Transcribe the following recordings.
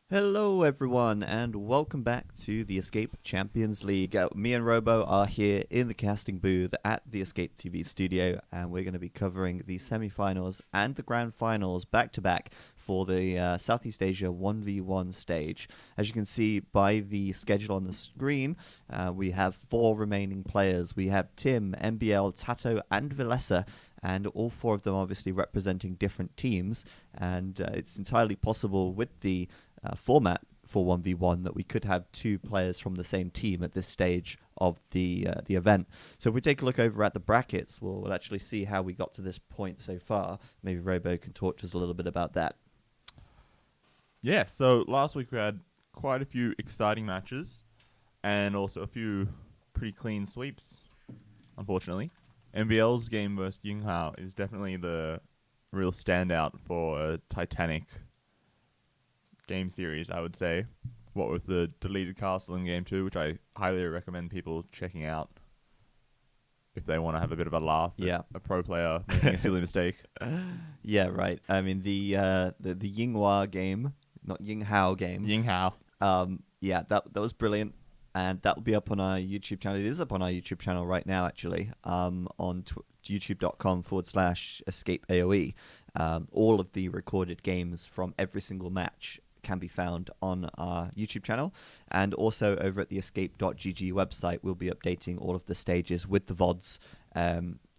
Hello, everyone, and welcome back to the Escape Champions League. Me and Robo are here in the casting booth at the Escape TV studio, and we're going to be covering the semi-finals and the grand finals back to back for the Southeast Asia 1v1 stage. As you can see by the schedule on the screen, we have 4 remaining players. We have Tim, MBL, Tato, and Vilesa, and all 4 of them obviously representing different teams, and it's entirely possible with the format for 1v1 that we could have 2 players from the same team at this stage of the event. So if we take a look over at the brackets, we'll actually see how we got to this point so far. Maybe Robo can talk to us a little bit about that. Yeah, so last week we had quite a few exciting matches and also a few pretty clean sweeps, unfortunately. MBL's game versus Yinghao is definitely the real standout for a Titanic game series, I would say. What with the deleted castle in game 2, which I highly recommend people checking out if they want to have a bit of a laugh at a pro player making a silly mistake. Yeah, right. I mean, the Yinghua game, not Yinghao game. Yinghao. Yeah, that was brilliant. And that will be up on our YouTube channel. It is up on our YouTube channel right now, actually, on youtube.com/escape AOE. All of the recorded games from every single match can be found on our YouTube channel, and also over at the escape.gg website we'll be updating all of the stages with the VODs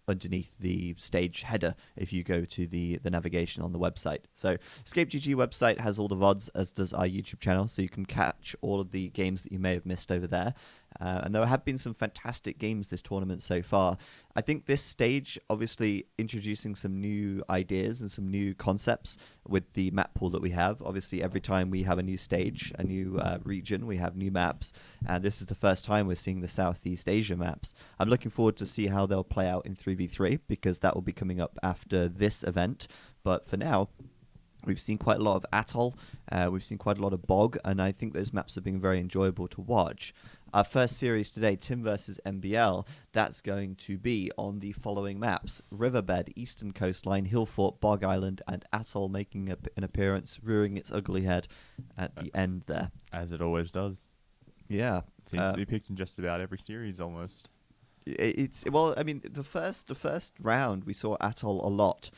underneath the stage header if you go to the navigation on the website. So Escape GG website has all the VODs, as does our YouTube channel, so you can catch all of the games that you may have missed over there. And there have been some fantastic games this tournament so far. I think this stage, obviously introducing some new ideas and some new concepts with the map pool that we have. Obviously, every time we have a new stage, a new region, we have new maps. And this is the first time we're seeing the Southeast Asia maps. I'm looking forward to see how they'll play out in 3v3, because that will be coming up after this event. But for now, we've seen quite a lot of Atoll, we've seen quite a lot of Bog, and I think those maps have been very enjoyable to watch. Our first series today, Tim versus MBL, that's going to be on the following maps: Riverbed, Eastern Coastline, Hillfort, Bog Island, and Atoll making an appearance, rearing its ugly head at the end there. As it always does. Yeah. It seems to be picked in just about every series almost. Well, I mean, the first round we saw Atoll a lot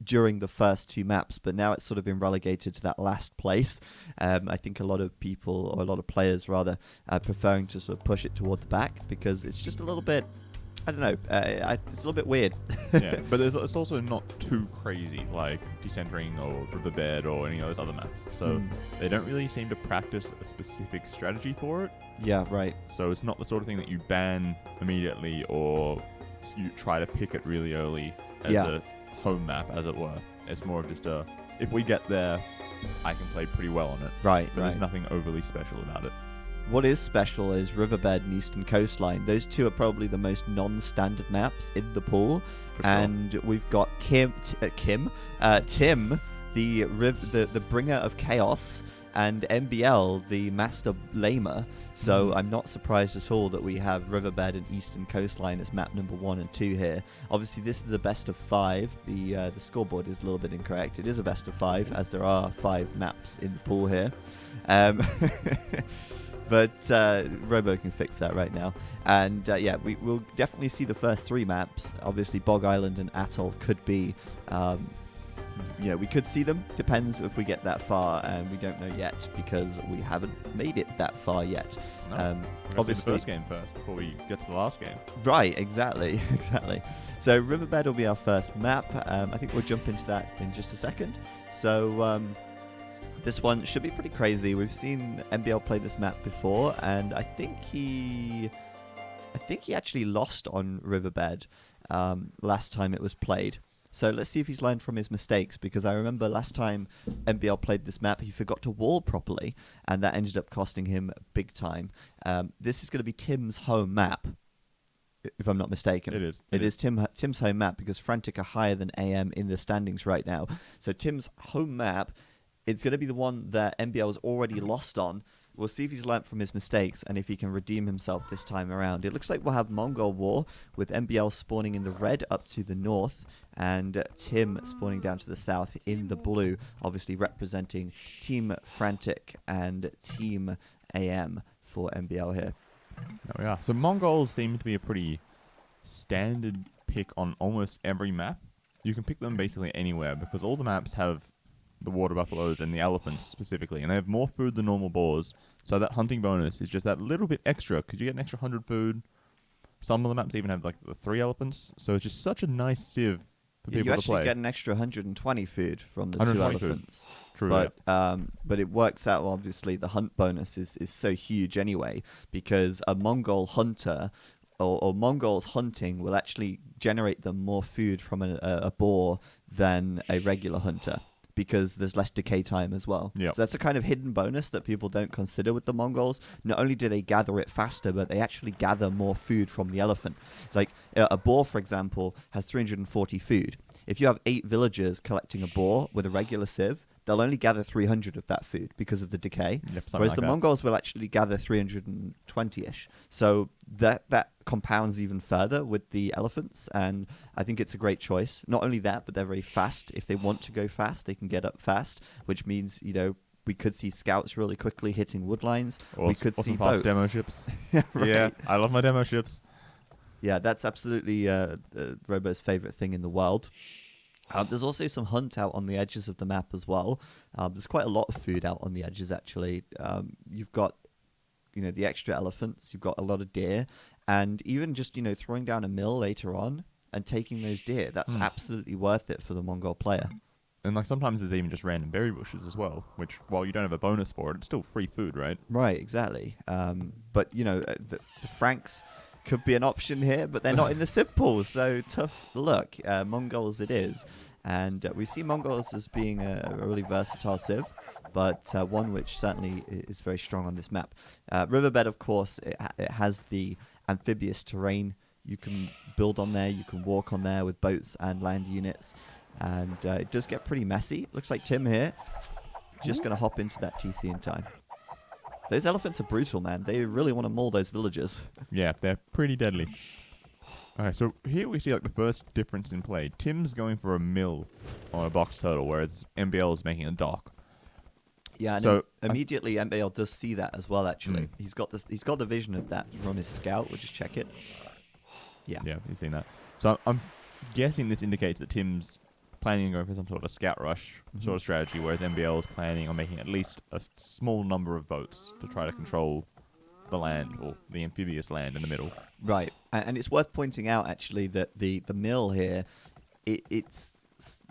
during the first 2 maps, but now it's sort of been relegated to that last place. I think a lot of people, or a lot of players rather, are preferring to sort of push it toward the back, because it's just a little bit, I don't know, it's a little bit weird. Yeah, but it's also not too crazy like Decentering or Riverbed or any of those other maps. So they don't really seem to practice a specific strategy for it. Yeah, right. So it's not the sort of thing that you ban immediately, or you try to pick it really early as a home map, as it were. It's more of just if we get there, I can play pretty well on it. Right, but there's nothing overly special about it. What is special is Riverbed and Eastern Coastline. Those 2 are probably the most non-standard maps in the pool. For sure. And we've got Tim, the bringer of chaos, and MBL, the master lamer. So I'm not surprised at all that we have Riverbed and Eastern Coastline as map number 1 and 2 here. Obviously, this is a best of 5. The scoreboard is a little bit incorrect. It is a best of 5, as there are 5 maps in the pool here. But Robo can fix that right now. And we'll definitely see the first 3 maps. Obviously, Bog Island and Atoll could be, we could see them. Depends if we get that far, and we don't know yet, because we haven't made it that far yet. No. Obviously, the first game first before we get to the last game. Right, exactly. So Riverbed will be our first map. I think we'll jump into that in just a second. So this one should be pretty crazy. We've seen MBL play this map before, and I think he actually lost on Riverbed last time it was played. So let's see if he's learned from his mistakes, because I remember last time MBL played this map, he forgot to wall properly, and that ended up costing him big time. This is going to be Tim's home map, if I'm not mistaken. It is. It is Tim's home map, because Frantic are higher than AM in the standings right now. So Tim's home map, it's going to be the one that MBL has already lost on We'll see if he's learnt from his mistakes and if he can redeem himself this time around. It looks like we'll have Mongol War with MBL spawning in the red up to the north and Tim spawning down to the south in the blue, obviously representing Team Frantic and Team AM for MBL here. There we are. So Mongols seem to be a pretty standard pick on almost every map. You can pick them basically anywhere because all the maps have the water buffaloes and the elephants specifically, and they have more food than normal boars. So that hunting bonus is just that little bit extra because you get an extra 100 food. Some of the maps even have like the 3 elephants, so it's just such a nice civ for people You to actually play. get an extra 120 food from the 2 120 food. elephants. True, But it works out, obviously, the hunt bonus is so huge anyway, because a Mongol hunter or Mongols hunting will actually generate them more food from a boar than a regular hunter, because there's less decay time as well. Yep. So that's a kind of hidden bonus that people don't consider with the Mongols. Not only do they gather it faster, but they actually gather more food from the elephant. Like a boar, for example, has 340 food. If you have 8 villagers collecting a boar with a regular civ, they'll only gather 300 of that food because of the decay. Yep, something Whereas like the that. Mongols will actually gather 320-ish. So that compounds even further with the elephants, and I think it's a great choice. Not only that, but they're very fast. If they want to go fast, they can get up fast, which means, we could see scouts really quickly hitting wood lines. Or We could some see fast boats. demo ships. Right. Yeah, I love my demo ships. Yeah, that's absolutely Robo's favorite thing in the world. There's also some hunt out on the edges of the map as well. There's quite a lot of food out on the edges, actually. You've got, the extra elephants. You've got a lot of deer. And even just, throwing down a mill later on and taking those deer, that's absolutely worth it for the Mongol player. And like sometimes there's even just random berry bushes as well, which while you don't have a bonus for it, it's still free food, right? Right, exactly. But, the Franks could be an option here, but they're not in the Civ pool, so tough luck. Mongols it is. And we see Mongols as being a really versatile Civ, but one which certainly is very strong on this map. Riverbed, of course, it has the amphibious terrain. You can build on there, you can walk on there with boats and land units, and it does get pretty messy. Looks like Tim here, just going to hop into that TC in time. Those elephants are brutal, man. They really want to maul those villagers. Yeah, they're pretty deadly. Okay, so here we see like the first difference in play. Tim's going for a mill on a box turtle, whereas MBL is making a dock. Yeah, and So, immediately MBL does see that as well, actually. He's got the vision of that from his scout. We'll just check it. Yeah. Yeah, you've seen that. So I'm guessing this indicates that Tim's planning on going for some sort of a scout rush sort of strategy, whereas MBL is planning on making at least a small number of boats to try to control the land, or the amphibious land in the middle. Right, and it's worth pointing out, actually, that the mill here, it's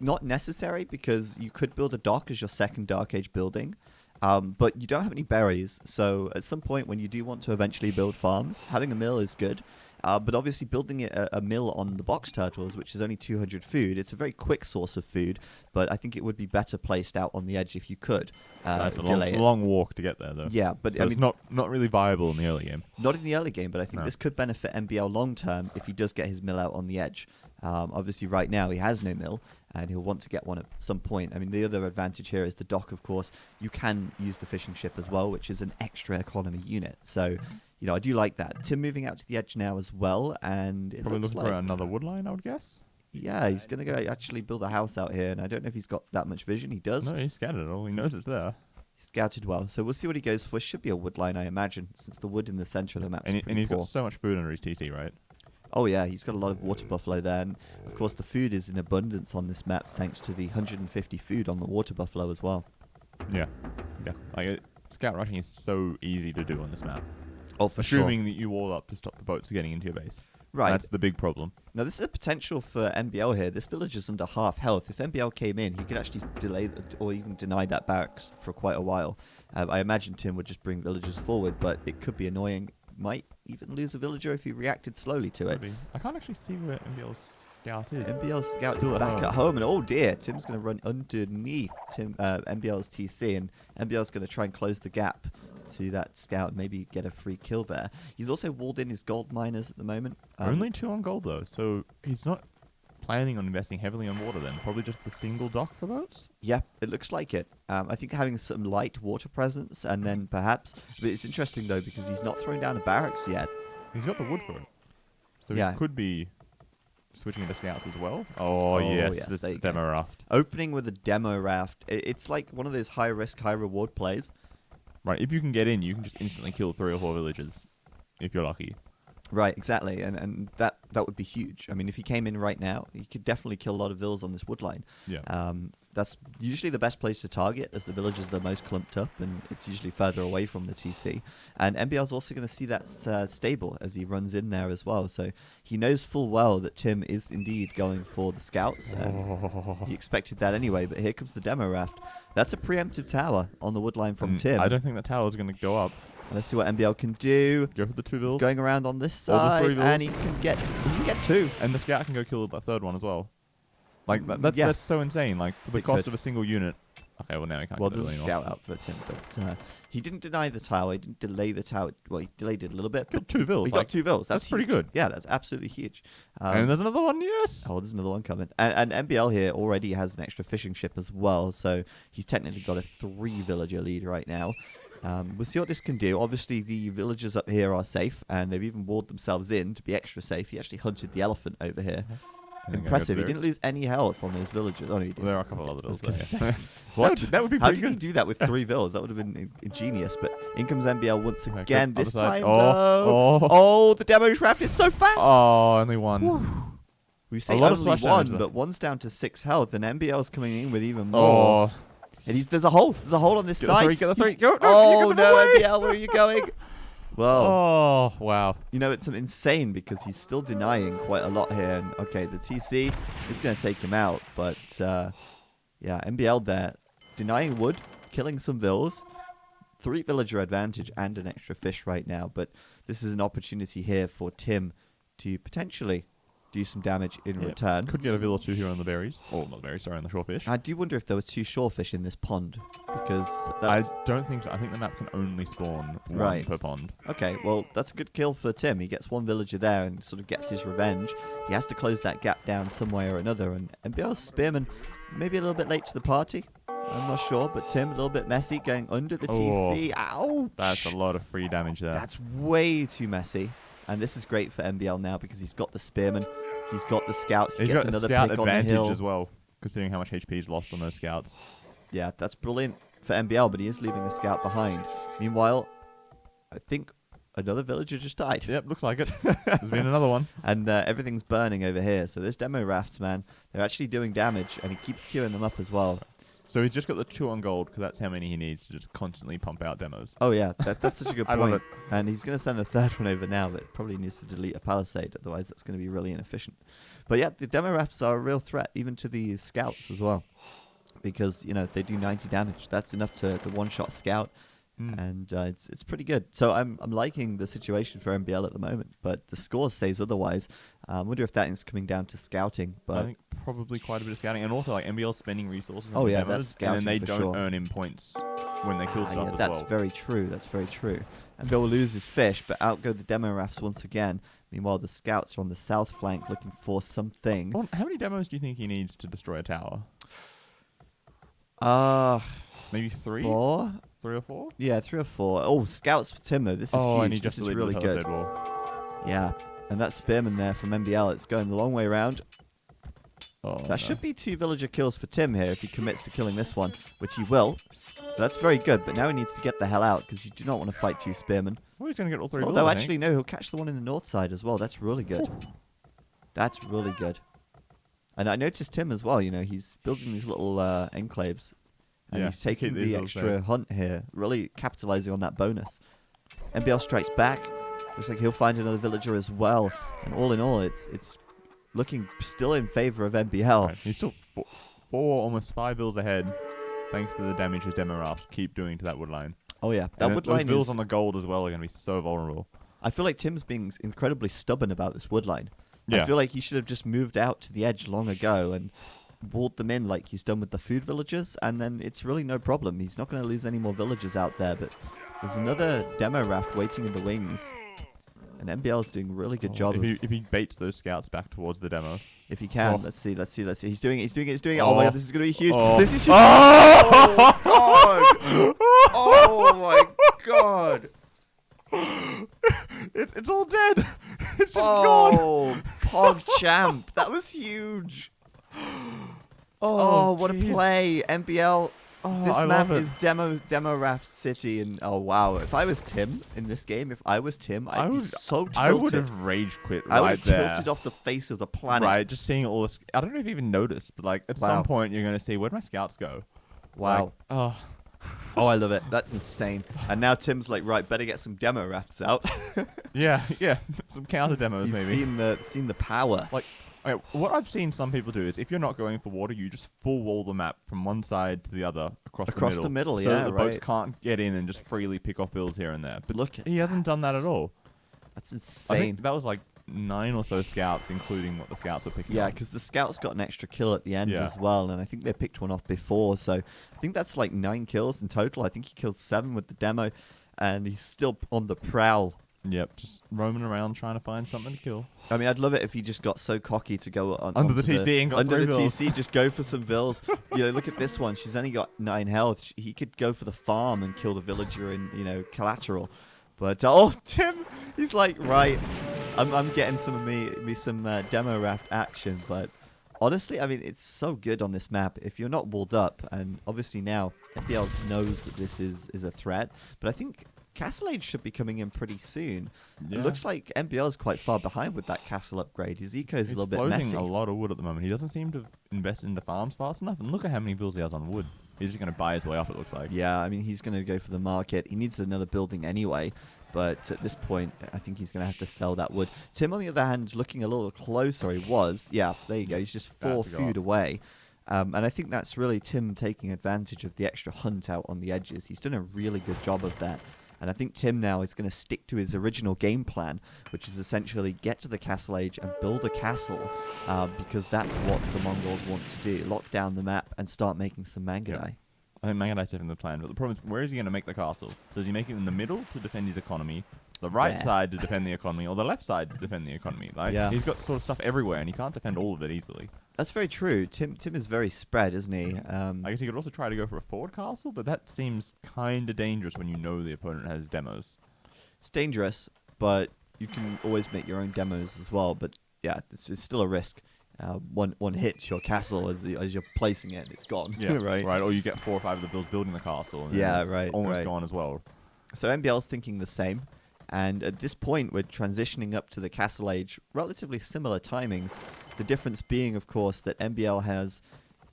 not necessary, because you could build a dock as your second Dark Age building, but you don't have any berries, so at some point when you do want to eventually build farms, having a mill is good. But obviously building a mill on the box turtles, which is only 200 food, it's a very quick source of food, but I think it would be better placed out on the edge if you could That's a delay it. long walk to get there, though. Yeah, but So I it's mean, not really viable in the early game. not in the early game, but I think No. this could benefit MBL long term if he does get his mill out on the edge. Obviously, right now he has no mill, and he'll want to get one at some point. I mean, the other advantage here is the dock, of course. You can use the fishing ship as well, which is an extra economy unit. So, I do like that. Tim moving out to the edge now as well, and it Probably looks looking for like, another wood line, I would guess. yeah, he's going to go actually build a house out here, and I don't know if he's got that much vision. He does. No, he scattered it all. He knows it's there. He scouted well, so we'll see what he goes for. Should be a wood line, I imagine, since the wood in the center of the map is And pretty he's poor. got so much food under his TT, right? Oh yeah, he's got a lot of water buffalo there, and of course the food is in abundance on this map thanks to the 150 food on the water buffalo as well. Yeah. Like, scout rushing is so easy to do on this map. Oh, for Assuming that you wall up to stop the boats getting into your base. Right. That's the big problem. Now this is a potential for MBL here. This village is under half health. If MBL came in, he could actually delay or even deny that barracks for quite a while. I imagine Tim would just bring villagers forward, but it could be annoying. Might even lose a villager if he reacted slowly to it. Maybe. I can't actually see where MBL's scout is. MBL scout Still is at back home. at home, and oh dear, Tim's going to run underneath MBL's TC, and MBL's going to try and close the gap to that scout, maybe get a free kill there. He's also walled in his gold miners at the moment. Only 2 on gold, though, so he's not planning on investing heavily on water then? Probably just the single dock for boats? Yeah, it looks like it. I think having some light water presence and then perhaps... But it's interesting, though, because he's not thrown down a barracks yet. He's got the wood for it. So Yeah. he could be switching into scouts as well. Oh, yes, there it's you go. demo raft. Opening with a demo raft. It's like one of those high-risk, high-reward plays. Right, if you can get in, you can just instantly kill 3 or 4 villagers, if you're lucky. Right, exactly, and that would be huge. I mean, if he came in right now, he could definitely kill a lot of vills on this wood line. Yeah. That's usually the best place to target, as the villages are the most clumped up, and it's usually further away from the TC. And MBL's also going to see that stable as he runs in there as well, so he knows full well that Tim is indeed going for the scouts. He expected that anyway, but here comes the demo raft. That's a preemptive tower on the wood line from Tim. I don't think that tower's going to go up. Let's see what MBL can do. Go for the 2 vills. He's going around on this Or the side, 3 vills. and he can get 2. And the scout can go kill the 3rd one as well. Like, Yeah. that's so insane. Like, for the It cost could. of a single unit. Okay, well, now he can't Well, do it there's a anymore. scout out for Tim, but he didn't deny the tower. He didn't delay the tower. Well, he delayed it a little bit. Killed 2 vills. He like, got 2 vills. that's pretty huge. good. Yeah, that's absolutely huge. and there's another one, yes! Oh, there's another one coming. And MBL here already has an extra fishing ship as well, so he's technically got a 3 villager lead right now. We'll see what this can do. Obviously, the villagers up here are safe, and they've even walled themselves in to be extra safe. He actually hunted the elephant over here. And then go Impressive. to He didn't theirs. lose any health on those villagers. Oh, no, he did. Well, there are a couple of other I was vills gonna there. say. That would be How pretty did he good. do that with 3 vills? That would have been ingenious. But in comes MBL once Okay, again. good. This Other side. time, Oh, no. oh. The demo draft is so fast. Oh, only one. We say lot of only splash damage, one, though. but one's down to 6 health, and MBL's coming in with even more. Oh. And there's a hole. There's a hole on this Get side. the 3, get the 3. Go, Oh no, MBL, where are you going? Well, Oh, wow. you know, it's insane because he's still denying quite a lot here. And okay, the TC is going to take him out, but yeah, MBL there denying wood, killing some vills, 3 villager advantage, and an extra fish right now. But this is an opportunity here for Tim to potentially do some damage in Yep. return. Could get a vill or 2 here on the berries. Oh, not the berries, sorry, on the shorefish. I do wonder if there was 2 shorefish in this pond because that I don't think so. I think the map can only spawn 1 Right. per pond. Okay, well, that's a good kill for Tim. He gets 1 villager there and sort of gets his revenge. He has to close that gap down some way or another. And MBL's Spearman, maybe a little bit late to the party. I'm not sure, but Tim, a little bit messy, going under the TC. Ouch! That's a lot of free damage there. That's way too messy. And this is great for MBL now because he's got the Spearman. He's got the scouts. He He's gets got a another scout pick on the advantage hill. as well, considering how much HP he's lost on those scouts. Yeah, that's brilliant for MBL, but he is leaving a scout behind. Meanwhile, I think another villager just died. Yep, looks like it. There's been another one. And everything's burning over here. So this demo rafts, man, they're actually doing damage, and he keeps queuing them up as well. So he's just got the 2 on gold, because that's how many he needs to just constantly pump out demos. Oh yeah, that's such a good I love point. it. And he's going to send the 3rd one over now, but probably needs to delete a palisade, otherwise that's going to be really inefficient. But yeah, the demo rafts are a real threat, even to the scouts as well, because you know they do 90 damage. That's enough to one-shot scout. And it's pretty good. So I'm liking the situation for MBL at the moment, but the score says otherwise. I wonder if that is coming down to scouting. I But think probably quite a bit of scouting, and also like MBL spending resources. Oh, on the yeah, demos, that's and then scouting they for don't sure. earn him points when they kill stuff yeah, as that's well. very true. That's very true. MBL will lose his fish, but out go the demo rafts once again. Meanwhile, the scouts are on the south flank looking for something. How many demos do you think he needs to destroy a tower? Maybe 3? 4? 3 or 4? Yeah, 3 or 4. Oh, scouts for Tim though. This is Oh, huge. and he This just is deleted really the good. palisade wall. Yeah, and that spearman there from MBL. It's going the long way around. Oh, That should be 2 villager kills for Tim here if he commits to killing this one, which he will. So that's very good. But now he needs to get the hell out because you do not want to fight 2 spearmen. Well, he's going to get all 3 vills, Although I think. actually no, he'll catch the one in the north side as well. That's really good. That's really good. And I noticed Tim as well. You know, he's building these little enclaves, and Yeah, he's taking keep these the little extra safe. hunt here, really capitalizing on that bonus. MBL strikes back. Looks like he'll find another villager as well. And all in all, it's looking still in favor of MBL. Right, he's still 4, almost 5 vills ahead, thanks to the damage his demo rafts keep doing to that wood line. Oh yeah, that And wood those line vills is. on the gold as well are going to be so vulnerable. I feel like Tim's being incredibly stubborn about this wood line. Yeah. I feel like he should have just moved out to the edge long ago and walled them in like he's done with the food villagers, and then it's really no problem. He's not going to lose any more villagers out there, but there's another demo raft waiting in the wings, and MBL's doing a really good job. If he baits those scouts back towards the demo. if he can. Oh. Let's see. He's doing it. Oh my god, this is gonna be huge. Oh. This is huge. Oh! God! Oh my god! It's all dead. It's just gone. Oh, PogChamp, that was huge. Oh, what a jeez. play, NBL. Oh, This I map love it. is Demo Raft City, and oh wow, if I was Tim in this game, I'd be so tilted. I would have rage quit I would right have there. tilted off the face of the planet. Right, just seeing all this. I don't know if you even noticed, but like at Wow. some point you're gonna see where'd my scouts go. Wow. Like, oh, Oh, I love it. That's insane. And now Tim's like, right, better get some demo rafts out. yeah. Some counter demos He's maybe. seen the power. Like, okay, what I've seen some people do is if you're not going for water, you just full wall the map from one side to the other across the middle, so yeah, that the boats right. can't get in and just freely pick off builds here and there. But Look at he hasn't done that at all. That's I insane. think that was like 9 or so scouts, including what the scouts were picking Yeah, up. because the scouts got an extra kill at the end Yeah. as well, and I think they picked one off before. So I think that's like 9 kills in total. I think he killed 7 with the demo, and he's still on the prowl. Yep, just roaming around trying to find something to kill. I mean, I'd love it if he just got so cocky to go on Under the onto TC and got under 3 the vills. TC, just go for some vills. Look at this one. She's only got 9 health. He could go for the farm and kill the villager in collateral. But oh, Tim, he's like, right, I'm getting some demo raft action. But honestly, I mean, it's so good on this map. If you're not walled up, and obviously now FBL knows that this is a threat, but I think Castle Age should be coming in pretty soon. Yeah. It looks like NBL is quite far behind with that castle upgrade. His eco is a He's little bit floating messy. a lot of wood at the moment. He doesn't seem to have invested into farms fast enough. And look at how many vills he has on wood. He's just going to buy his way up, it looks like. Yeah, I mean, he's going to go for the market. He needs another building anyway, but at this point, I think he's going to have to sell that wood. Tim, on the other hand, looking a little closer. He was. Yeah, there you go. He's just About 4 to go food up. away. And I think that's really Tim taking advantage of the extra hunt out on the edges. He's done a really good job of that. And I think Tim now is going to stick to his original game plan, which is essentially get to the Castle Age and build a castle, because that's what the Mongols want to do. Lock down the map and start making some Mangadai. Yeah. I think Mangadai's definitely the plan. But the problem is, where is he going to make the castle? Does he make it in the middle to defend his economy, the right Yeah. side to defend the economy, or the left side to defend the economy? Like, Yeah. he's got sort of stuff everywhere, and he can't defend all of it easily. That's very true. Tim is very spread, isn't he? I guess he could also try to go for a forward castle, but that seems kind of dangerous when you know the opponent has demos. It's dangerous, but you can always make your own demos as well. But yeah, it's still a risk. One hits your castle as you're placing it, it's gone. Yeah, right. Right, or you get 4 or 5 of the builds building the castle. And then Yeah, it's right, almost right. gone as well. So NBL's thinking the same. And at this point, we're transitioning up to the Castle Age, relatively similar timings. The difference being, of course, that NBL has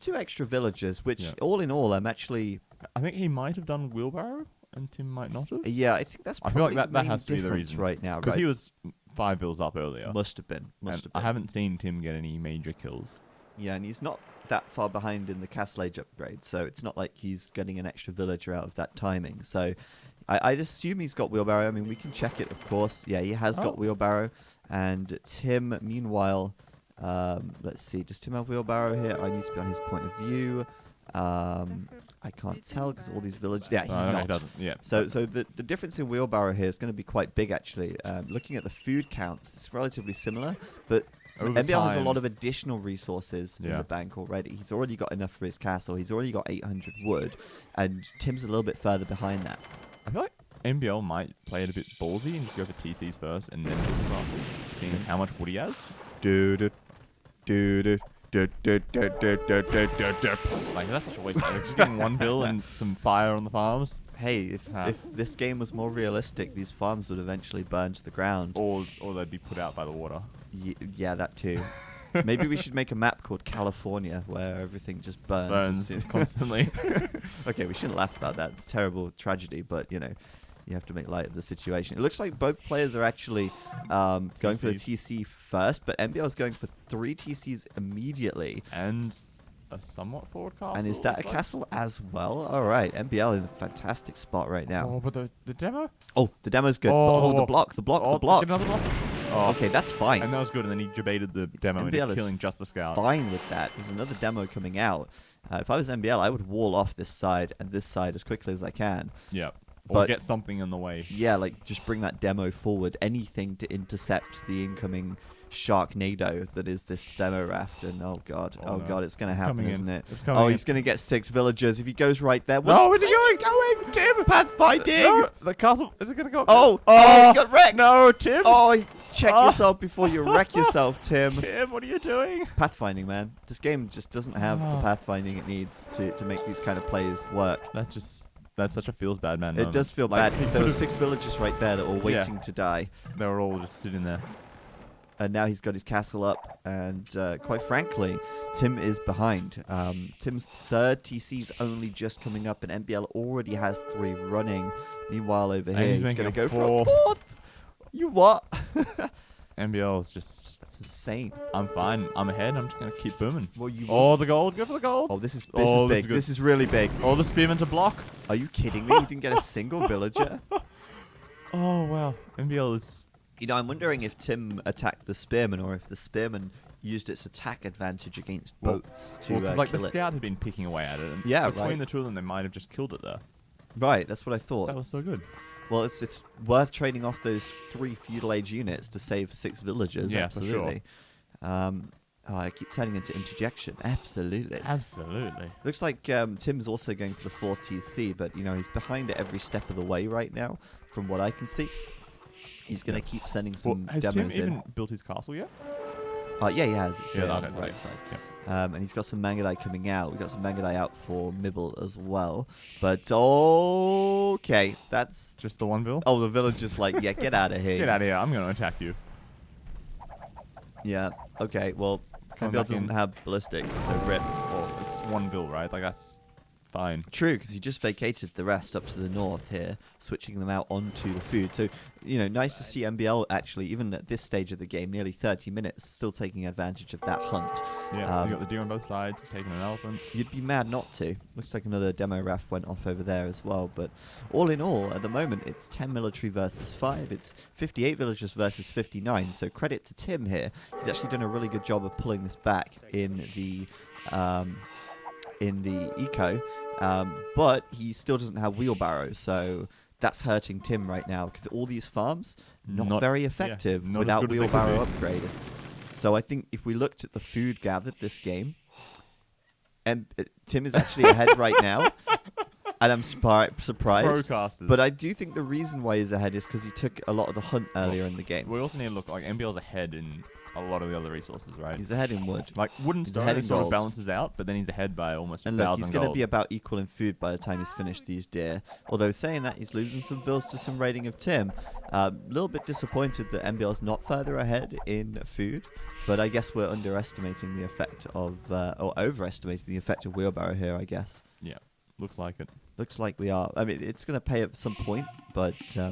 2 extra villagers, which Yeah. all in all, I'm actually... I think he might have done wheelbarrow, and Tim might not have. Yeah, I think that's I probably feel like that the main has to be the difference reason. right now, Because right? he was 5 vills up earlier. Must have been. And I haven't seen Tim get any major kills. Yeah, and he's not that far behind in the Castle Age upgrade, so it's not like he's getting an extra villager out of that timing. So I'd assume he's got wheelbarrow. I mean, we can check it, of course. Yeah, he has Oh. got wheelbarrow. And Tim, meanwhile, let's see, does Tim have wheelbarrow here? I need to be on his point of view. I can't tell because all these villagers... Yeah, he's no, not. he doesn't. Yeah. So the difference in wheelbarrow here is going to be quite big, actually. Looking at the food counts, it's relatively similar, but Over NBL has a time- lot of additional resources in Yeah. the bank already. He's already got enough for his castle. He's already got 800 wood, and Tim's a little bit further behind that. I feel like NBL might play it a bit ballsy and just go for TCs first and then build the castle, seeing as how much wood he has. Like, that's such a waste. Like, just getting 1 bill and some fire on the farms. Hey, if this game was more realistic, these farms would eventually burn to the ground. Or they'd be put out by the water. Yeah, that too. Maybe we should make a map called California where everything just burns. as Burns soon- constantly. Okay, we shouldn't laugh about that. It's a terrible tragedy, but you have to make light of the situation. It looks like both players are actually going for the TC first, but NBL is going for 3 TCs immediately. And a somewhat forward castle. And is that a looks like. castle as well? All right, NBL in a fantastic spot right now. Oh, but the demo? Oh, the demo's good. Oh, Oh, the block. Oh, The block. get another block. Oh, Okay, that's fine. And that was good, and then he debated the demo NBL into is killing just the scout. Fine with that. There's another demo coming out. If I was NBL, I would wall off this side and this side as quickly as I can. Yeah. Or But- get something in the way. Yeah, like just bring that demo forward. Anything to intercept the incoming Sharknado that is this demo raft. And oh god, Oh, no. it's going to It's happen, coming in. isn't it? It's coming Oh, in. he's going to get 6 villagers if he goes right there. No, Where's is he going? Tim! Pathfinding! No, the castle. Is it going to go up? Oh, Oh, he got wrecked! No, Tim! Oh, check Oh. yourself before you wreck yourself, Tim. Tim, what are you doing? Pathfinding, man. This game just doesn't have the Oh. pathfinding it needs to make these kind of plays work. That's such a feels bad man. It does feel bad because there were 6 villagers right there that were waiting to die. They were all just sitting there. And now he's got his castle up. And quite frankly, Tim is behind. Tim's third TC's only just coming up, and MBL already has 3 running. Meanwhile, over And here, he's he's making going to a go for a 4th. 4th. You what? NBL is just. That's insane. I'm fine. I'm ahead. I'm just going to keep booming. Well, you. Oh, the gold. Go for the gold. Oh, this is Oh, this big. is good. This is really big. Oh, the spearman to block. Are you kidding me? You didn't get a single villager. Oh, wow. NBL is. You know, I'm wondering if Tim attacked the spearman or if the spearman used its attack advantage against Well- boats to Well, 'cause, like, kill the it. scout had been picking away at it. And Yeah, between right. the two of them, they might have just killed it there. Right, that's what I thought. That was so good. Well, it's worth trading off those 3 feudal age units to save 6 villagers. Yeah, for sure. absolutely. Oh, I keep turning into interjection. Absolutely. Absolutely. Looks like Tim's also going for the 4th TC, but you know he's behind it every step of the way right now, from what I can see. He's going to keep sending Well, some has Tim demos even in. built his castle yet? Yeah, he has. It's Yeah, on okay, the right sorry. side. Yeah. And he's got some Mangadai coming out. We've got some Mangadai out for Mibble as well. But okay, that's... Just the one bill? Oh, the villager's like, yeah, get out of here. Get out of here. I'm going to attack you. Yeah, okay, well, Coming Campbell back in. doesn't have ballistics, so rip. Well, it's one bill, right? Like, that's fine. True, because he just vacated the rest up to the north here, switching them out onto the food. So, you know, nice to see MBL actually, even at this stage of the game, nearly 30 minutes, still taking advantage of that hunt. Yeah, you got the deer on both sides. He's taking an elephant. You'd be mad not to. Looks like another demo raft went off over there as well. But all in all, at the moment, it's 10 military versus 5. It's 58 villagers versus 59. So credit to Tim here. He's actually done a really good job of pulling this back in the eco. But he still doesn't have wheelbarrow. So that's hurting Tim right now because all these farms, not very effective not as without good as they could wheelbarrow be. upgraded. So I think if we looked at the food gathered this game, and Tim is actually ahead right now, and I'm surprised. Procasters. But I do think the reason why he's ahead is because he took a lot of the hunt earlier in the game. We also need to look like NBL's ahead in a lot of the other resources, right? He's ahead in wood. Like wooden he's stone ahead in sort of gold. balances out, but then he's ahead by almost And look, 1,000 he's gold. going to be about equal in food by the time he's finished these deer. Although saying that, he's losing some vills to some raiding of Tim. A little bit disappointed that MBL's not further ahead in food, but I guess we're underestimating the effect of, or overestimating the effect of wheelbarrow here, I guess. Yeah, looks like it. Looks like we are. I mean, it's going to pay at some point, but yeah.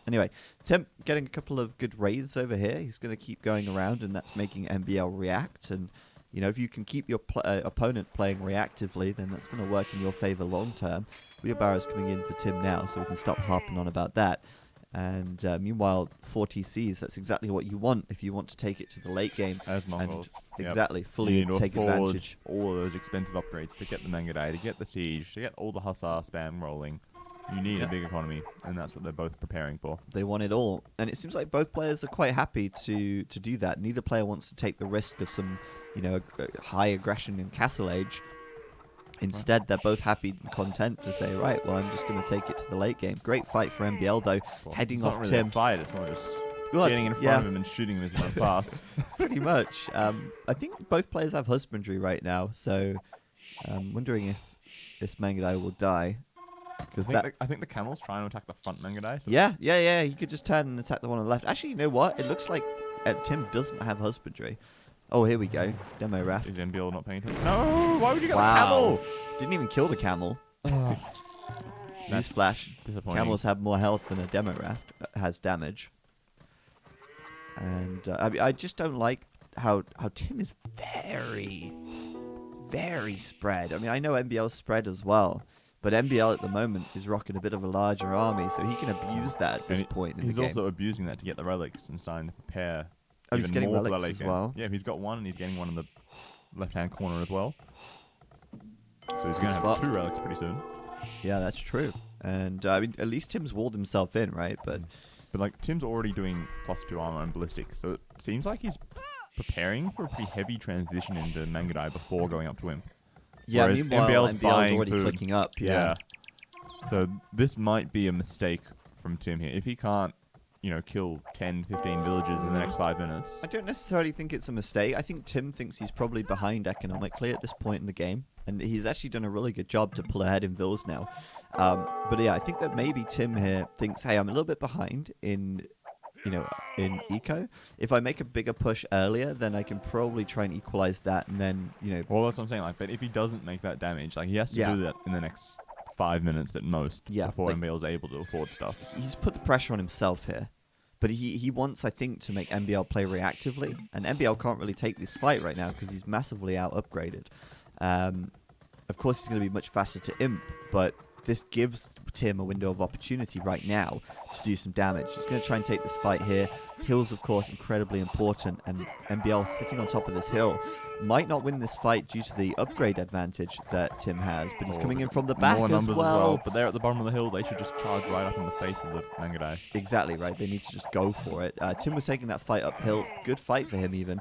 Anyway, Tim getting a couple of good raids over here. He's going to keep going around, and that's making MBL react. And, you know, if you can keep your opponent playing reactively, then that's going to work in your favor long term. Wheelbarrow's coming in for Tim now, so we can stop harping on about that. And meanwhile, 4 TCs, that's exactly what you want if you want to take it to the late game. As And Mongols. Yep. exactly, You fully need to take afford advantage. all of those expensive upgrades to get the Mangadai, to get the siege, to get all the Hussar spam rolling. You need Yeah. a big economy, and that's what they're both preparing for. They want it all. And it seems like both players are quite happy to do that. Neither player wants to take the risk of some, you know, high aggression in Castle Age. Instead, they're both happy and content to say, right, well, I'm just going to take it to the late game. Great fight for MBL, though. Well, Heading it's not off really Tim. a fight, it's more just Well, getting in front yeah. of him and shooting him as he runs past. Pretty much. I think both players have husbandry right now, so I'm wondering if this Mangadai will die. Because I think the camel's trying to attack the front Mangadai. So Yeah. He could just turn and attack the one on the left. Actually, you know what? It looks like Tim doesn't have husbandry. Oh, here we go. Demo raft. is NBL not paying attention? No! Why would you get Wow. the camel? Didn't even kill the camel. That's Newsflash. disappointing. Camels have more health than a demo raft has damage. And I just don't like how Tim is very, very spread. I mean, I know NBL's spread as well, but NBL at the moment is rocking a bit of a larger army, so he can abuse that at this point in He's the game. also abusing that to get the relics and starting to prepare. Oh, he's even getting more for the relics late as game. well. Yeah, he's got one, and he's getting one in the left-hand corner as well. So he's going to spot. have 2 relics pretty soon. Yeah, that's true. And I mean, at least Tim's walled himself in, right? But But like Tim's already doing +2 armor and ballistic, so it seems like he's preparing for a pretty heavy transition into Mangudai before going up to him. Yeah, Whereas meanwhile, MBL's MBL's buying already food. clicking up. Yeah. So this might be a mistake from Tim here. If he can't, kill 10, 15 villages in the next 5 minutes. I don't necessarily think it's a mistake. I think Tim thinks he's probably behind economically at this point in the game, and he's actually done a really good job to pull ahead in vills now. But yeah, I think that maybe Tim here thinks, hey, I'm a little bit behind in eco. If I make a bigger push earlier, then I can probably try and equalize that, and then Well, that's what I'm saying. Like, but if he doesn't make that damage, like he has to do that in the next 5 minutes at most before MBL is able to afford stuff. He's put the pressure on himself here. But he wants, I think, to make MBL play reactively. And MBL can't really take this fight right now because he's massively out-upgraded. Of course, he's going to be much faster to Imp, but this gives Tim a window of opportunity right now to do some damage. He's going to try and take this fight here. Hills, of course, incredibly important. And MBL sitting on top of this hill might not win this fight due to the upgrade advantage that Tim has, but he's coming in from the back as well. But they're at the bottom of the hill. They should just charge right up in the face of the Mangudai. Exactly right. They need to just go for it. Tim was taking that fight uphill. Good fight for him even,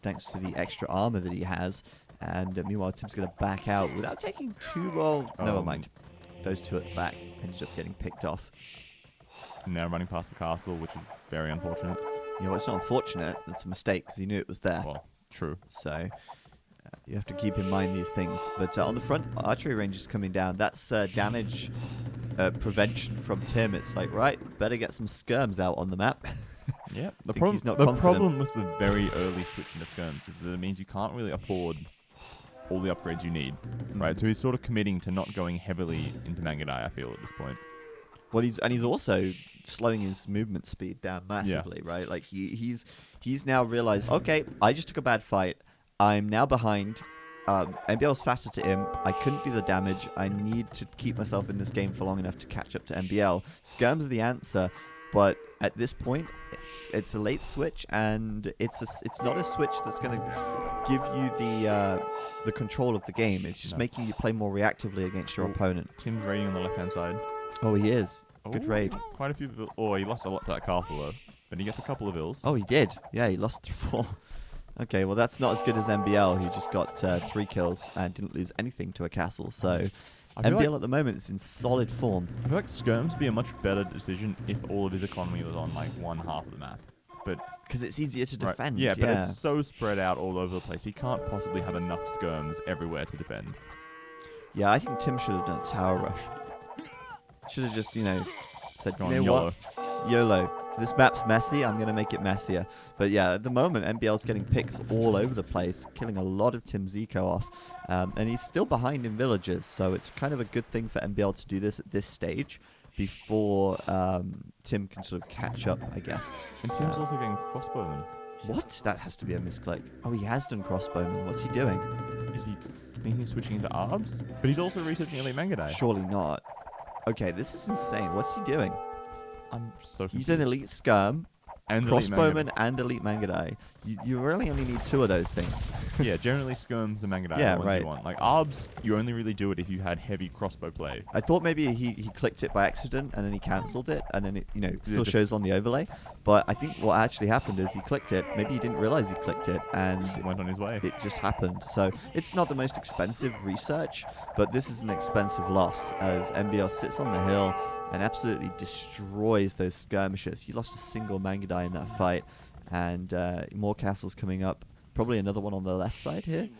thanks to the extra armor that he has. And meanwhile, Tim's going to back out without taking too well. Never mind. Those two at the back ended up getting picked off. And now running past the castle, which is very unfortunate. It's not unfortunate. It's a mistake because he knew it was there. Well, true. So you have to keep in mind these things. But on the front, archery range is coming down. That's damage prevention from Tim. It's like, right, better get some skirms out on the map. Yeah. The problem problem with the very early switch into skirms is that it means you can't really afford all the upgrades you need, right? So he's sort of committing to not going heavily into Mangudai, I feel, at this point. Well, he's also slowing his movement speed down massively, right? Like he's now realized, okay, I just took a bad fight. I'm now behind. MBL's faster to Imp. I couldn't do the damage. I need to keep myself in this game for long enough to catch up to MBL. Skirms are the answer, but at this point, it's a late switch, and it's not a switch that's going to give you the control of the game. It's just making you play more reactively against your opponent. Tim's raiding on the left-hand side. Oh, he is. Good raid. Quite a few. Oh, he lost a lot to that castle though, but he gets a couple of ills. Oh, he did. Yeah, he lost 4. Okay, well that's not as good as MBL, who just got 3 kills and didn't lose anything to a castle. So MBL at the moment is in solid form. I feel like skirms would be a much better decision if all of his economy was on like one half of the map. But because it's easier to defend. Right. Yeah, but it's so spread out all over the place. He can't possibly have enough skirms everywhere to defend. Yeah, I think Tim should have done a tower rush. Should have just, said, YOLO. What? YOLO. This map's messy, I'm going to make it messier. But yeah, at the moment, MBL's getting picks all over the place, killing a lot of Tim's eco off. And he's still behind in villages, so it's kind of a good thing for MBL to do this at this stage before Tim can sort of catch up, I guess. And Tim's also getting crossbowmen. What? That has to be a misclick. Oh, he has done crossbowmen. What's he doing? Is he thinking of switching into Arbs? But he's also researching Elite Mangudai. Surely not. Okay, this is insane. What's he doing? I'm so confused. He's an Elite Skirm, and Crossbowman, and Elite Mangudai. You really only need 2 of those things. Yeah, generally Skirms and Mangudai yeah, are the ones you want. Like Arbs, you only really do it if you had heavy crossbow play. I thought maybe he clicked it by accident and then he cancelled it and then it still shows on the overlay. But I think what actually happened is he clicked it. Maybe he didn't realize he clicked it and just went on his way. It just happened. So it's not the most expensive research, but this is an expensive loss as MBL sits on the hill and absolutely destroys those skirmishers. He lost a single Mangudai in that fight, and more castles coming up. Probably another one on the left side here,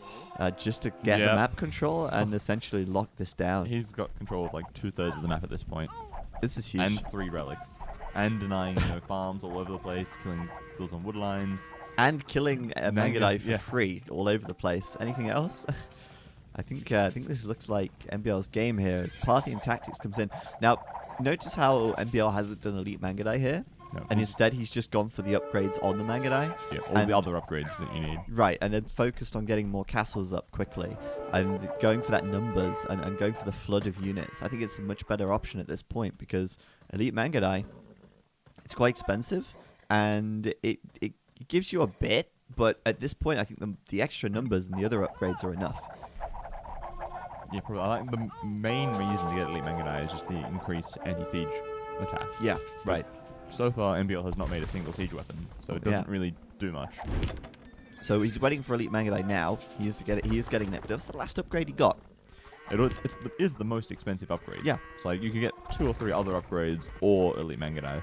just to get the map control and essentially lock this down. He's got control of like 2/3 of the map at this point. This is huge. And 3 relics. And denying farms all over the place, killing builds on wood lines. And killing Mangudai for free all over the place. Anything else? I think this looks like MBL's game here as Parthian Tactics comes in. Now, notice how MBL hasn't done Elite Mangudai here. No, and instead he's just gone for the upgrades on the Mangudai. Yeah, all the other upgrades that you need. Right, and then focused on getting more castles up quickly. And going for that numbers and going for the flood of units. I think it's a much better option at this point because Elite Mangudai, it's quite expensive. And it gives you a bit, but at this point I think the extra numbers and the other upgrades are enough. Yeah, probably. I think the main reason to get Elite Mangudai is just the increased anti-siege attack. Yeah, right. so far NBL has not made a single siege weapon, so it doesn't really do much. So he's waiting for Elite Mangudai now. He is getting it. But that's the last upgrade he got. It is the most expensive upgrade. Yeah. It's like you could get 2 or 3 other upgrades or Elite Mangudai.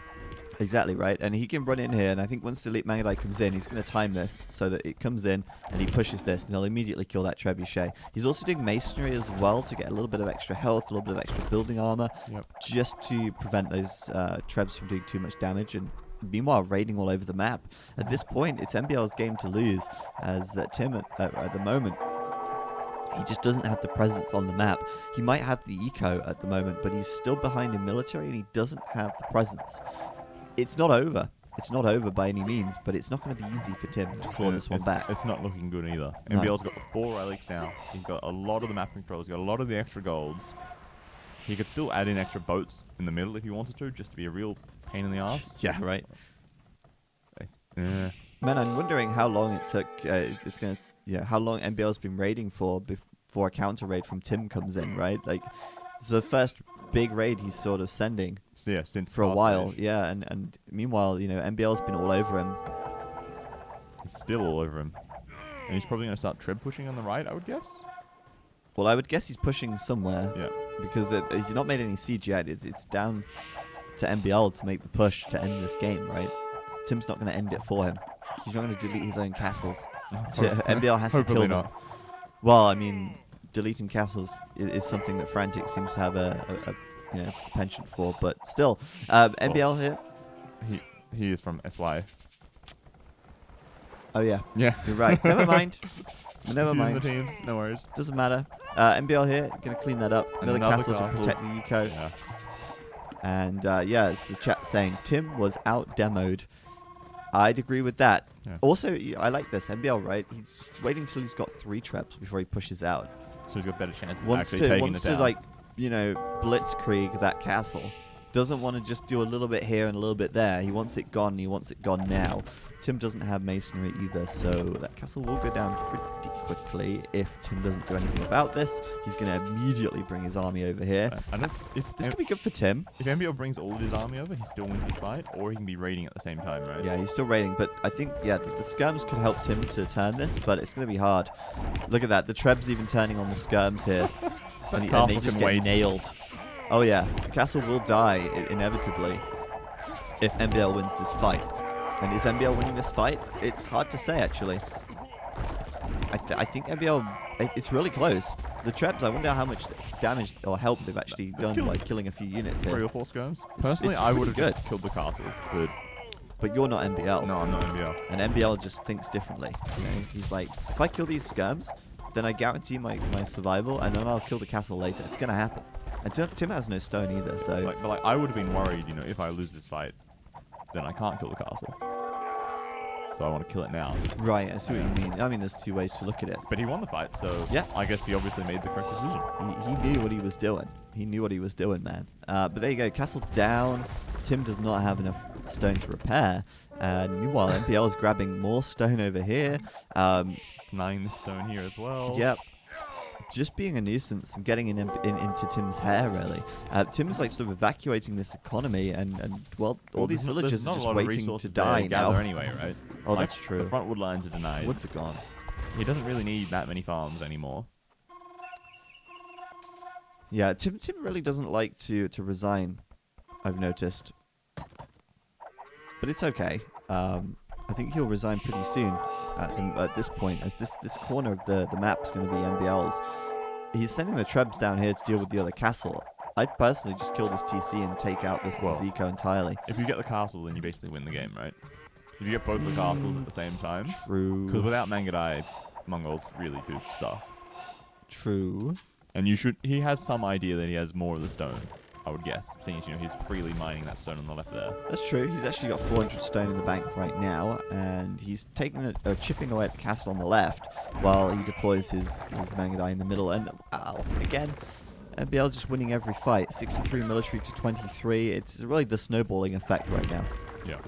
Exactly right, and he can run in here, and I think once the Elite Mangudai comes in, he's going to time this so that it comes in and he pushes this, and he'll immediately kill that Trebuchet. He's also doing Masonry as well to get a little bit of extra health, a little bit of extra building armor, just to prevent those Trebs from doing too much damage, and meanwhile raiding all over the map. At this point, it's NBL's game to lose, as Tim, at the moment, he just doesn't have the presence on the map. He might have the eco at the moment, but he's still behind in military, and he doesn't have the presence. It's not over. It's not over by any means, but it's not going to be easy for Tim to claw this one back. It's not looking good either. No. NBL's got the 4 relics now. He's got a lot of the map controls. He's got a lot of the extra golds. He could still add in extra boats in the middle if he wanted to, just to be a real pain in the ass. Yeah, right. Yeah. Man, I'm wondering how long it took. How long NBL's been raiding for before a counter raid from Tim comes in, right? Like, it's the first big raid he's sort of sending. So yeah, since for a last while, stage. yeah, and meanwhile, NBL's been all over him. He's still all over him. And he's probably going to start Treb pushing on the right, I would guess. Well, I would guess he's pushing somewhere. Yeah. Because he's not made any siege yet. It's down to NBL to make the push to end this game, right? Tim's not going to end it for him. He's not going to delete his own castles. NBL has to kill them. Not. Well, I mean, deleting castles is something that Frantic seems to have a penchant for, but still, NBL here. He is from SY. Oh yeah. Yeah. You're right. Never mind. Never mind. The teams, no worries. Doesn't matter. NBL here, gonna clean that up. Another castle to protect the eco. Yeah. And it's the chat saying Tim was out demoed. I'd agree with that. Yeah. Also, I like this. NBL, right? He's waiting till he's got 3 Trebs before he pushes out. So he's got a better chance of Wants actually taking it to down. blitzkrieg that castle. Doesn't want to just do a little bit here and a little bit there. He wants it gone. He wants it gone now. Tim doesn't have masonry either, so that castle will go down pretty quickly if Tim doesn't do anything about this. He's going to immediately bring his army over here. This could be good for Tim. If NBL brings all of his army over, he still wins this fight, or he can be raiding at the same time, right? Yeah, he's still raiding, but I think, the skirms could help Tim to turn this, but it's going to be hard. Look at that. The Treb's even turning on the skirms here. and they just get nailed. Oh yeah, the castle will die inevitably if NBL wins this fight. And is NBL winning this fight? It's hard to say, actually. I think NBL, it's really close. The Trebs, I wonder how much damage or help they've actually done by killing a few units here. 3 or 4 skirms. Personally, it's I would pretty have killed the castle, but you're not NBL. no, I'm not NBL. And NBL just thinks differently. He's like, if I kill these skirms, then I guarantee my survival, and then I'll kill the castle later. It's gonna happen. And Tim has no stone either, so... But I would have been worried, if I lose this fight, then I can't kill the castle. So I want to kill it now. Right, I see what you mean. I mean, there's 2 ways to look at it. But he won the fight, so yeah. I guess he obviously made the correct decision. He knew what he was doing. He knew what he was doing, man. But there you go, castle down. Tim does not have enough stone to repair. And meanwhile, NBL is grabbing more stone over here. Denying the stone here as well. Yep. Just being a nuisance and getting into Tim's hair, really. Tim's sort of evacuating this economy, and all these villagers are just waiting to die now. Anyway, right? Oh, that's true. The front wood lines are denied. Woods are gone. He doesn't really need that many farms anymore. Yeah, Tim really doesn't like to resign, I've noticed. But it's okay. I think he'll resign pretty soon at this point, as this corner of the map's going to be NBL's. He's sending the Trebs down here to deal with the other castle. I'd personally just kill this TC and take out this eco entirely. If you get the castle, then you basically win the game, right? If you get both the castles at the same time. True. Because without Mangudai, Mongols really do suck. True. And he has some idea that he has more of the stone, I would guess, seeing as he's freely mining that stone on the left there. That's true. He's actually got 400 stone in the bank right now, and he's taking chipping away at the castle on the left while he deploys his Mangudai in the middle. And again, NBL just winning every fight. 63 military to 23. It's really the snowballing effect right now. Yeah.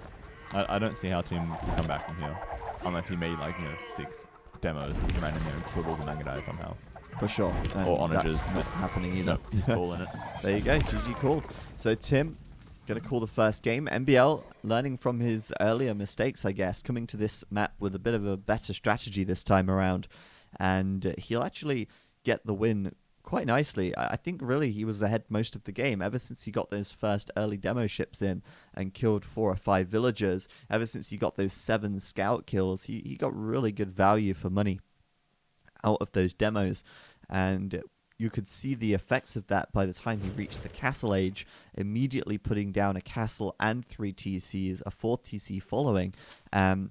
I don't see how Tim can come back from here, unless he made 6 demos and ran in there and killed all the Mangudai somehow. For sure. And or onagers. That's not happening either. No, he's calling it. There you go. GG called. So Tim Gonna call the first game. MBL learning from his earlier mistakes, I guess, coming to this map with a bit of a better strategy this time around. And he'll actually get the win quite nicely. I think really he was ahead most of the game ever since he got those first early demo ships in and killed 4 or 5 villagers. Ever since he got those 7 scout kills, he got really good value for money out of those demos. And you could see the effects of that by the time he reached the Castle Age, immediately putting down a castle and 3 TCs, a 4th TC following. And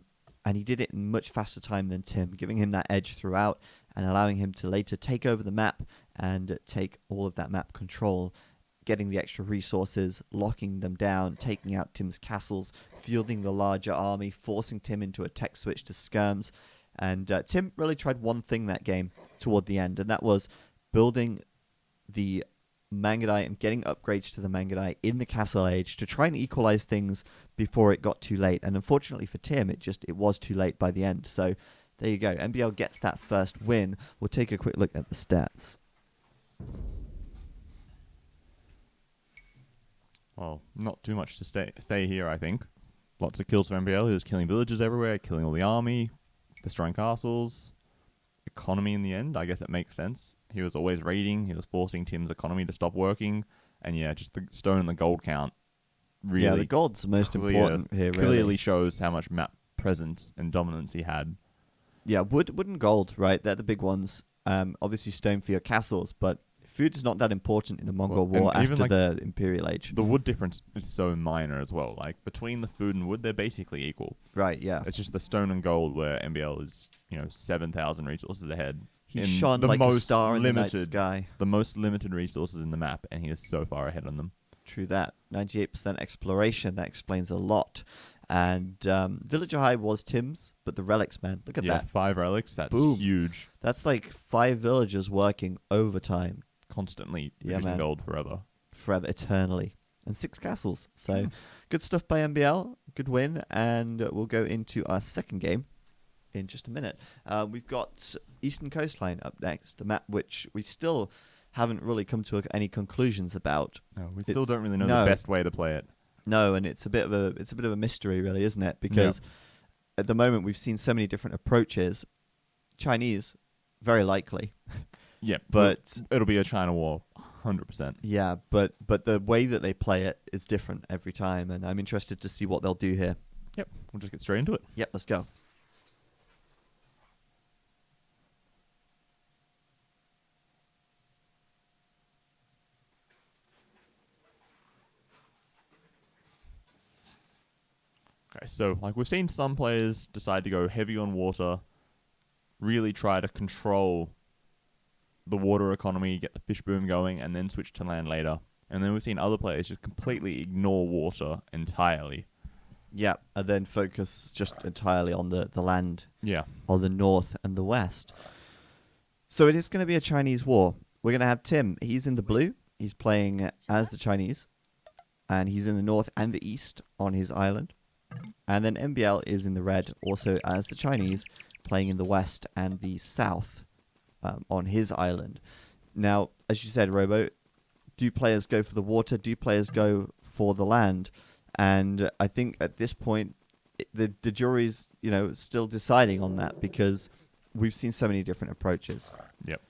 he did it in much faster time than Tim, giving him that edge throughout and allowing him to later take over the map and take all of that map control, getting the extra resources, locking them down, taking out Tim's castles, fielding the larger army, forcing Tim into a tech switch to skirms. And Tim really tried one thing that game toward the end, and that was building the Mangudai and getting upgrades to the Mangudai in the Castle Age to try and equalize things before it got too late. And unfortunately for Tim, it was too late by the end. So there you go. MBL gets that first win. We'll take a quick look at the stats. Well, not too much to stay here, I think. Lots of kills for MBL. He was killing villages everywhere, killing all the army, destroying castles. Economy in the end, I guess it makes sense. He was always raiding. He was forcing Tim's economy to stop working. And yeah, just the stone and the gold count really... Yeah, the gold's the most important here, really. Clearly shows how much map presence and dominance he had. Yeah, wood and gold, right? They're the big ones. Obviously stone for your castles, but food is not that important in the Mongol War after the Imperial Age. The wood difference is so minor as well. Like, between the food and wood, they're basically equal. Right, yeah. It's just the stone and gold where MBL is, 7,000 resources ahead. He shone like a star in the night sky. The most limited resources in the map, and he is so far ahead on them. True that. 98% exploration, that explains a lot. And Villager High was Tim's, but the relics, man, look at that. 5 relics, that's Boom. huge. That's like 5 villagers working overtime. Constantly producing gold forever. Forever, eternally. And 6 castles. So good stuff by MBL. Good win. And we'll go into our second game in just a minute. We've got Eastern Coastline up next, a map which we still haven't really come to any conclusions about. No, we still don't really know the best way to play it. No, and it's a bit of a mystery, really, isn't it? Because at the moment we've seen so many different approaches. Chinese, very likely. Yeah, but it'll be a China war, 100%. Yeah, but the way that they play it is different every time, and I'm interested to see what they'll do here. Yep, we'll just get straight into it. Yep, let's go. Okay, so like we've seen some players decide to go heavy on water, really try to control the water economy, get the fish boom going, and then switch to land later. And then we've seen other players just completely ignore water entirely. Yeah, and then focus just entirely on the land. Yeah. On the north and the west. So it is going to be a Chinese war. We're going to have Tim. He's in the blue. He's playing as the Chinese. And he's in the north and the east on his island. And then MBL is in the red, also as the Chinese, playing in the west and the south on his island. Now, as you said, Robo, do players go for the water? Do players go for the land? And I think at this point, the jury's still deciding on that because we've seen so many different approaches. Yep.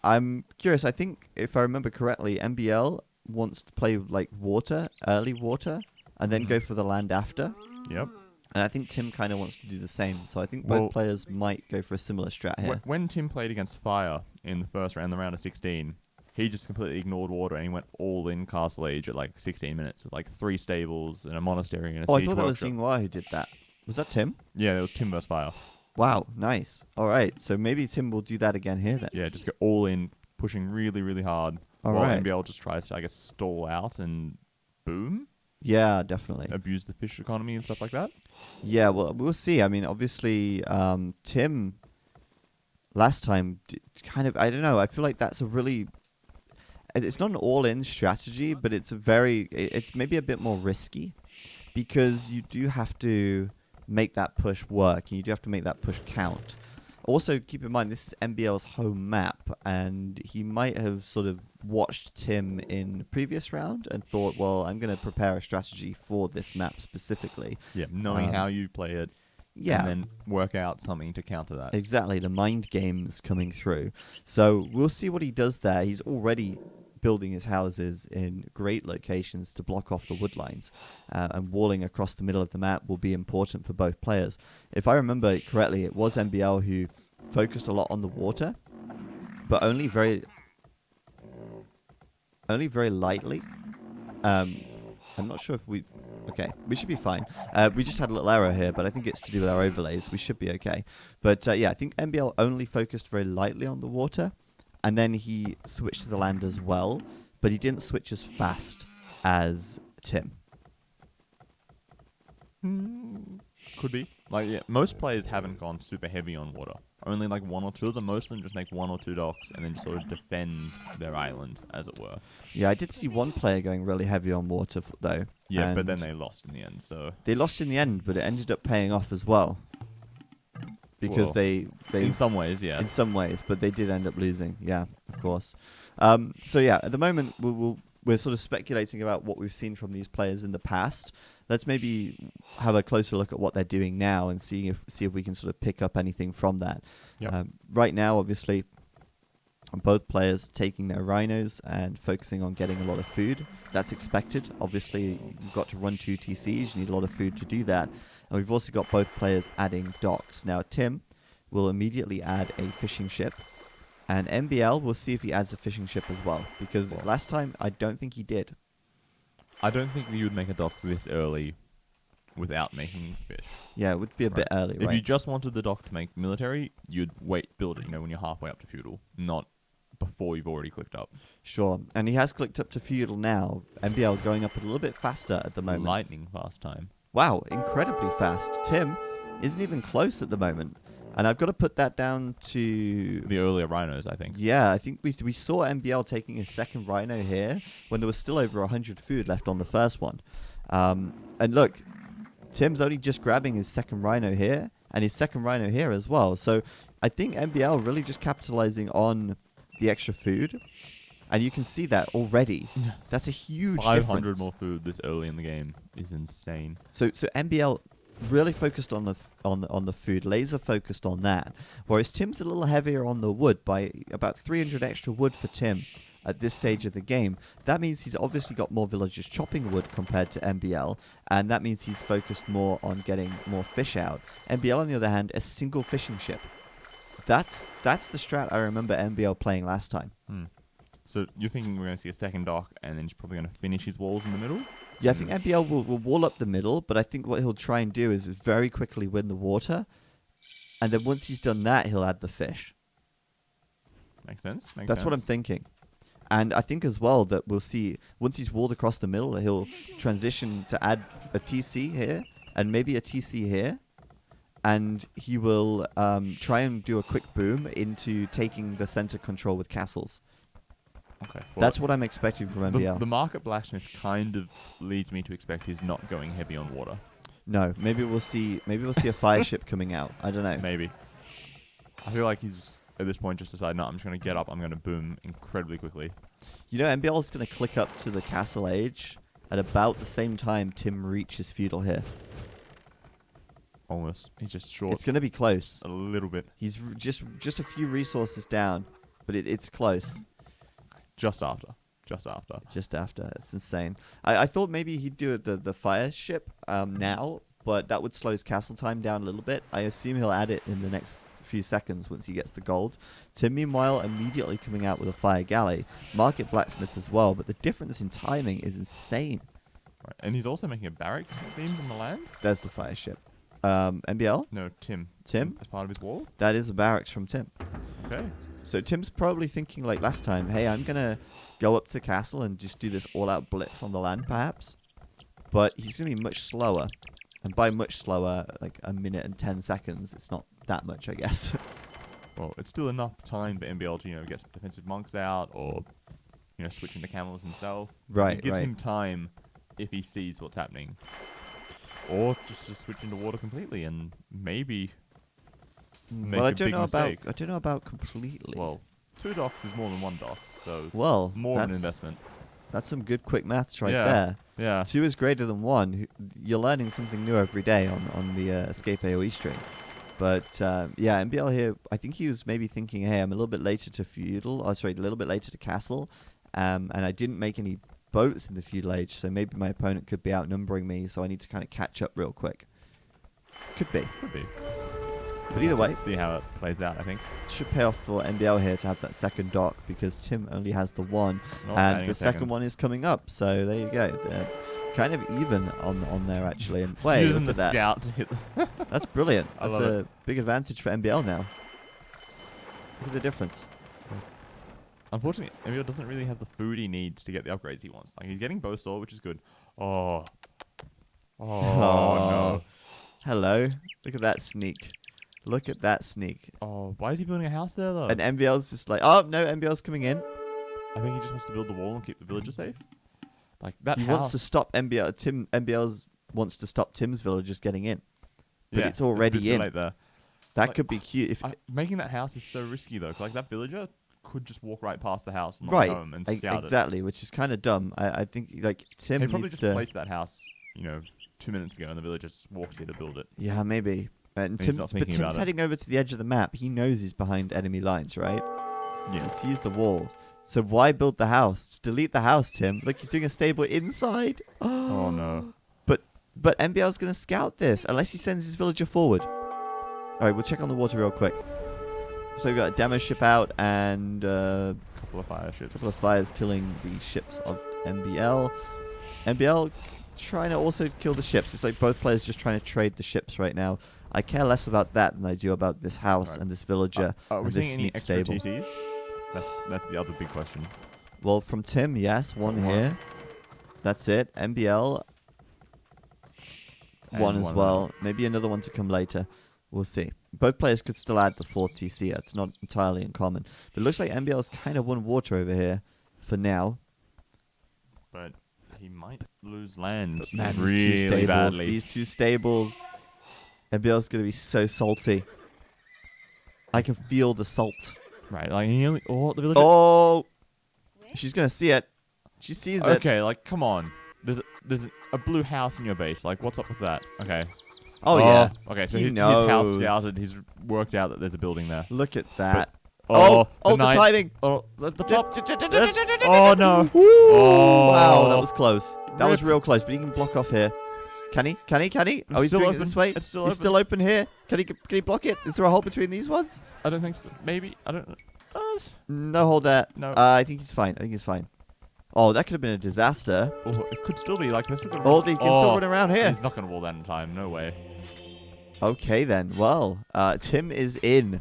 I'm curious. I think if I remember correctly, MBL wants to play like water, early water, and then go for the land after. Yep. And I think Tim kind of wants to do the same. So I think both players might go for a similar strat here. When Tim played against Fire in the first round, the round of 16, he just completely ignored water and he went all in Castle Age at like 16 minutes with like 3 stables and a monastery and a siege I thought that was workshop. Jinghua who did that. Was that Tim? Yeah, it was Tim versus Fire. Wow, nice. All right, so maybe Tim will do that again here then. Yeah, just go all in, pushing really, really hard. All while right. MBL just tries to, I guess, stall out and boom. Yeah, definitely. Abuse the fish economy and stuff like that. Yeah, well, we'll see. I mean, obviously, Tim last time I don't know. I feel like that's a really... It's not an all-in strategy, but it's it's maybe a bit more risky because you do have to make that push work and you do have to make that push count. Also, keep in mind this is MBL's home map, and he might have sort of watched Tim in the previous round and thought, well, I'm going to prepare a strategy for this map specifically. Yeah, knowing how you play it, Yeah, and then work out something to counter that. exactly. The mind games coming through. So we'll see what he does there. He's already building his houses in great locations to block off the wood lines, and walling across the middle of the map will be important for both players. If I remember correctly, it was MBL who focused a lot on the water, but only very lightly. I'm not sure if we... Okay, we should be fine. We just had a little error here, but I think it's to do with our overlays. We should be okay. But yeah, I think MBL only focused very lightly on the water, and then he switched to the land as well, but he didn't switch as fast as Tim. Could be. Like, yeah, most players haven't gone super heavy on water. Only like one or two of them. Most of them just make 1 or 2 docks and then just sort of defend their island, as it were. Yeah, I did see one player going really heavy on water, though. Yeah, but and then they lost in the end, so... They lost in the end, but it ended up paying off as well. Because Well, they in some ways, in yes. some ways, but they did end up losing. Yeah, of course. So yeah, at the moment we're sort of speculating about what we've seen from these players in the past. Let's maybe have a closer look at what they're doing now and see if we can sort of pick up anything from that. Yep. Right now, obviously, both players taking their rhinos and focusing on getting a lot of food. That's expected. Obviously, you've got to run 2 TCs. You need a lot of food to do that. And we've also got both players adding docks. Now, Tim will immediately add a fishing ship. And MBL, we'll see if he adds a fishing ship as well. Because last time, I don't think he did. I don't think that you would make a dock this early without making fish. Yeah, it would be a bit early, If right? you just wanted the dock to make military, you'd build it, when you're halfway up to feudal, not before you've already clicked up. Sure. And he has clicked up to feudal now. MBL going up a little bit faster at the moment. Lightning fast time. Wow, incredibly fast. Tim isn't even close at the moment. And I've got to put that down to... The earlier rhinos, I think. Yeah, I think we saw MBL taking his second rhino here when there was still over 100 food left on the first one. And look, Tim's only just grabbing his second rhino here and his second rhino here as well. So I think MBL really just capitalizing on the extra food. And you can see that already. Yes. That's a huge 500 difference. more food this early in the game is insane. So MBL really focused on the food, laser focused on that. Whereas Tim's a little heavier on the wood by about 300 extra wood for Tim at this stage of the game. That means he's obviously got more villagers chopping wood compared to MBL, and that means he's focused more on getting more fish out. MBL, on the other hand, a single fishing ship. That's the strat I remember MBL playing last time. So you're thinking we're going to see a second dock, and then he's probably going to finish his walls in the middle? Yeah, I think MBL will wall up the middle, but I think what he'll try and do is very quickly win the water, and then once he's done that, he'll add the fish. Makes sense. That's what I'm thinking. And I think as well that we'll see, once he's walled across the middle, he'll transition to add a TC here, and maybe a TC here, and he will try and do a quick boom into taking the center control with castles. Okay. That's what I'm expecting from MBL. The market blacksmith kind of leads me to expect he's not going heavy on water. No, maybe we'll see a fire ship coming out. I don't know. Maybe. I feel like he's at this point just decided, no, I'm just going to get up, I'm going to boom incredibly quickly. You know, MBL is going to click up to the castle age at about the same time Tim reaches feudal here. Almost. He's just short It's going to be close. a little bit. He's just a few resources down, but it's close. Just after. Just after. It's insane. I thought maybe he'd do the fire ship now, but that would slow his castle time down a little bit. I assume he'll add it in the next few seconds once he gets the gold. Tim, meanwhile, immediately coming out with a fire galley. Market blacksmith as well, but the difference in timing is insane. Right. And he's also making a barracks, it seems, on the land? There's the fire ship. MBL? No, Tim. Tim? As part of his wall? That is a barracks from Tim. Okay. So Tim's probably thinking like last time, hey, I'm going to go up to castle and just do this all-out blitz on the land, perhaps. But he's going to be much slower. And by much slower, like a minute and 10 seconds, it's not that much, I guess. Well, it's still enough time for MBL to, get some defensive monks out or, switching to camels himself. Right, It gives right. him time if he sees what's happening. Or just to switch into water completely and maybe make Well, a big mistake. I don't know about completely. Well, 2 docks is more than 1 dock, so Well, more of an investment. That's some good quick maths right Yeah. there. Yeah. 2 is greater than 1. You're learning something new every day on the Escape AoE stream. But yeah, MBL here, I think he was maybe thinking, hey, I'm a little bit later to feudal. Oh, sorry, a little bit later to castle. And I didn't make any boats in the feudal age, so maybe my opponent could be outnumbering me, so I need to kind of catch up real quick. Could be. Could be. But either way, Let's see how it plays out, I think. should pay off for MBL here to have that second dock because Tim only has the 1 Not and adding the a second one is coming up. So there you go. They're kind of even on there actually. And wait, Using look the at that. scout to hit. That's brilliant. I That's love a big advantage for MBL now. Look at the difference. Unfortunately, Emil doesn't really have the food he needs to get the upgrades he wants. Like, he's getting bow sword, which is good. Oh. Oh, no. Hello. Look at that sneak. Look at that sneak. Oh, why is he building a house there, though? And MBL's just like, oh, no, MBL's coming in. I think he just wants to build the wall and keep the villagers safe. Like, that He house... wants to stop MBL. MBL's wants to stop Tim's villagers getting in. But yeah, it's already a bit too in. late there. That Like, could be cute. If making that house is so risky, though. 'Cause, like, that villager could just walk right past the house and not right, home and scout it. exactly, which is kind of dumb. I think like Tim He probably needs just to. placed that house, 2 minutes ago, and the villager just walked here to build it. Yeah, maybe. And He's not thinking about Tim's it. heading over to the edge of the map. He knows he's behind enemy lines, right? He Yes. sees the wall. So why build the house? Just delete the house, Tim. Look, he's doing a stable inside. Oh, no. But MBL's going to scout this unless he sends his villager forward. All right, we'll check on the water real quick. So we've got a demo ship out and Couple of fire ships. couple of fires killing the ships of MBL. MBL trying to also kill the ships. It's like both players just trying to trade the ships right now. I care less about that than I do about this house Right. and this villager Are we and this seeing any sneak extra stable. TTs? That's the other big question. Well, from Tim, yes, one here. That's it. MBL, one And as one well. Maybe another one to come later. We'll see. Both players could still add the 4th TC. It's not entirely uncommon. But it looks like MBL's kind of won water over here for now. But he might lose land Man, really badly. These 2 stables. MBL's going to be so salty. I can feel the salt. Right, like he only. Oh, the villager. Oh! She's going to see it. She sees it. Okay, like come on. There's a blue house in your base. Like, what's up with that? Okay. Oh, yeah. Okay, so He his house knows. scouted. He's worked out that there's a building there. Look at that. Oh, the knight- timing. Oh, the top. Oh no. Woo! Oh. Wow, that was close. That was Rip. real close, but he can block off here. Can he? Can he? Can he? Oh, he's still doing open. it this way. It's still He's open. still open here. Can he block it? Is there a hole between these ones? I don't think so. Maybe I don't. No hole there. No. I think he's fine. I think he's fine. Oh, that could have been a disaster. Oh, it could still be like this. Oh, he can still run around here. He's not gonna wall that in time. No way. Okay then. Well, Tim is in.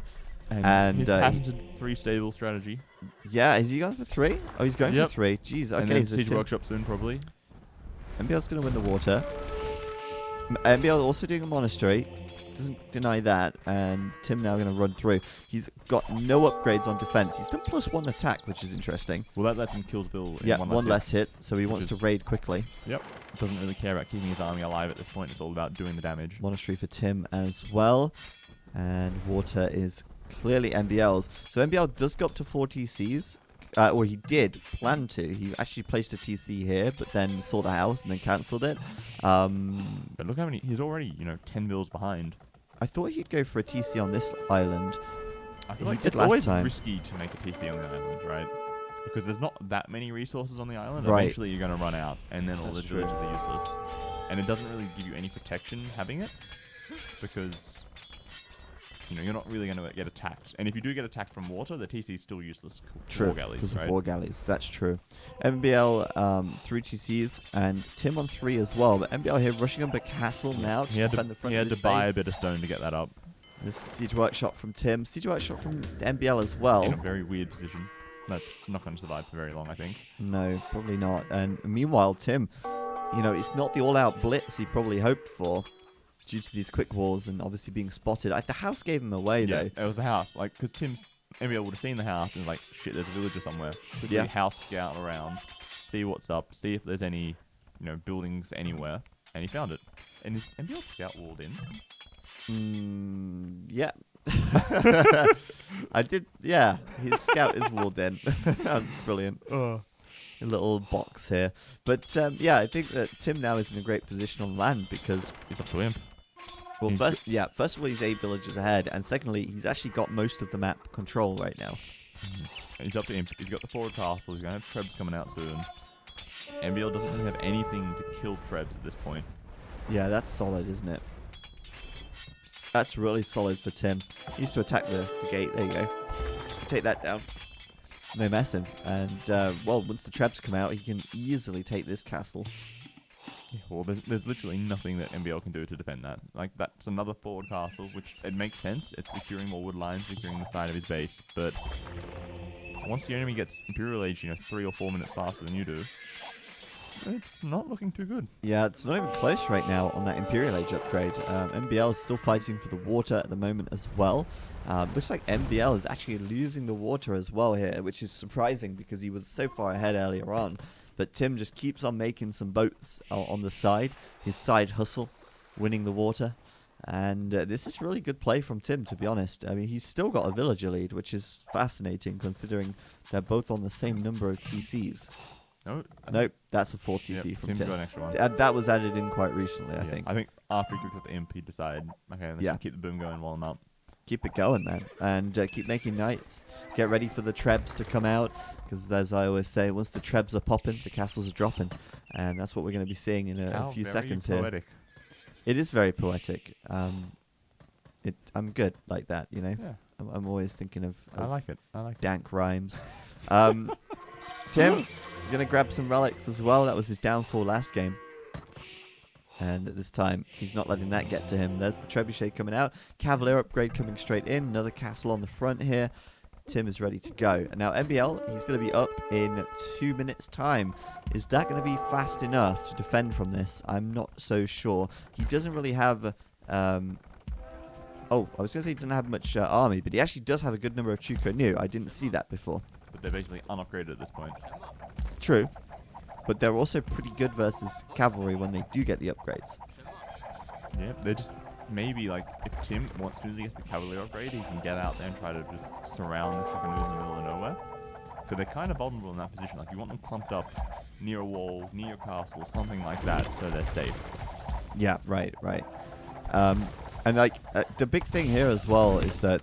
And, his he- patented 3 stable strategy. Yeah, is he going for 3? Oh, he's going Yep. for 3. Jeez. And Okay, then so Siege Tim, Workshop soon, probably. MBL's going to win the water. MBL also doing a monastery. Doesn't deny that. And Tim now going to run through. He's got no upgrades on defense. He's done +1 attack, which is interesting. Well, that lets him kill Bill. In Yeah, one one less hit. So he which wants to is- raid quickly. Yep. Doesn't really care about keeping his army alive at this point. It's all about doing the damage. Monastery for Tim as well. And water is clearly MBL's. So MBL does go up to 4 TCs. Or he did plan to. He actually placed a TC here, but then saw the house and then cancelled it. But look how many. He's already, 10 bills behind. I thought he'd go for a TC on this island. I He feel like did it's last always time. risky to make a TC on the island, right? Because there's not that many resources on the island. Right. Eventually, you're going to run out, and then all That's the true. villages are useless. And it doesn't really give you any protection having it, because you're not really going to get attacked. And if you do get attacked from water, the TC is still useless. True, War galleys, because right? of war galleys. That's true. MBL 3 TCs and Tim on 3 as well. But MBL here rushing up a castle now to He had defend the front to of his buy a base. bit of stone to get that up This is Siege Workshop from Tim. Siege Workshop from MBL as well. in a very weird position. That's not going to survive for very long, I think. No, probably not. And meanwhile, Tim, it's not the all-out blitz he probably hoped for due to these quick walls and obviously being spotted. The house gave him away, Yeah, though. it was the house. Like, because Tim's MBL would have seen the house and like, shit, there's a villager somewhere. Quickly Yeah. house scout around, see what's up, see if there's any, buildings anywhere, and he found it. And is MBL scout walled in? Yeah. I did, yeah. His scout is walled in. That's brilliant. A little box here. But yeah, I think that Tim now is in a great position on land because, It's up to him. well, He's first of all, he's 8 villages ahead, and secondly, he's actually got most of the map control right now. He's up to Imp. He's got the forward castle. He's going to have Trebs coming out soon. MBL doesn't really have anything to kill Trebs at this point. Yeah, that's solid, isn't it? That's really solid for Tim. He used to attack the gate. There you go. Take that down. No messing. And, well, once the Trebs come out, he can easily take this castle. Well, there's literally nothing that MBL can do to defend that. Like, that's another forward castle, which it makes sense. It's securing more wood lines, securing the side of his base. But once the enemy gets Imperial Age, 3 or 4 minutes faster than you do, it's not looking too good. Yeah, it's not even close right now on that Imperial Age upgrade. MBL is still fighting for the water at the moment as well. Looks like MBL is actually losing the water as well here, which is surprising because he was so far ahead earlier on. But Tim just keeps on making some boats on the side. His side hustle, winning the water. And this is really good play from Tim, to be honest. I mean, he's still got a villager lead, which is fascinating considering they're both on the same number of TCs. Nope, that's a 4 TC from Tim's Tim. got an extra one. That was added in quite recently, I think. I think after he picked up the imp, he decided, okay, let's keep the boom going while I'm up. Keep it going, man. And keep making knights. Get ready for the Trebs to come out. Because as I always say, once the Trebs are popping, the castles are dropping. And that's what we're going to be seeing in a few seconds poetic. here. It is very poetic. I'm good like that, Yeah. I'm always thinking of I like it. dank rhymes. Tim, going to grab some relics as well. That was his downfall last game. And at this time, he's not letting that get to him. There's the Trebuchet coming out. Cavalier upgrade coming straight in. Another castle on the front here. Tim is ready to go. And now MBL, he's going to be up in 2 minutes' time. Is that going to be fast enough to defend from this? I'm not so sure. He doesn't really have... I was going to say he doesn't have much army, but he actually does have a good number of Chuko Nu. I didn't see that before. But they're basically unupgraded at this point. True. But they're also pretty good versus cavalry when they do get the upgrades. Yeah, they're just maybe like if Tim wants to get the Cavalier upgrade, he can get out there and try to just surround the Chuckanu's in the middle of nowhere. Because they're kind of vulnerable in that position. Like you want them clumped up near a wall, near your castle, something like that, so they're safe. Yeah, right. And like the big thing here as well is that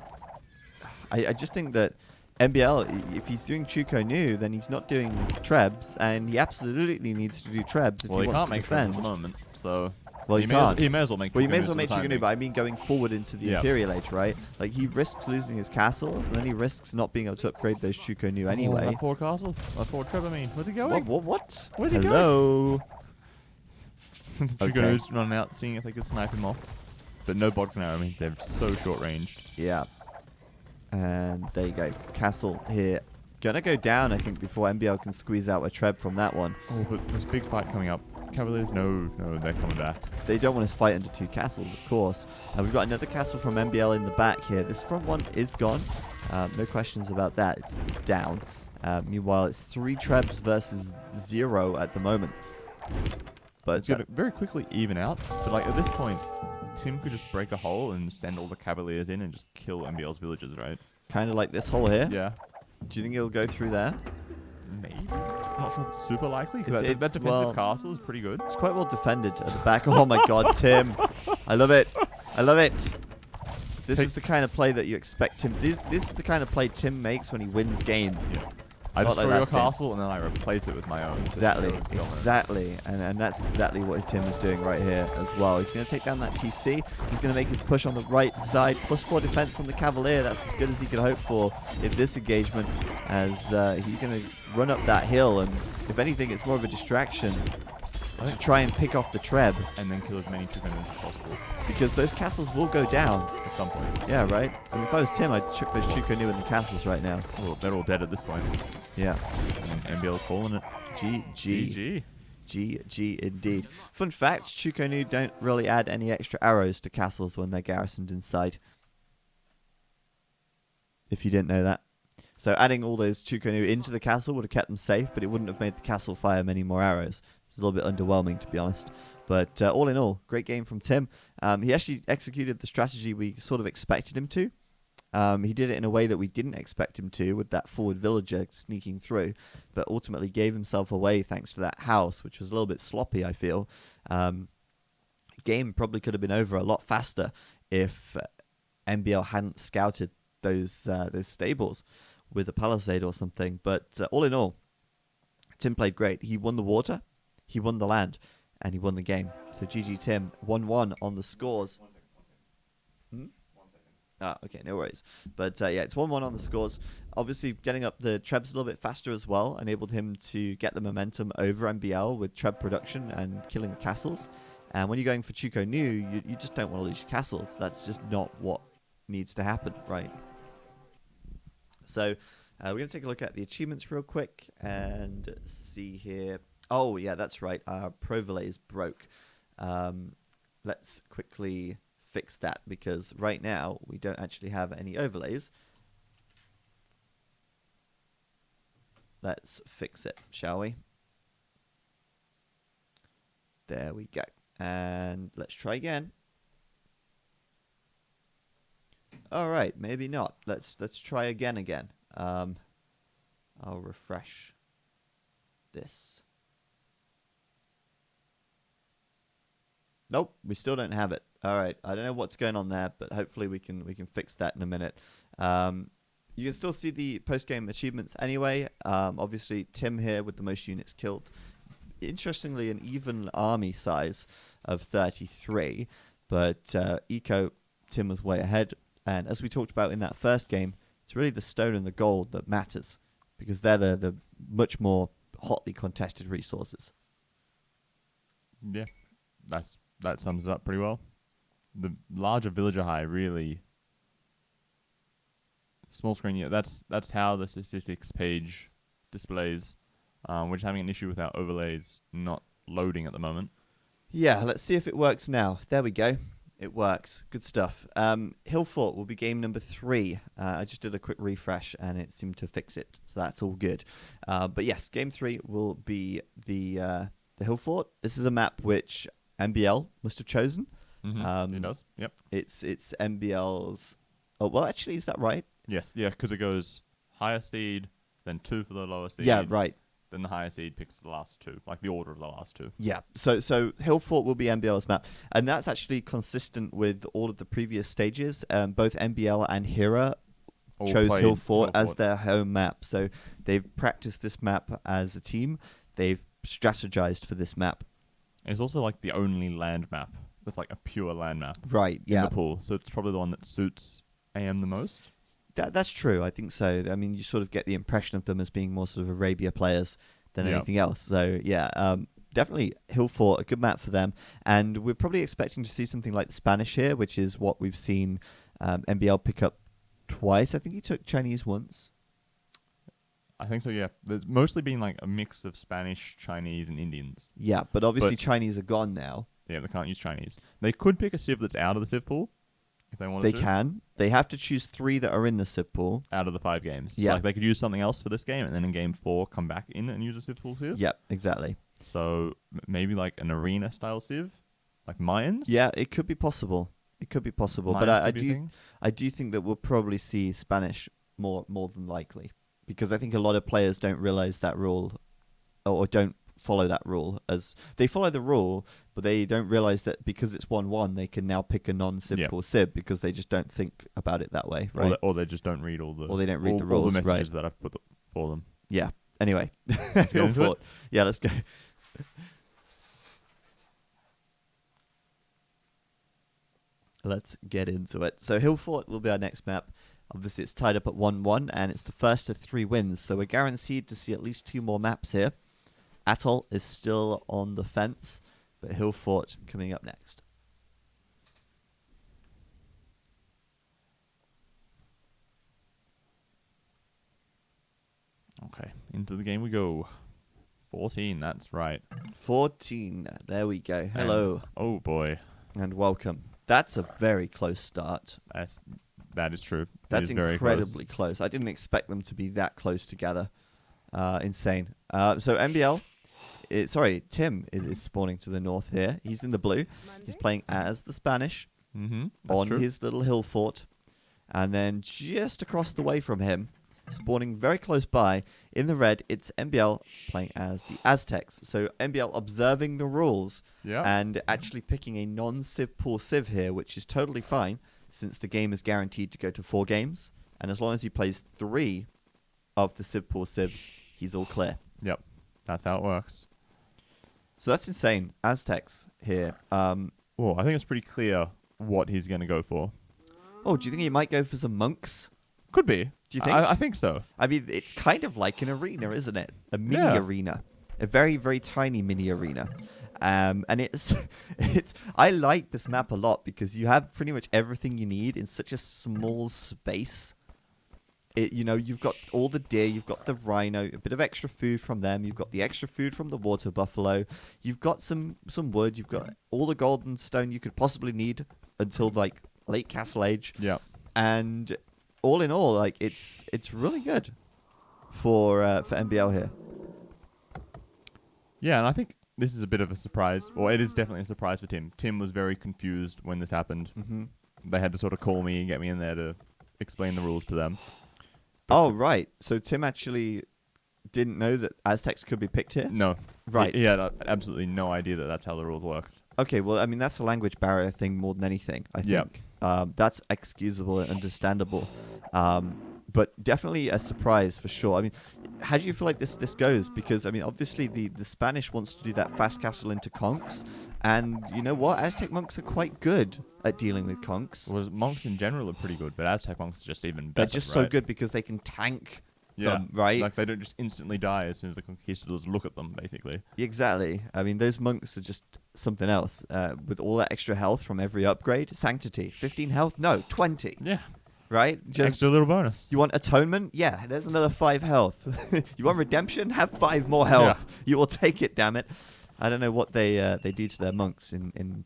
I just think that MBL, if he's doing Chuko Nu, then he's not doing Trebs, and he absolutely needs to do Trebs if he wants to make defend. Trebs at the moment, so Well, he can't. He may as well make. Well, you may as well Chuko make Chuko Nu, but I mean going forward into the Imperial Age, right? Like he risks losing his castles, and then he risks not being able to upgrade those Chuko Nu anyway. That forward castle, that forward Treb. I mean, where's he going? What? Where's he Hello. Chukonu's running out, seeing if they could snipe him off, but no Bodkin arrow. I mean, they're so short ranged. Yeah. And there you go. Castle here. Gonna go down, I think, before MBL can squeeze out a Treb from that one. Oh, but there's a big fight coming up. Cavaliers, no, they're coming back. They don't want to fight under 2 castles, of course. We've got another castle from MBL in the back here. This front one is gone. No questions about that. It's down. Meanwhile, it's 3 Trebs versus 0 at the moment. But it's going to very quickly even out. But like at this point, Tim could just break a hole and send all the Cavaliers in and just kill MBL's villages, right? kind of like this hole here. Yeah. Do you think it'll go through there? Maybe. I'm not sure if it's super likely, because It- that defensive castle is pretty good. It's quite well defended at the back. Oh my god, Tim. I love it. I love it. This is the kind of play that you expect Tim... This is the kind of play Tim makes when he wins games. Yeah. I Not destroy like your last game. castle and then I replace it with my own. Exactly, to show dominance. exactly, and that's exactly what Tim is doing right here as well. He's going to take down that TC. He's going to make his push on the right side. +4 defense on the Cavalier. That's as good as he could hope for in this engagement, as he's going to run up that hill, and if anything, it's more of a distraction to try and pick off the Treb, And then kill as many Chukonu's as possible because those castles will go down. at some point. Yeah, right? I mean, if I was Tim, I'd chuck those Chuko Nu in the castles right now. Well, they're all dead at this point. Yeah. And MBL's calling it. GG. GG. GG indeed. Fun fact, Chuko Nu don't really add any extra arrows to castles when they're garrisoned inside. If you didn't know that. So adding all those Chuko Nu into the castle would have kept them safe, but it wouldn't have made the castle fire many more arrows. It's a little bit underwhelming, to be honest. But all in all, great game from Tim. He actually executed the strategy we sort of expected him to. He did it in a way that we didn't expect him to, with that forward villager sneaking through, but ultimately gave himself away thanks to that house, which was a little bit sloppy, I feel. Game probably could have been over a lot faster if MBL hadn't scouted those stables with a palisade or something. But all in all, Tim played great. He won the water, he won the land, and he won the game. So GG Tim, 1-1 on the scores. Okay, no worries. But yeah, it's 1-1 on the scores. Obviously, getting up the Trebs a little bit faster as well enabled him to get the momentum over MBL with Treb production and killing the castles. And when you're going for Chuko New, you just don't want to lose your castles. That's just not what needs to happen, right? So we're going to take a look at the achievements real quick and see here. Oh, yeah, that's right. Our Provolets broke. Let's quickly fix that, because right now we don't actually have any overlays. Let's fix it, shall we? There we go. And let's try again. All right, maybe not. Let's try again. I'll refresh this. Nope, we still don't have it. All right, I don't know what's going on there, but hopefully we can fix that in a minute. You can still see the post-game achievements anyway. Obviously, Tim here with the most units killed. Interestingly, an even army size of 33, but Eco, Tim was way ahead. And as we talked about in that first game, it's really the stone and the gold that matters, because they're the much more hotly contested resources. Yeah, that sums it up pretty well. The larger villager high really small screen. Yeah, that's how the statistics page displays. We're just having an issue with our overlays not loading at the moment. Yeah, let's see if it works now. There we go. It works. Good stuff. Hillfort will be game number 3. I just did a quick refresh and it seemed to fix it, so that's all good. But yes, game 3 will be the Hillfort. This is a map which MBL must have chosen. Mm-hmm. It does. Yep. It's MBL's. Oh well, actually, is that right? Yes. Yeah, because it goes higher seed, then 2 for the lower seed. Yeah, right. Then the higher seed picks the last 2, like the order of the last 2. Yeah. So Hillfort will be MBL's map, and that's actually consistent with all of the previous stages. Both MBL and Hira chose Hillfort as their home map. So they've practiced this map as a team. They've strategized for this map. It's also like the only land map that's like a pure land map. Right. Yeah. In the pool, so it's probably the one that suits AM the most. That's true. I think so. I mean, you sort of get the impression of them as being more sort of Arabia players than anything else. So yeah, definitely Hillfort, a good map for them. And we're probably expecting to see something like the Spanish here, which is what we've seen MBL pick up twice. I think he took Chinese once. I think so, yeah. There's mostly been like a mix of Spanish, Chinese, and Indians. Yeah, but obviously Chinese are gone now. Yeah, they can't use Chinese. They could pick a civ that's out of the civ pool if they wanted They to. can. They have to choose 3 that are in the civ pool. Out of the 5 games. Yeah. So like they could use something else for this game, and then in game 4 come back in and use a civ pool civ. Yeah, exactly. So maybe like an arena style civ, like Mayans. Yeah, it could be possible. It could be possible, Mayans but could I do think that we'll probably see Spanish more than likely, because I think a lot of players don't realize that rule, or don't follow that rule. As they follow the rule, but they don't realize that because it's 1-1, they can now pick a non-civ or civ, because they just don't think about it that way, right? Or they just don't read all the. Or they don't read the rules, all the messages right. that I've put for them. Yeah. Anyway, Let's get into it. Yeah, let's go. Let's get into it. So Hillfort will be our next map. Obviously, it's tied up at 1-1, and it's the first of 3 wins. So we're guaranteed to see at least 2 more maps here. Atoll is still on the fence, but Hillfort coming up next. Okay, into the game we go. 14, that's right. 14, there we go. Hello. Oh boy. And welcome. That's a very close start. That is true. That's it is very incredibly close. I didn't expect them to be that close together. Insane. So MBL, Tim is spawning to the north here. He's in the blue. He's playing as the Spanish Mm-hmm. on true. his little Hillfort. And then just across the way from him, spawning very close by, in the red, it's MBL playing as the Aztecs. So MBL observing the rules Yeah. and actually picking a non-Civ pool Civ here, which is totally fine since the game is guaranteed to go to 4 games. And as long as he plays 3 of the Civ pool Civs, he's all clear. Yep. That's how it works. So that's insane. Aztecs here. Well, I think it's pretty clear what he's going to go for. Oh, do you think he might go for some monks? Could be. Do you think? I think so. I mean, it's kind of like an arena, isn't it? A mini Yeah. arena. A very, very tiny mini arena. And it's, I like this map a lot because you have pretty much everything you need in such a small space. You've got all the deer, you've got the rhino, a bit of extra food from them, you've got the extra food from the water buffalo, you've got some wood, you've got all the golden stone you could possibly need until like late Castle Age. Yeah. And all in all, like it's really good for MBL here. Yeah, and I think this is a bit of a surprise. Well, it is definitely a surprise for Tim. Tim was very confused when this happened. Mm-hmm. They had to sort of call me and get me in there to explain the rules to them. Oh right, so Tim actually didn't know that Aztecs could be picked here. No. Right. He had absolutely no idea that that's how the rules works. Okay, well, I mean that's a language barrier thing more than anything. I think that's excusable and understandable, but definitely a surprise for sure. I mean, how do you feel like this goes? Because I mean, obviously the Spanish wants to do that fast castle into conks, and you know what? Aztec monks are quite good at dealing with conks. Well, monks in general are pretty good, but Aztec monks are just even better. They're just right? so good because they can tank Yeah. them, right? Like they don't just instantly die as soon as the conquistadors look at them, basically. Exactly. I mean, those monks are just something else. With all that extra health from every upgrade, sanctity, 15 health, no, 20, Yeah. right? Just Extra little bonus. you want atonement? Yeah, there's another 5 health. You want redemption? Have 5 more health. You will take it, damn it. I don't know what they do to their monks in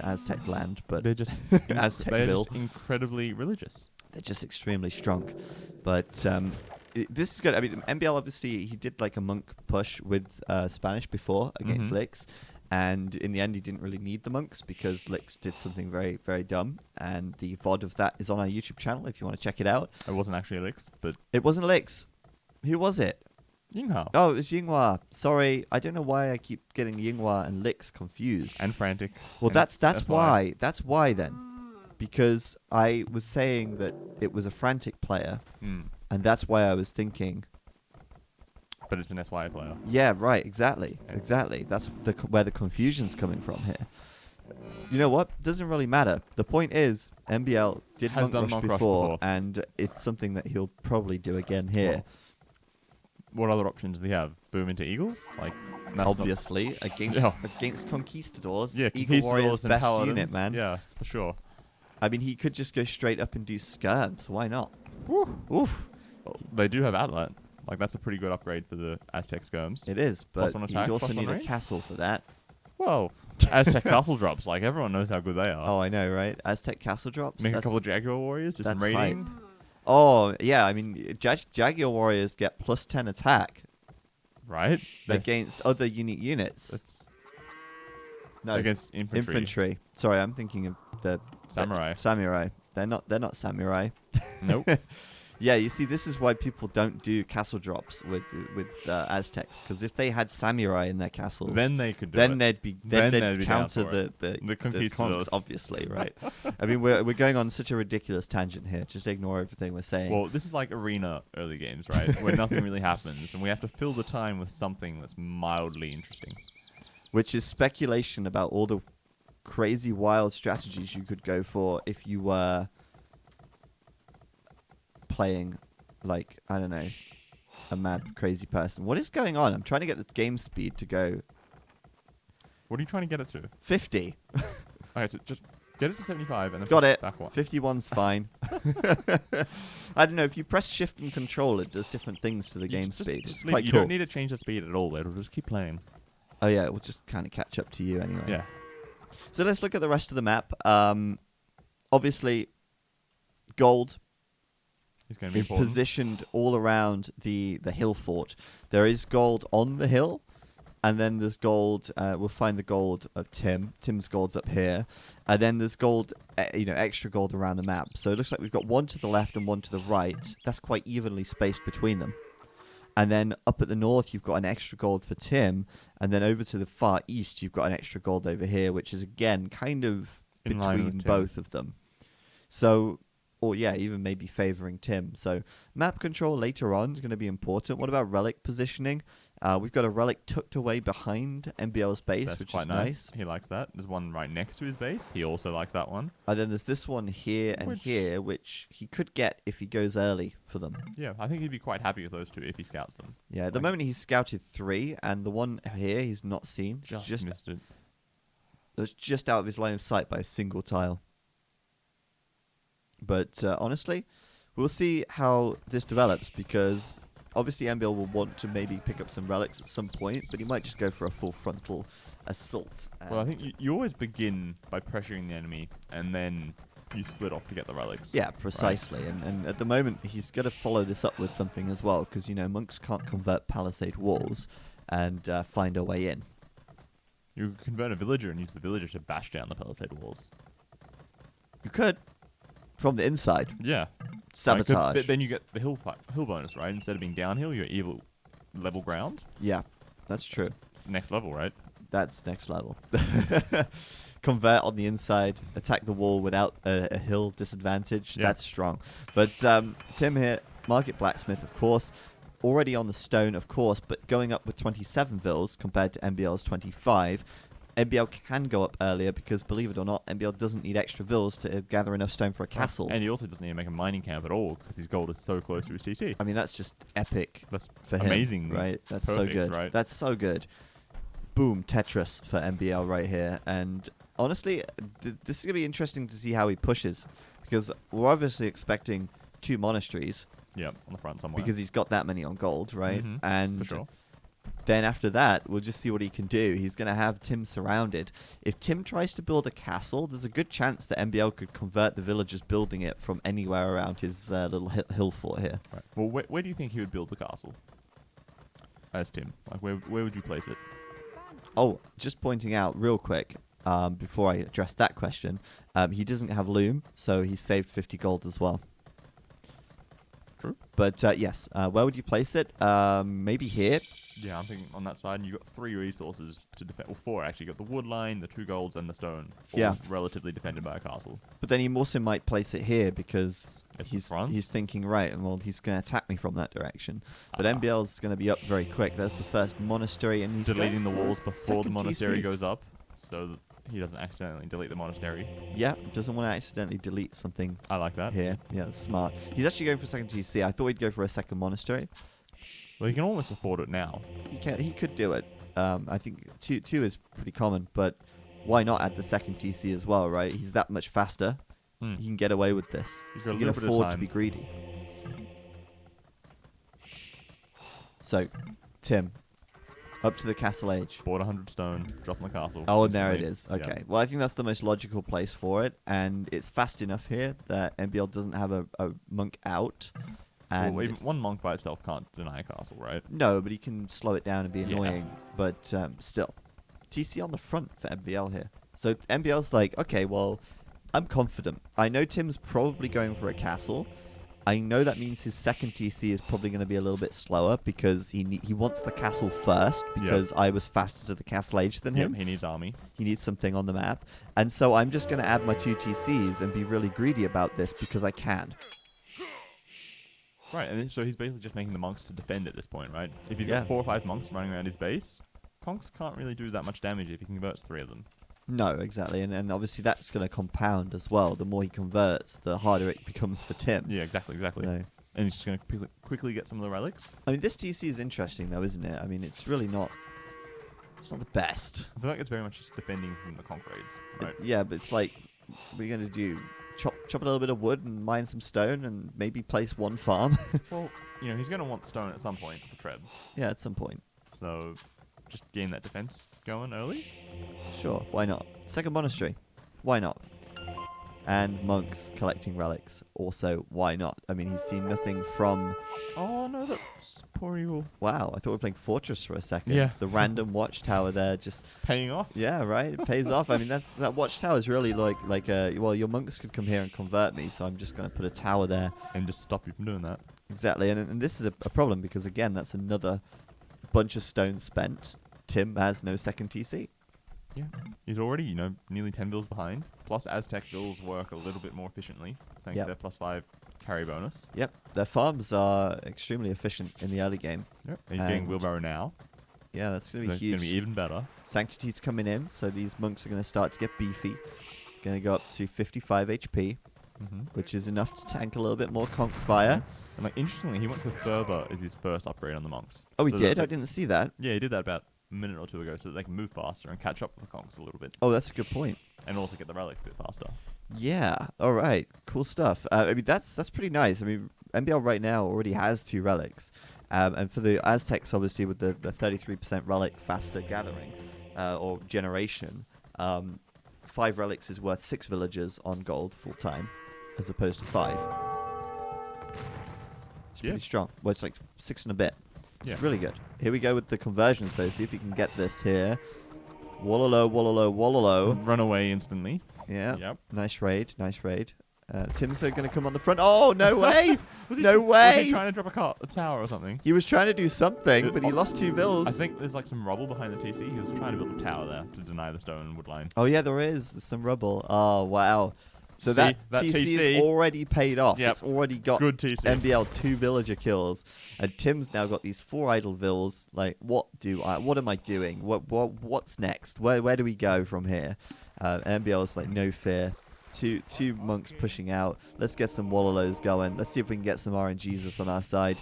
Aztec land, but They're just Aztec they're build. just incredibly religious. They're just extremely strong. But this is good. I mean, MBL obviously he did like a monk push with Spanish before against Mhm. Lix, and in the end he didn't really need the monks because Lix did something very, very dumb. And the VOD of that is on our YouTube channel if you want to check it out. It wasn't actually Elix, but It wasn't Lix. Who was it? Yinghao. Oh, it was Yinghua. Sorry, I don't know why I keep getting Yinghua and Lix confused. And frantic. Well, And that's why. That's why then. Because I was saying that it was a frantic player, and that's why I was thinking, But it's an SY player. yeah, right, exactly, Yeah. exactly. That's where the confusion's coming from here. You know what? Doesn't really matter. The point is, MBL did Has Monk done Rush Monk Rush before, before. and it's something that he'll probably do again here. What other options do we have? Boom into Eagles? Like, that's not- Obviously, against Conquistadors, yeah, Eagle Warrior's Conquistadors and best Paladins. unit, man. Yeah, for sure. I mean, he could just go straight up and do skirms. Why not? Woo. Oof. Well, they do have Outlet. Like, that's a pretty good upgrade for the Aztec skirms. It is, Plus but one you'd attack, also plus one need a range? castle for that. Well, Aztec castle drops. Like, everyone knows how good they are. Oh, I know, right? Aztec castle drops. Make a That's- couple of Jaguar warriors, do some that's raiding. Oh, yeah. I mean, Jaguar warriors get plus 10 attack Right? against other unique units. That's No, against infantry. Sorry, I'm thinking of the Samurai. Samurai. They're not samurai. Nope. Yeah, you see, this is why people don't do castle drops with Aztecs, because if they had samurai in their castles, Then they could do then it. they'd be Then they'd they'd be down counter for the The conquistadors. conks, obviously, right? I mean, we're going on such a ridiculous tangent here. Just ignore everything we're saying. Well, this is like arena early games, right? Where nothing really happens, and we have to fill the time with something that's mildly interesting. Which is speculation about all the crazy wild strategies you could go for if you were playing, like, I don't know, a mad crazy person. What is going on? I'm trying to get the game speed to go What are you trying to get it to? 50. Okay, so just get it to 75 and then Got it. back one. 51's fine. I don't know, if you press shift and control, it does different things to the game speed. It's leave- quite you cool. don't need to change the speed at all. It'll just keep playing. Oh yeah, it will just kind of catch up to you anyway. Yeah. So let's look at the rest of the map. Obviously, gold He's going to be is important. positioned all around the hill fort. There is gold on the hill, And then there's gold. We'll find the gold of Tim. Tim's gold's up here. And then there's gold, extra gold around the map. So it looks like we've got one to the left and one to the right. That's quite evenly spaced between them. And then up at the north, you've got an extra gold for Tim. And then over to the far east, you've got an extra gold over here, which is, again, kind of In line with between Tim. both of them. So, or yeah, even maybe favoring Tim. So map control later on is going to be important. What about relic positioning? We've got a relic tucked away behind MBL's base, That's which quite is nice. He likes that. There's one right next to his base. He also likes that one. And then there's this one here and here, which he could get if he goes early for them. Yeah, I think he'd be quite happy with those two if he scouts them. Yeah, at the moment he's scouted 3, and the one here he's not seen. Just missed it. It's just out of his line of sight by a single tile. But honestly, we'll see how this develops, because obviously MBL will want to maybe pick up some relics at some point, but he might just go for a full frontal assault. Well, I think you always begin by pressuring the enemy, and then you split off to get the relics. Yeah, precisely. Right. And at the moment, he's got to follow this up with something as well, because, monks can't convert palisade walls and find a way in. You could convert a villager and use the villager to bash down the palisade walls. You could. From the inside. Yeah. Sabotage. But then you get the hill bonus, right? Instead of being downhill, you're evil level ground. Yeah, that's true. Next level, right? That's next level. Convert on the inside, attack the wall without a hill disadvantage. Yeah. That's strong. But Tim here, Market Blacksmith, of course. Already on the stone, of course, but going up with 27 vills compared to MBL's 25. MBL can go up earlier because, believe it or not, MBL doesn't need extra vills to gather enough stone for a castle. And he also doesn't need to make a mining camp at all because his gold is so close to his TC. I mean, that's just epic. That's for amazing, him, right? That's perfect, so good. Right? That's so good. Boom, Tetris for MBL right here. And honestly, this is going to be interesting to see how he pushes, because we're obviously expecting 2 monasteries. Yeah, on the front somewhere. Because he's got that many on gold, right? Mm-hmm, and for sure. Then after that, we'll just see what he can do. He's going to have Tim surrounded. If Tim tries to build a castle, there's a good chance that MBL could convert the villagers building it from anywhere around his little hill fort here. Right. Well, where do you think he would build the castle? As Tim, like where would you place it? Oh, just pointing out real quick, before I address that question, he doesn't have loom, so he saved 50 gold as well. True. But yes, where would you place it? Maybe here. Yeah, I'm thinking on that side, and you've got 3 resources to defend. Well, 4 actually. You've got the wood line, the 2 golds, and the stone. All relatively defended by a castle. But then he also might place it here because it's he's thinking, right, well, he's going to attack me from that direction. But MBL's going to be up very quick. There's the first monastery, and he's deleting the walls before the monastery TC. goes up, so that he doesn't accidentally delete the monastery. Yeah, doesn't want to accidentally delete something. I like that. Here, yeah, that's smart. He's actually going for a second TC. I thought he'd go for a second monastery. Well, he can almost afford it now. He could do it. I think two is pretty common, but why not add the second TC as well, right? He's that much faster. He can get away with this. He's got he can afford to be greedy. So, Tim, up to the castle age. Bought 100 stone, drop in the castle. Oh, and there it is. Okay. Yeah. Well, I think that's the most logical place for it, and it's fast enough here that MBL doesn't have a monk out. And well, even one monk by itself can't deny a castle, right? No, but he can slow it down and be annoying. But still, TC on the front for MBL here. So MBL's like, okay, well, I'm confident. I know Tim's probably going for a castle. I know that means his second TC is probably going to be a little bit slower because he wants the castle first because I was faster to the castle age than him. He needs army. He needs something on the map. And so I'm just going to add my 2 TCs and be really greedy about this because I can. Right, and so he's basically just making the monks to defend at this point, right? If he's got 4 or 5 monks running around his base, Conks can't really do that much damage if he converts 3 of them. No, exactly. And obviously that's going to compound as well. The more he converts, the harder it becomes for Tim. Yeah, exactly. No. And he's just going to quickly get some of the relics. I mean, this TC is interesting though, isn't it? I mean, it's really not... It's not the best. I feel like it's very much just defending from the conk raids, right? Yeah, but it's like, what are you going to do? Chop a little bit of wood and mine some stone and maybe place 1 farm? Well, he's going to want stone at some point for Trebs. Yeah, at some point. So, just getting that defense going early? Sure, why not? Second monastery. Why not? and monks collecting relics. Also, why not? I mean, he's seen nothing from... Oh no, that's poor evil. Wow, I thought we were playing Fortress for a second. Yeah. The random watchtower there just... Paying off. Yeah, right. It pays off. I mean, that watchtower is really like a... Well, your monks could come here and convert me, so I'm just going to put a tower there. And just stop you from doing that. Exactly. And this is a problem because, again, that's another bunch of stones spent. Tim has no second TC. Yeah. He's already, nearly 10 bills behind. Plus Aztec bills work a little bit more efficiently thanks Yep. to their +5 carry bonus. Yep, their farms are extremely efficient in the early game. Yep. He's getting And- wheelbarrow now. Yeah, that's going to So be it's going to huge. be even better. Sanctity's coming in, so these monks are going to start to get beefy. Going to go up to 55 HP, Mm-hmm. which is enough to tank a little bit more conk fire. And interestingly, he went for Fervor as his first upgrade on the monks. Oh, he So did? that I didn't see that. Yeah, he did that about a minute or two ago so that they can move faster and catch up with the conks a little bit. Oh, that's a good point. And also get the relics a bit faster. Yeah. All right. Cool stuff. I mean, that's pretty nice. I mean, MBL right now already has 2 relics, and for the Aztecs, obviously, with the 33% relic faster gathering or generation, 5 relics is worth 6 villagers on gold full time, as opposed to 5. It's Yeah. pretty strong. Well, it's like 6 and a bit. It's Yeah. really good. Here we go with the conversion. So see if you can get this here. Wallalow, wallalow, wallalow. Run away instantly. Yeah. Yep. Nice raid. Nice raid. Tim's going to come on the front. Oh, no way. Was No Was way. he trying to drop a tower or something? He was trying to do something, but he Oh, lost 2 vills. I think there's like some rubble behind the TC. He was trying to build a tower there to deny the stone wood line. Oh, yeah, there is some rubble. Oh, wow. So See, that that TC TC is already paid off. Yep. It's already got Good TC. MBL 2 villager kills. And Tim's now got these 4 idle vills. Like, what am I doing? What's next? Where do we go from here? MBL's like, no fear. Two monks pushing out. Let's get some Wallalows going. Let's see if we can get some RNGesus on our side.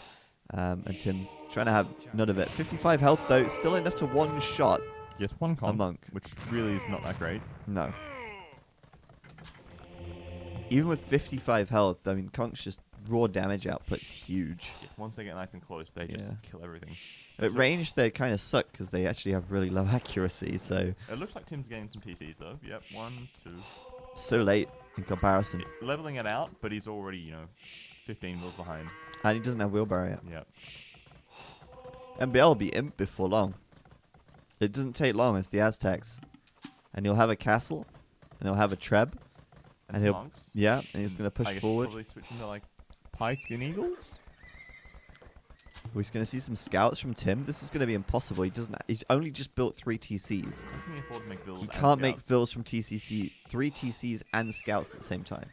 And Tim's trying to have none of it. 55 health, though. Still enough to one-shot. Yes, one conk, monk. which really is not that great. No. Even with 55 health, I mean, Conk's just raw damage output's huge. Yeah, once they get nice and close, they just Yeah. kill everything. At So- range, they kind of suck because they actually have really low accuracy. So It looks like Tim's getting some TCs though. Yep, 1, 2. late in comparison. Leveling it out, but he's already 15 mils behind. And he doesn't have wheelbarrow yet. Yep. MBL will be imp before long. It doesn't take long. It's the Aztecs. And he'll have a castle. And he'll have a treb. And he'll... monks. Yeah, and he's going to I push guess forward. Probably switch into like pike and eagles. We're just going to see some scouts from Tim. This is going to be impossible. He's only just built 3 TCs. How can he afford to make bills? He and can't make scouts? fills from TCC, 3 TCs and scouts at the same time.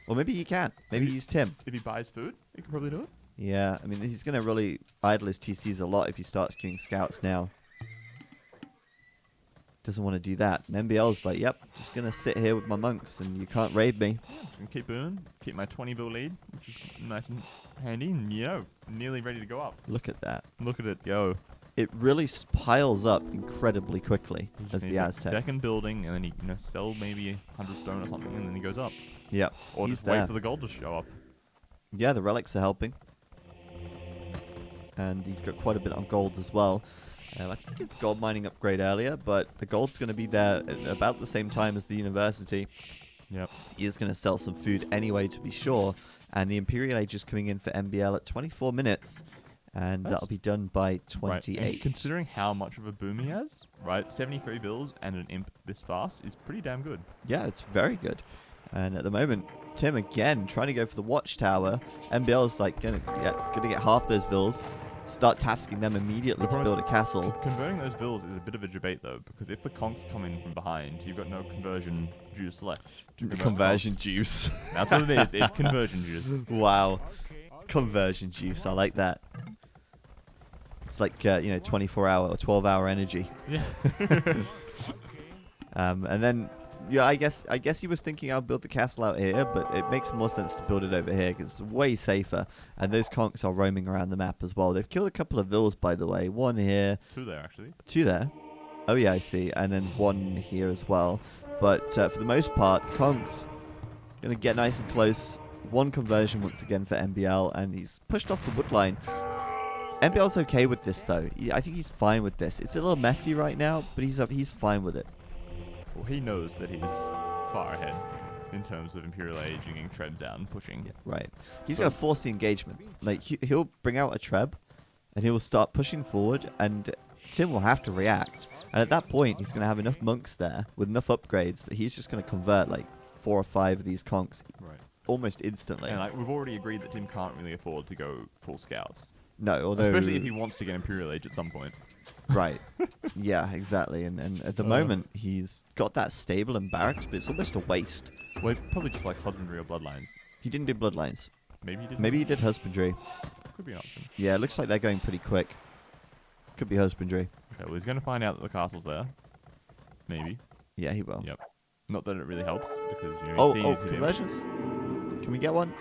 Or maybe he can. Maybe he's Tim. If he buys food, he can probably do it. Yeah, I mean, he's going to really idle his TCs a lot if he starts queuing scouts now. Doesn't want to do that. And MBL's like, yep, just going to sit here with my monks and you can't raid me. And keep booming, keep my 20 bill lead, which is nice and handy, and nearly ready to go up. Look at that. Look at it go. It really piles up incredibly quickly He as just the needs that Aztecs. second building, and then he sell maybe 100 stone or something, and then he goes up. Yep, Or he's just there. wait for the gold to show up. Yeah, the relics are helping. And he's got quite a bit on gold as well. I think he did the gold mining upgrade earlier, but the gold's going to be there at about the same time as the university. Yep. He is going to sell some food anyway, to be sure. And the Imperial Age is coming in for MBL at 24 minutes. And That's- that'll be done by Right. 28. And considering how much of a boom he has, right? 73 bills and an imp this fast is pretty damn good. Yeah, it's very good. And at the moment, Tim again trying to go for the watchtower. MBL is like gonna get half those vills. Start tasking them immediately The to problem build a castle. Converting those vills is a bit of a debate though, because if the conks come in from behind, you've got no conversion juice left. To convert the Conversion conks. juice. That's what it is. It's conversion juice. Wow. Conversion juice. I like that. It's like 24-hour or 12-hour energy. Yeah. And then, yeah, I guess he was thinking I'll build the castle out here, but it makes more sense to build it over here because it's way safer. And those conks are roaming around the map as well. They've killed a couple of vills, by the way. 1 here, 2 there actually. 2 there. Oh yeah, I see. And then 1 here as well. But for the most part, conks gonna get nice and close. 1 conversion once again for MBL, and he's pushed off the wood line. MBL's okay with this though. I think he's fine with this. It's a little messy right now, but he's fine with it. Well, he knows that he's far ahead. in terms of Imperial Age and getting Trebs out and pushing. Yeah, right. He's So- going to force the engagement. Like, he'll bring out a Treb, and he will start pushing forward, and Tim will have to react. And at that point, he's going to have enough monks there with enough upgrades that he's just going to convert, like, 4 or 5 of these conks Right. almost instantly. And like we've already agreed that Tim can't really afford to go full scouts, No, although... especially if he wants to get Imperial Age at some point. Right. Yeah, exactly. And at the moment, he's got that stable and barracks, but it's almost a waste. Well, probably just like husbandry or bloodlines. He didn't do bloodlines. Maybe he did. Maybe he did husbandry. Could be an option. Yeah, it looks like they're going pretty quick. Could be husbandry. Okay, well he's going to find out that the castle's there. Maybe. Yeah, he will. Yep. Not that it really helps because he Oh, sees him. conversions? Can we get one?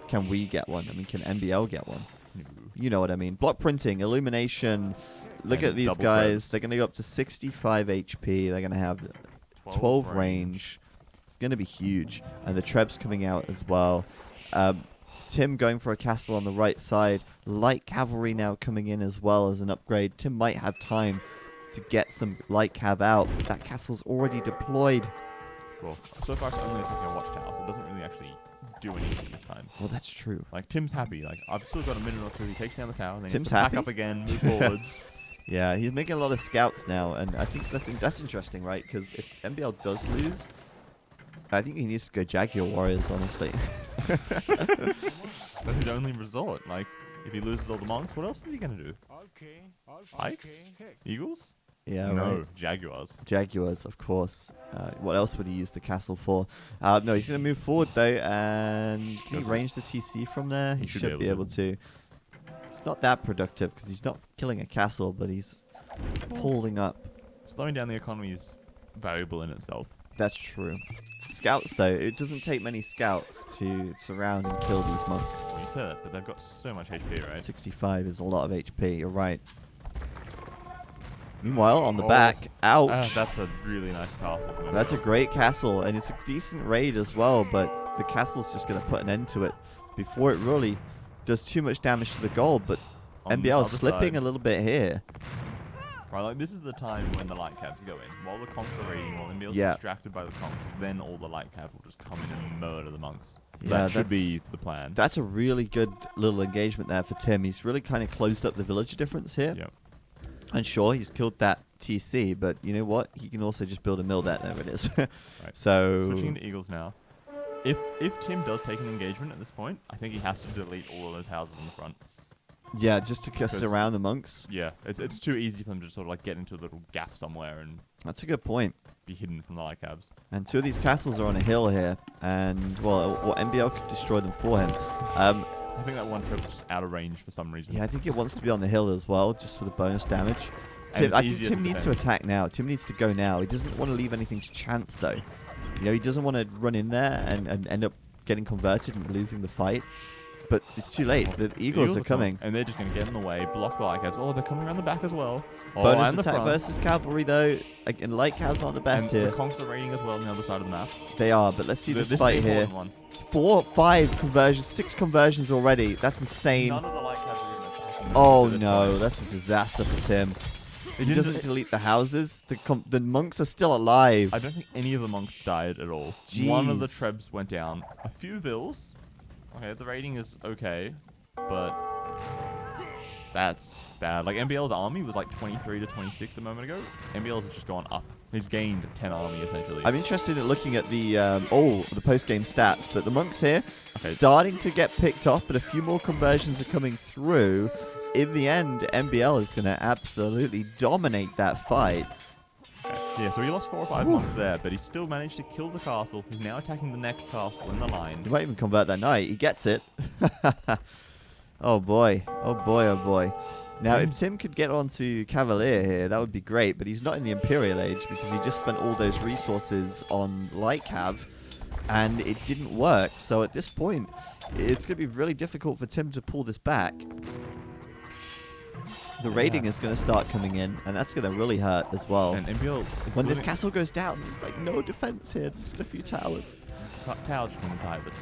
Can we get one? I mean, can NBL get one? No. You know what I mean. Block printing, illumination. Look And at these double guys. Trebs. They're going to go up to 65 HP. They're going to have 12 range. It's going to be huge. And the Trebs coming out as well. Tim going for a castle on the right side. Light cavalry now coming in as well as an upgrade. Tim might have time to get some light cav out. But that castle's already deployed. Well, so far it's only attacking a watchtower, so it doesn't really actually do anything this time. Well, that's true. Like Tim's happy. Like I've still got a minute or two. He takes down the tower, and then Tim's he has to happy? back up again, move forwards. Yeah, he's making a lot of scouts now, and I think that's interesting, right? Because if MBL does lose, I think he needs to go Jaguar Warriors, honestly. That's his only resort. Like if he loses all the monks, what else is he gonna do? Pikes? Eagles? Yeah, no, right. Jaguars. Jaguars, of course. What else would he use the castle for? No, he's going to move forward, though, and can he range the TC from there? He should be able to. It's not that productive, because he's not killing a castle, but he's holding up. Slowing down the economy is valuable in itself. That's true. Scouts, though, it doesn't take many scouts to surround and kill these monks. Well, you said it, but they've got so much HP, right? 65 is a lot of HP, you're right. Meanwhile, on the Oh. back, ouch. That's a really nice castle. from That's a MBL. great castle, and it's a decent raid as well, but the castle's just going to put an end to it before it really does too much damage to the gold, but On this MBL is other slipping side. a little bit here. Right, like this is the time when the light cabs go in. While the conks are raiding, while Emil's Yeah. distracted by the conks, then all the light cab will just come in and murder the monks. Yeah, That should be that's- the plan. That's a really good little engagement there for Tim. He's really kind of closed up the villager difference here. Yep. And sure, he's killed that TC, but you know what? He can also just build a mill there. There it is. Right. So, Switching to Eagles now. If Tim does take an engagement at this point, I think he has to delete all of those houses in the front. yeah, just to Because- surround the monks. Yeah, it's too easy for them to just sort of like get into a little gap somewhere and That's a good point. be hidden from the light cabs. And two of these castles are on a hill here, and well, MBL could destroy them for him. I think that one trip was just out of range for some reason. Yeah, I think it wants to be on the hill as well, just for the bonus damage. And Tim, it's I think easier Tim to needs to defend. attack now. Tim needs to go now. He doesn't want to leave anything to chance, though. You know, he doesn't want to run in there and end up getting converted and losing the fight. But it's too late. The Eagles are coming. and they're just going to get in the way, block the light cabs. Oh, they're coming around the back as well. Oh, Bonus and the attack front. versus cavalry, though. And light cows aren't the best and here. the conks are raiding as well on the other side of the map. They are, but let's see this is fight the here. important one. 4, 5 conversions, 6 conversions already. That's insane. None of the light cabs are even attacking. Oh to this no, point. that's a disaster for Tim. He didn't- doesn't delete the houses. The monks are still alive. I don't think any of the monks died at all. One of the Jeez. trebs went down. A few vills. Okay, the rating is okay, but that's bad. Like MBL's army was like 23 to 26 a moment ago. MBL's has just gone up. He's gained 10 army essentially. I'm interested in looking at the the post-game stats, but the monks here Okay. starting to get picked off, but a few more conversions are coming through. In the end, MBL is going to absolutely dominate that fight. Yeah, so he lost 4 or 5 monks there, but he still managed to kill the castle. He's now attacking the next castle in the line. He might even convert that knight. He gets it. Oh boy. Oh boy, oh boy. Now, if Tim could get onto Cavalier here, that would be great, but he's not in the Imperial Age because he just spent all those resources on Light Cav, and it didn't work. So at this point, it's going to be really difficult for Tim to pull this back. The raiding is going to start coming in, and that's going to really hurt as well. And MBL is When this building- castle goes down, there's like no defense here. There's just a few towers. Towers from the tie, but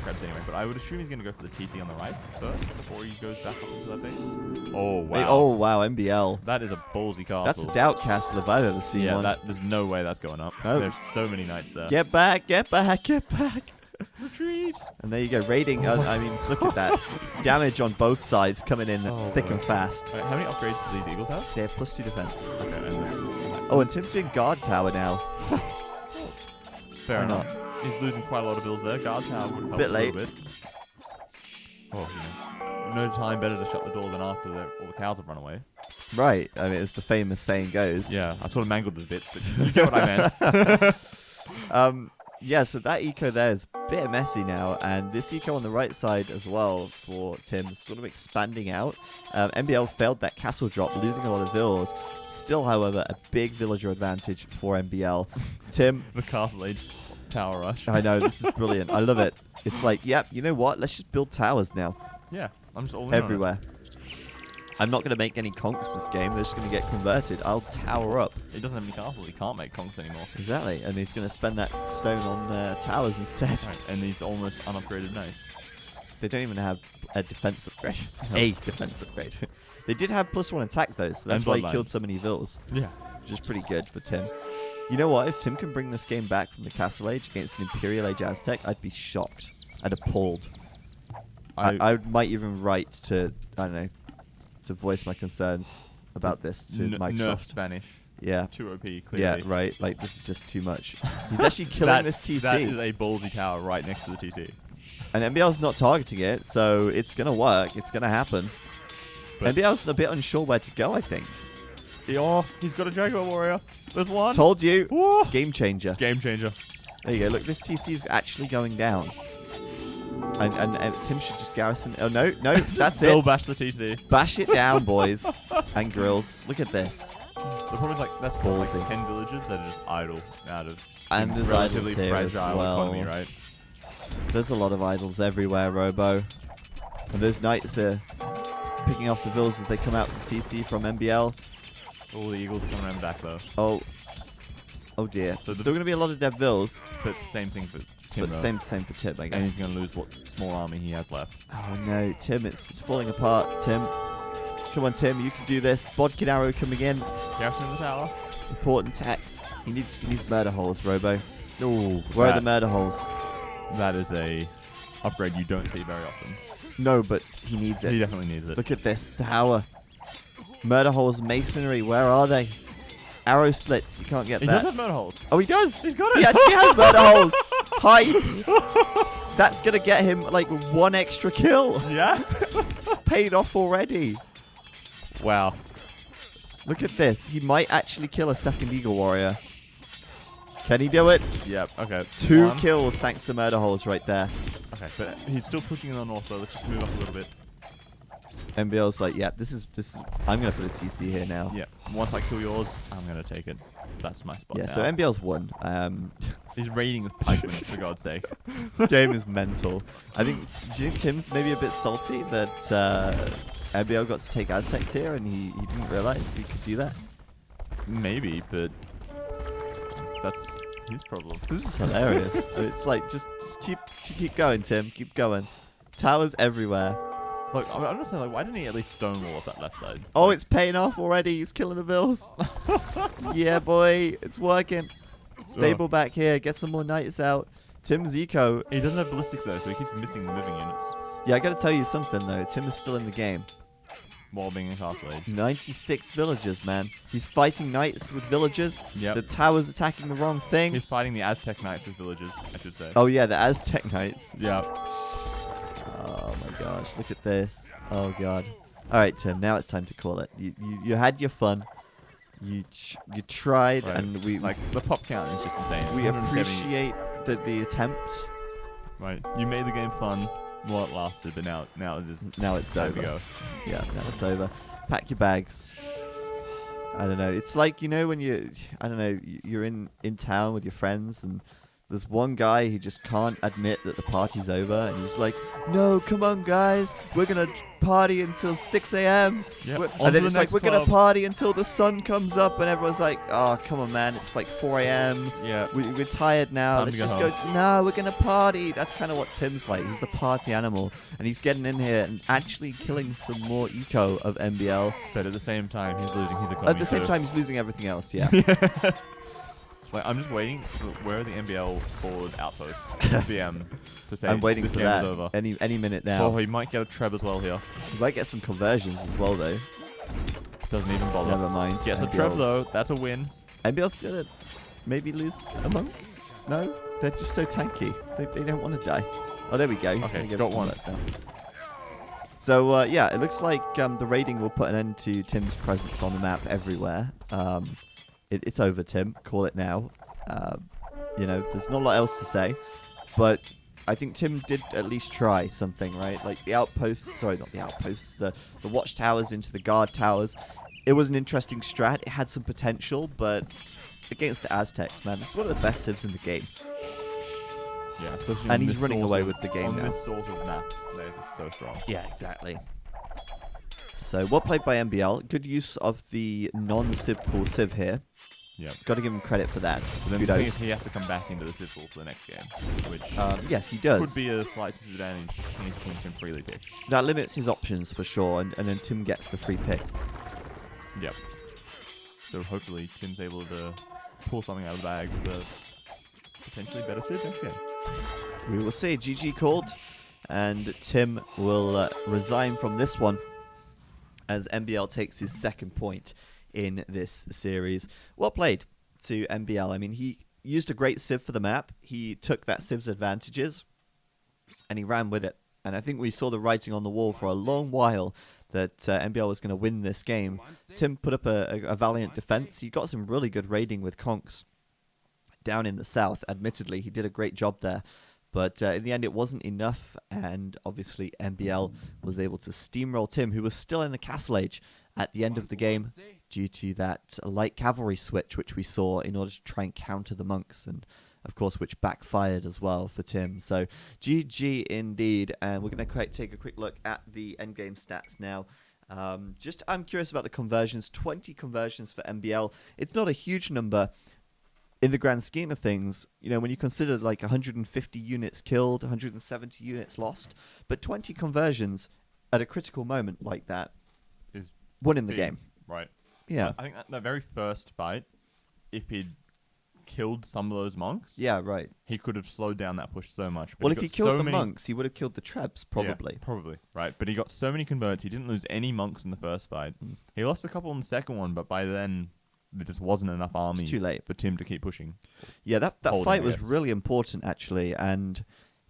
Trebs anyway, but I would assume he's going to go for the TC on the right first before he goes back up into that base. Oh, wow. Wait, oh, wow, MBL. That is a ballsy castle. That's a doubt castle if I've ever seen Yeah, one. there's no way that's going up. No. There's so many knights there. Get back, get back, get back. Retreat! And there you go, raiding. I mean, look at that. Damage on both sides coming in thick and fast. Wait, how many upgrades do these eagles have? They have +2 defense. Okay, and then Oh, and Tim's doing guard tower now. fair Why enough. He's losing quite a lot of bills there. Guard tower would help Bit a late. little bit. Oh, no time better to shut the door than after all the cows have run away. Right. I mean, as the famous saying goes. Yeah, I sort of mangled it a bit, but you get what I meant. Yeah, so that eco there is a bit messy now, and this eco on the right side as well for Tim is sort of expanding out. MBL failed that castle drop, losing a lot of vills. Still, however, a big villager advantage for MBL. Tim, The Castle Age Tower Rush. I know, this is brilliant. I love it. It's like, yep, you know what? Let's just build towers now. Yeah, I'm just all in on it. Everywhere. I'm not going to make any conks this game. They're just going to get converted. I'll tower up. He doesn't have any castles. He can't make conks anymore. Exactly. And he's going to spend that stone on towers instead. Right, and these almost unupgraded knights. They don't even have a defense upgrade. No. A defense upgrade. They did have +1 attack though, so that's And why he bloodlines. killed so many vills, Yeah. which is pretty good for Tim. You know what? If Tim can bring this game back from the Castle Age against an Imperial Age Aztec, I'd be shocked. I'd appalled. I might even write to, I don't know, to voice my concerns about this to Nerf Microsoft. Spanish. Yeah. 2 OP, clearly. Yeah, right. Like, this is just too much. He's actually killing this TC. That is a ballsy tower right next to the TC. And MBL's not targeting it, so it's going to work. It's going to happen. But- MBL's a bit unsure where to go, I think. Oh, he's got a Jaguar Warrior. There's one. Told you. Whoa. Game changer. Game changer. There you go. Look, this TC is actually going down. And Tim should just garrison. Oh, no. No, that's Bill it. bash the TC. Bash it down, boys. And grills. Look at this. The problem is, like, that's Ballsy. like 10 villages that are just idle out of And there's relatively idols here as fragile well. economy, right? There's a lot of idols everywhere, Robo. And those knights are picking off the vills as they come out with the TC from MBL. All the eagles are coming around back, though. Oh dear. So the- Still going to be a lot of dead vills, But same thing for Tim, but though. same for Tim, I And guess. he's going to lose what small army he has left. Oh no, Tim, it's falling apart, Tim. Come on, Tim, you can do this. Bodkin arrow coming in. Garrison in the tower. Important tax. He needs murder holes, Robo. Ooh, where are the murder holes? That is a upgrade you don't see very often. No, but he needs it. He definitely needs it. Look at this tower. Murder holes, masonry. Where are they? Arrow slits. You can't get He that. does have murder holes. Oh, he does. He's got He it. actually has murder holes. Hype. That's gonna get him like 1 extra kill. Yeah? It's paid off already. Wow. Look at this. He might actually kill a second Eagle Warrior. Can he do it? Yep. Okay. 2 One. kills thanks to murder holes right there. Okay, but he's still pushing in the north, so let's just move up a little bit. MBL's like, yeah, this is. I'm gonna put a TC here now. Yeah. Once I kill yours, I'm gonna take it. That's my spot. Yeah. now. So MBL's won. He's raiding with pikemen, for God's sake. This game is mental. I think. Do you think Tim's maybe a bit salty that MBL got to take Aztecs here and he didn't realize he could do that? Maybe, but that's his problem. This is hilarious. It's like just keep going, Tim. Keep going. Towers everywhere. Look, I'm just saying, like, why didn't he at least stonewall up that left side? Oh, it's paying off already. He's killing the vills. Yeah, boy, it's working. Stable back here. Get some more knights out. Tim's eco. He doesn't have ballistics though, so he keeps missing the moving units Yeah, I gotta tell you something though. Tim is still in the game. while being in Castle Age. 96 villagers, man. He's fighting knights with villagers. Yep. The tower's attacking the wrong thing. He's fighting the Aztec knights with villagers, I should say. Oh yeah, the Aztec knights. Yeah. Oh my gosh, look at this. Oh god. All right, Tim. Now it's time to call it. You had your fun. You tried, Right. and we Like, the pop count is just insane. It's we 170. appreciate the attempt. Right. You made the game fun while it lasted, but now it is Now it's time over. to go. Yeah, now it's over. Pack your bags. I don't know. It's like, you know, when I don't know, you're in town with your friends and There's one guy who just can't admit that the party's over, and he's like, "No, come on, guys, we're gonna party until 6 a.m." Yep. And On to then the it's like, next "We're gonna club." party until the sun comes up," and everyone's like, "Oh, come on, man, it's like 4 a.m. Yeah. We're tired now. Time Let's to go just home." go. No, we're gonna party." That's kind of what Tim's like. He's the party animal, and he's getting in here and actually killing some more eco of MBL. But at the same time, he's losing his economy. At the same too. time, he's losing everything else. Yeah. Like, I'm just waiting for where are the NBL forward outposts VM to say I'm waiting this for game that is over. any minute now. Oh, he might get a treb as well here. He might get some conversions as well, though. Doesn't even bother. Never mind. Gets a NBL's treb though. That's a win. NBL's gonna maybe lose a monk. No, they're just so tanky. They don't want to die. Oh, there we go. He's Okay, gonna give got us one. combats now. So yeah, it looks like the raiding will put an end to Tim's presence on the map everywhere. It's over, Tim. Call it now. There's not a lot else to say, but I think Tim did at least try something, right? Like the outposts, sorry, not the outposts, the watchtowers into the guard towers. It was an interesting strat. It had some potential, but against the Aztecs, man, this is one of the best civs in the game. Yeah, especially And on he's this running sort away of- with the game on now. this sort of map. They're just so strong. Yeah, exactly. So well played by MBL. Good use of the non-civ pool civ here. Yep. Got to give him credit for that. But then the thing Kudos. is he has to come back into the civil for the next game, which Yes, he does. could be a slight disadvantage since he can freely pick. That limits his options for sure, and then Tim gets the free pick. Yep. So hopefully Tim's able to pull something out of the bag with a potentially better civ next game. We will see. GG called, and Tim will resign from this one as MBL takes his second point in this series. Well played to MBL. I mean, he used a great civ for the map. He took that civ's advantages, and he ran with it. And I think we saw the writing on the wall for a long while that MBL was going to win this game. Tim put up a valiant defense. He got some really good raiding with Conks down in the south. Admittedly, he did a great job there. But in the end, it wasn't enough, and obviously MBL was able to steamroll Tim, who was still in the Castle Age at the end of the game due to that light cavalry switch, which we saw in order to try and counter the monks, and of course, which backfired as well for Tim. So GG indeed, and we're going to take a quick look at the endgame stats now. I'm curious about the conversions. 20 conversions for MBL. It's not a huge number in the grand scheme of things, when you consider like 150 units killed, 170 units lost, but 20 conversions at a critical moment like that Is won in the big, game. Right. Yeah. I think that very first fight, if he'd killed some of those monks, Yeah, right. he could have slowed down that push so much. But Well, if he got killed so the many- monks, he would have killed the Trebs, probably. Yeah, probably. Right. But he got so many converts, he didn't lose any monks in the first fight. Mm. He lost a couple in the second one, but by then there just wasn't enough army too late. for Tim to keep pushing. Yeah, that Holding, fight I was guess. really important, actually, and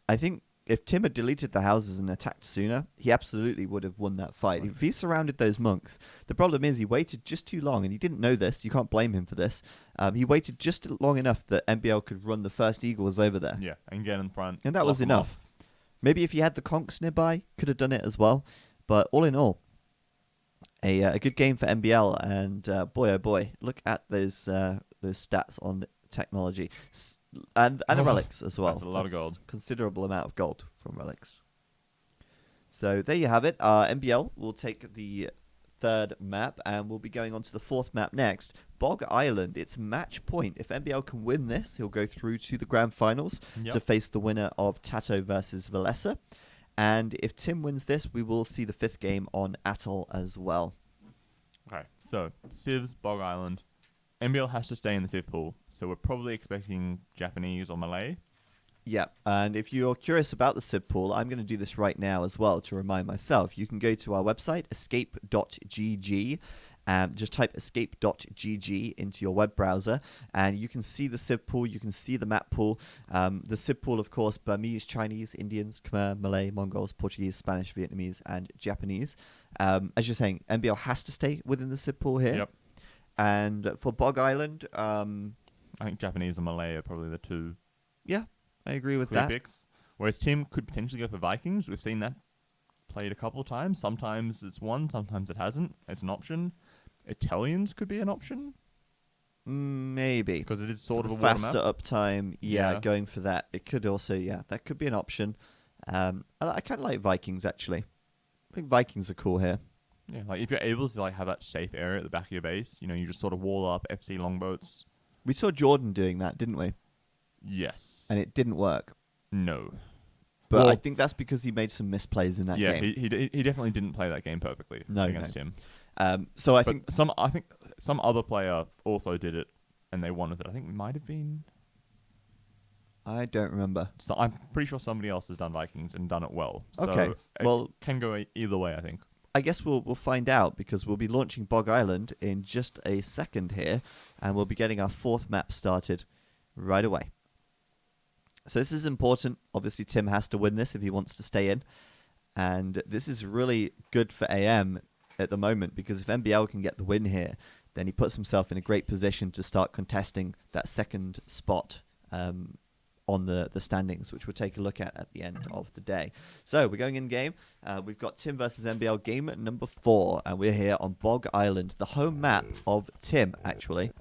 I think if Tim had deleted the houses and attacked sooner, he absolutely would have won that fight. Right. If he surrounded those monks, the problem is he waited just too long, and he didn't know this. You can't blame him for this. He waited just long enough that MBL could run the first Eagles over there. Yeah, and get in front. And that was lock 'em enough. Maybe if he had the Conks nearby, could have done it as well. But all in all, a good game for MBL, and boy oh boy, look at those stats on the technology and the Oh, relics as well. that's a lot of gold. Considerable amount of gold from relics. So there you have it. MBL will take the third map, and we'll be going on to the fourth map next. Bog Island. It's match point. If MBL can win this, he'll go through to the grand finals Yep. to face the winner of Tato versus Valesa. And if Tim wins this, we will see the fifth game on Atoll as well. Okay, so Civs, Bog Island. MBL has to stay in the Civ pool, so we're probably expecting Japanese or Malay. Yeah, and if you're curious about the Civ pool, I'm going to do this right now as well to remind myself. You can go to our website, escape.gg, just type escape.gg into your web browser, and you can see the Civ pool, you can see the map pool. The Civ pool, of course, Burmese, Chinese, Indians, Khmer, Malay, Mongols, Portuguese, Spanish, Vietnamese, and Japanese. As you're saying, MBL has to stay within the Civ pool here. Yep. And for Bog Island, I think Japanese and Malay are probably the two yeah, I agree with clear that. picks. Whereas Tim could potentially go for Vikings. We've seen that played a couple of times. Sometimes it's won, sometimes it hasn't. It's an option. Italians could be an option. Maybe. because it is sort For of a the water faster map. uptime, Yeah. going for that. It could also, that could be an option. I kind of like Vikings, actually. I think Vikings are cool here. Yeah, like if you're able to like have that safe area at the back of your base, you just sort of wall up FC longboats. We saw Jordan doing that, didn't we? Yes. And it didn't work. No. But Well, I think that's because he made some misplays in that yeah, game. he definitely didn't play that game perfectly No, against him. So I But think I think some other player also did it, and they won with it. I think it might have been. I don't remember. So I'm pretty sure somebody else has done Vikings and done it well. So Okay, it well- can go either way. I think. I guess we'll find out because we'll be launching Bog Island in just a second here, and we'll be getting our 4th map started right away. So this is important. Obviously, Tim has to win this if he wants to stay in, and this is really good for AM at the moment because if MBL can get the win here, then he puts himself in a great position to start contesting that second spot on the standings, which we'll take a look at the end of the day. So we're going in game. We've got Tim versus MBL game number 4, and we're here on Bog Island, the home map of Tim, actually.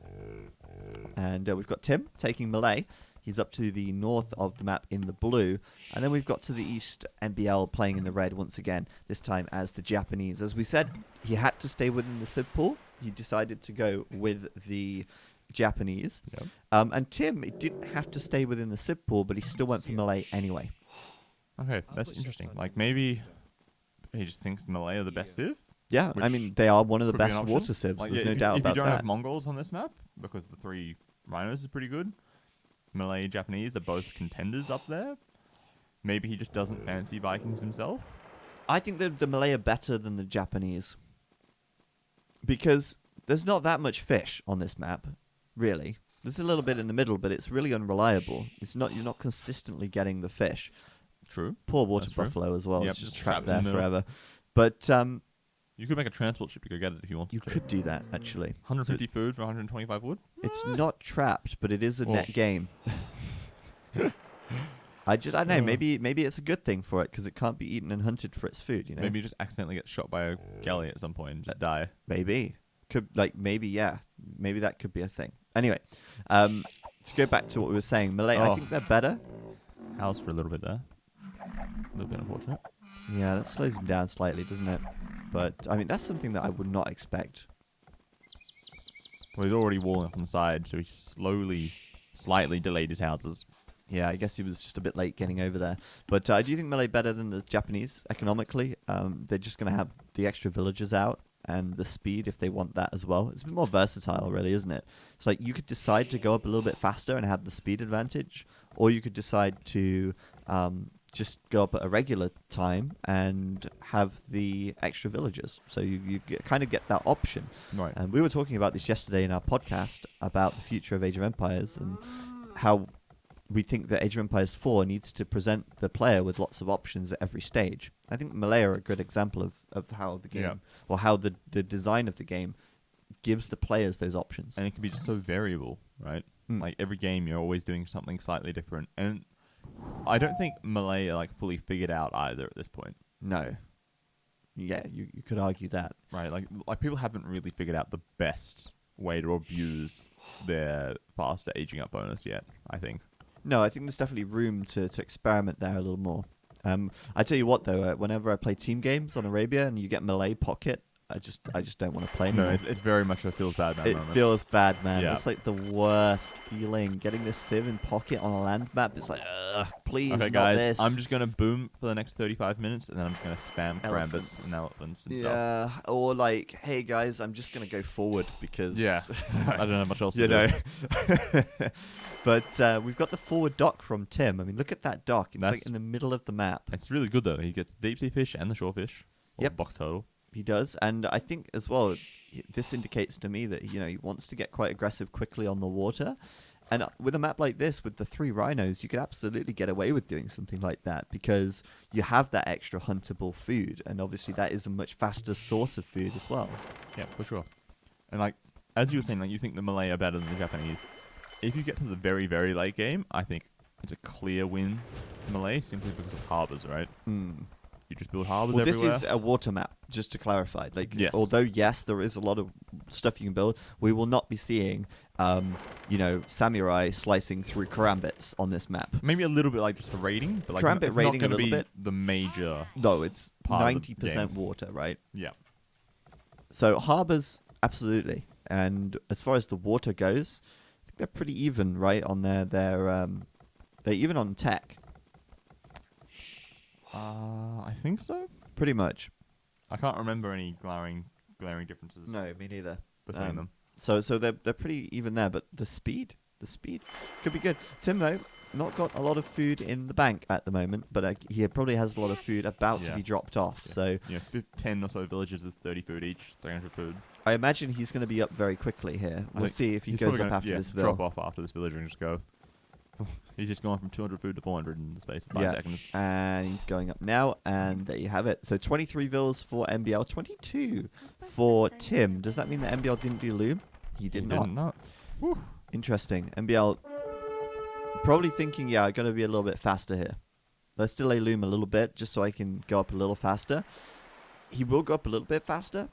And we've got Tim taking Malay. He's up to the north of the map in the blue. And then we've got to the east, MBL playing in the red once again, this time as the Japanese. As we said, he had to stay within the Civ pool. He decided to go with the Japanese. Yep. And Tim, it didn't have to stay within the Civ pool, but he still went for Malay anyway. Okay, that's interesting. Like maybe he just thinks Malay are the best civ. Yeah, I Which mean, they are one of the Could be an best option. water civs. Like, There's yeah, no doubt if about you don't that. have Mongols on this map, because the 3 rhinos is pretty good. Malay, Japanese are both contenders up there. Maybe he just doesn't fancy Vikings himself. I think the Malay are better than the Japanese because there's not that much fish on this map, really. There's a little bit in the middle, but it's really unreliable. You're not consistently getting the fish. True. Poor water That's true. buffalo as well. Yep, It's just just trapped trapped in there the middle. forever. But You could make a transport ship to go get it if you wanted you to. could do that actually. 150 food for 125 wood. It's not trapped, but it is a Well. net game. I don't know. Maybe it's a good thing for it because it can't be eaten and hunted for its food. You know, Maybe you just accidentally get shot by a galley at some point and just die. maybe maybe that could be a thing. Anyway, to go back to what we were saying, Malay, I Oh. think they're better. House for a little bit there. A little bit unfortunate. Yeah, that slows him down slightly, doesn't it? But I mean, that's something that I would not expect. Well, he's already walling up on the side, so he slightly delayed his houses. Yeah, I guess he was just a bit late getting over there. But do you think Malay better than the Japanese economically? They're just going to have the extra villagers out and the speed if they want that as well. It's a bit more versatile, really, isn't it? It's like you could decide to go up a little bit faster and have the speed advantage, or you could decide to just go up at a regular time and have the extra villagers. So you kind of get that option. Right. And we were talking about this yesterday in our podcast about the future of Age of Empires and how we think that Age of Empires 4 needs to present the player with lots of options at every stage. I think Malay are a good example of how the game, Yeah. or how the design of the game gives the players those options. And it can be just so variable, right? Mm. Like every game, you're always doing something slightly different. And I don't think Malay are like fully figured out either at this point, No. Yeah, you could argue that. right? Like people haven't really figured out the best way to abuse their faster aging up bonus yet, I think. No, I think there's definitely room to experiment there a little more. I tell you what, though, whenever I play team games on Arabia and you get Malay pocket, I just don't want to play anymore. No, it's very much a feels bad man It moment. feels bad, man. Yeah. It's like the worst feeling. Getting this Civ in pocket on a land map. It's like, ugh, please, Okay, not guys, this. I'm just gonna boom for the next 35 minutes, and then I'm just gonna spam Elephants. karambits and elephants and stuff. Yeah, or like, hey guys, I'm just gonna go forward because Yeah, I don't have much else you to know. do. But we've got the forward dock from Tim. I mean, look at that dock. It's like That's- in the middle of the map. It's really good though. He gets deep sea fish and the shore fish. Or Yep. box turtle. He does, and I think as well, this indicates to me that he wants to get quite aggressive quickly on the water. And with a map like this, with the 3 rhinos, you could absolutely get away with doing something like that because you have that extra huntable food, and obviously that is a much faster source of food as well. Yeah, for sure. And like, as you were saying, like you think the Malay are better than the Japanese. If you get to the very, very late game, I think it's a clear win for Malay simply because of harbors, right? Mm. You just build harbors Well, everywhere. this is a water map, just to clarify. Like, Yes. although yes, there is a lot of stuff you can build, we will not be seeing samurai slicing through karambits on this map. Maybe a little bit like just for raiding, but like Karambit it's raiding a not going to little be bit. the major. No, it's Part of the 90% game. water, right? Yeah. So harbors, absolutely. And as far as the water goes, I think they're pretty even, right? On they're even on tech, I think so. pretty much. I can't remember any glaring differences No, me neither. between them. So they're pretty even there, but the speed could be good. Tim though, not got a lot of food in the bank at the moment, but he probably has a lot of food about to Yeah. be dropped off. Yeah. So 10 or so villages with 30 food each, 300 food. I imagine he's going to be up very quickly here. I We'll think see if he He's goes probably up gonna, after this drop ville. off after this villager and just go. He's just gone from 200 food to 400 in the space of 5 Yeah. seconds. And he's going up now, and there you have it. So 23 vills for MBL, 22 for Tim. Does that mean that MBL didn't do loom? He did not. Not. Interesting. MBL probably thinking, yeah, I'm going to be a little bit faster here. Let's delay loom a little bit just so I can go up a little faster. He will go up a little bit faster,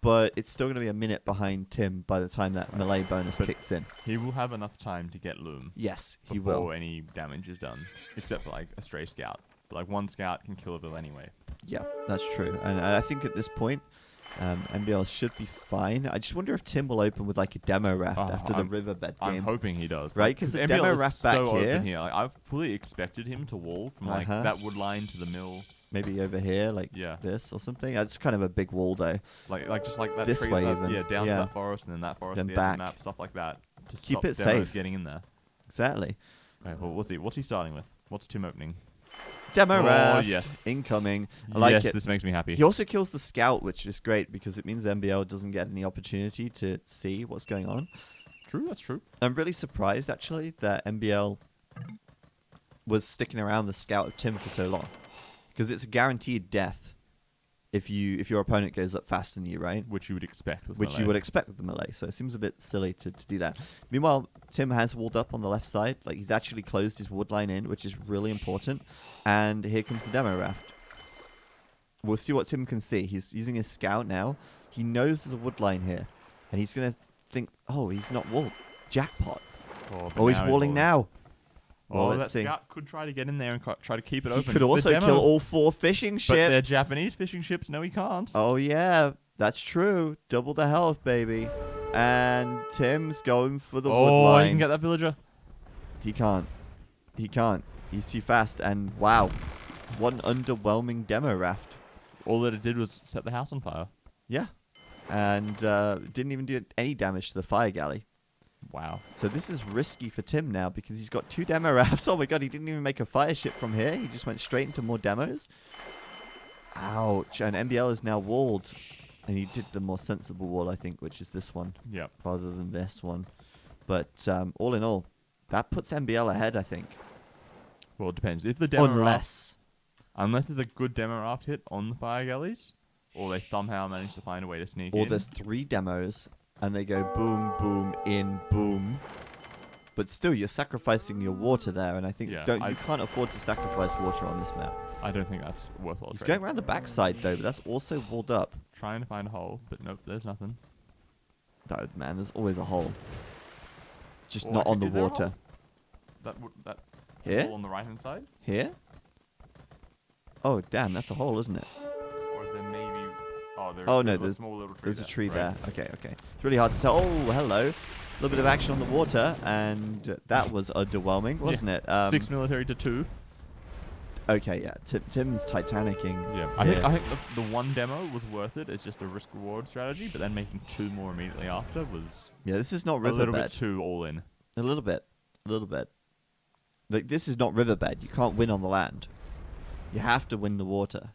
but it's still going to be a minute behind Tim by the time that melee bonus But kicks in. He will have enough time to get loom Yes, he before will. any damage is done, except for like a stray scout. But like one scout can kill a vill anyway. Yeah, that's true. And I think at this point, MBL should be fine. I just wonder if Tim will open with like a demo raft after the riverbed I'm game. hoping he does. Right, Like, 'cause the MBL demo is raft back so here- open here. Like, I fully expected him to wall from like Uh-huh. that wood line to the mill. Maybe over here, like Yeah. this or something. It's kind of a big wall though. Like just like that This tree, way that, even. yeah, down Yeah. to that forest and then that forest, Then the edge of back. the map, stuff like that. To Keep stop it demos safe. getting in there. Exactly. Okay, well, what's he starting with? What's Tim opening? Demo Oh, raft. yes. Incoming. I like yes, it. this makes me happy. He also kills the scout, which is great because it means MBL doesn't get any opportunity to see what's going on. True, that's true. I'm really surprised actually that MBL was sticking around the scout of Tim for so long, because it's a guaranteed death if your opponent goes up faster than you, right? Which you would expect with Which melee. you would expect with the melee. So it seems a bit silly to do that. Meanwhile, Tim has walled up on the left side. Like he's actually closed his wood line in, which is really important. And here comes the demo raft. We'll see what Tim can see. He's using his scout now. He knows there's a wood line here. And he's going to think, oh, he's not walled. Jackpot. but Oh, he's now walling now. Well, Oh, let's that see. scout could try to get in there and try to keep it He open. could The also demo- kill all 4 fishing ships. But they're Japanese fishing ships. No, he can't. Oh, yeah. That's true. Double the health, baby. And Tim's going for the wood Oh, line. you can get that villager. He can't. He can't. He's too fast. And wow, what an underwhelming demo raft. All that it did was set the house on fire. Yeah. And didn't even do any damage to the fire galley. Wow. So this is risky for Tim now because he's got 2 demo rafts. Oh my god, he didn't even make a fire ship from here. He just went straight into more demos. Ouch. And MBL is now walled. And he did the more sensible wall, I think, which is this one Yep. rather than this one. But all in all, that puts MBL ahead, I think. Well, it depends. If the demo raft, Unless unless there's a good demo raft hit on the fire galleys, or they somehow manage to find a way to sneak or in. there's 3 demos and they go boom, boom, in, boom. But still, you're sacrificing your water there, and I think Yeah, you can't afford to sacrifice water on this map. I don't think that's worthwhile. He's trading. going around the backside though, but that's also walled up. Trying to find a hole, but nope, there's nothing. No, man, there's always a hole. Just Or not on the is there a water. hole? That Here? hole on the right hand side, Here? Oh, damn, that's a hole, isn't it? or is there maybe? Oh, Oh, no, there's a there's- small little tree. There's a tree right? there. Okay, okay. It's really hard to tell. Oh, hello. A little bit of action on the water, and that was underwhelming, wasn't it? 6 military to 2. Okay, yeah. Tim's Titanicing. Yeah, I think the one demo was worth it. It's just a risk reward strategy, but then making 2 more immediately after was Yeah, this is not a little bit Riverbed. too all in. A little bit. A little bit. Like, this is not Riverbed. You can't win on the land. You have to win the water.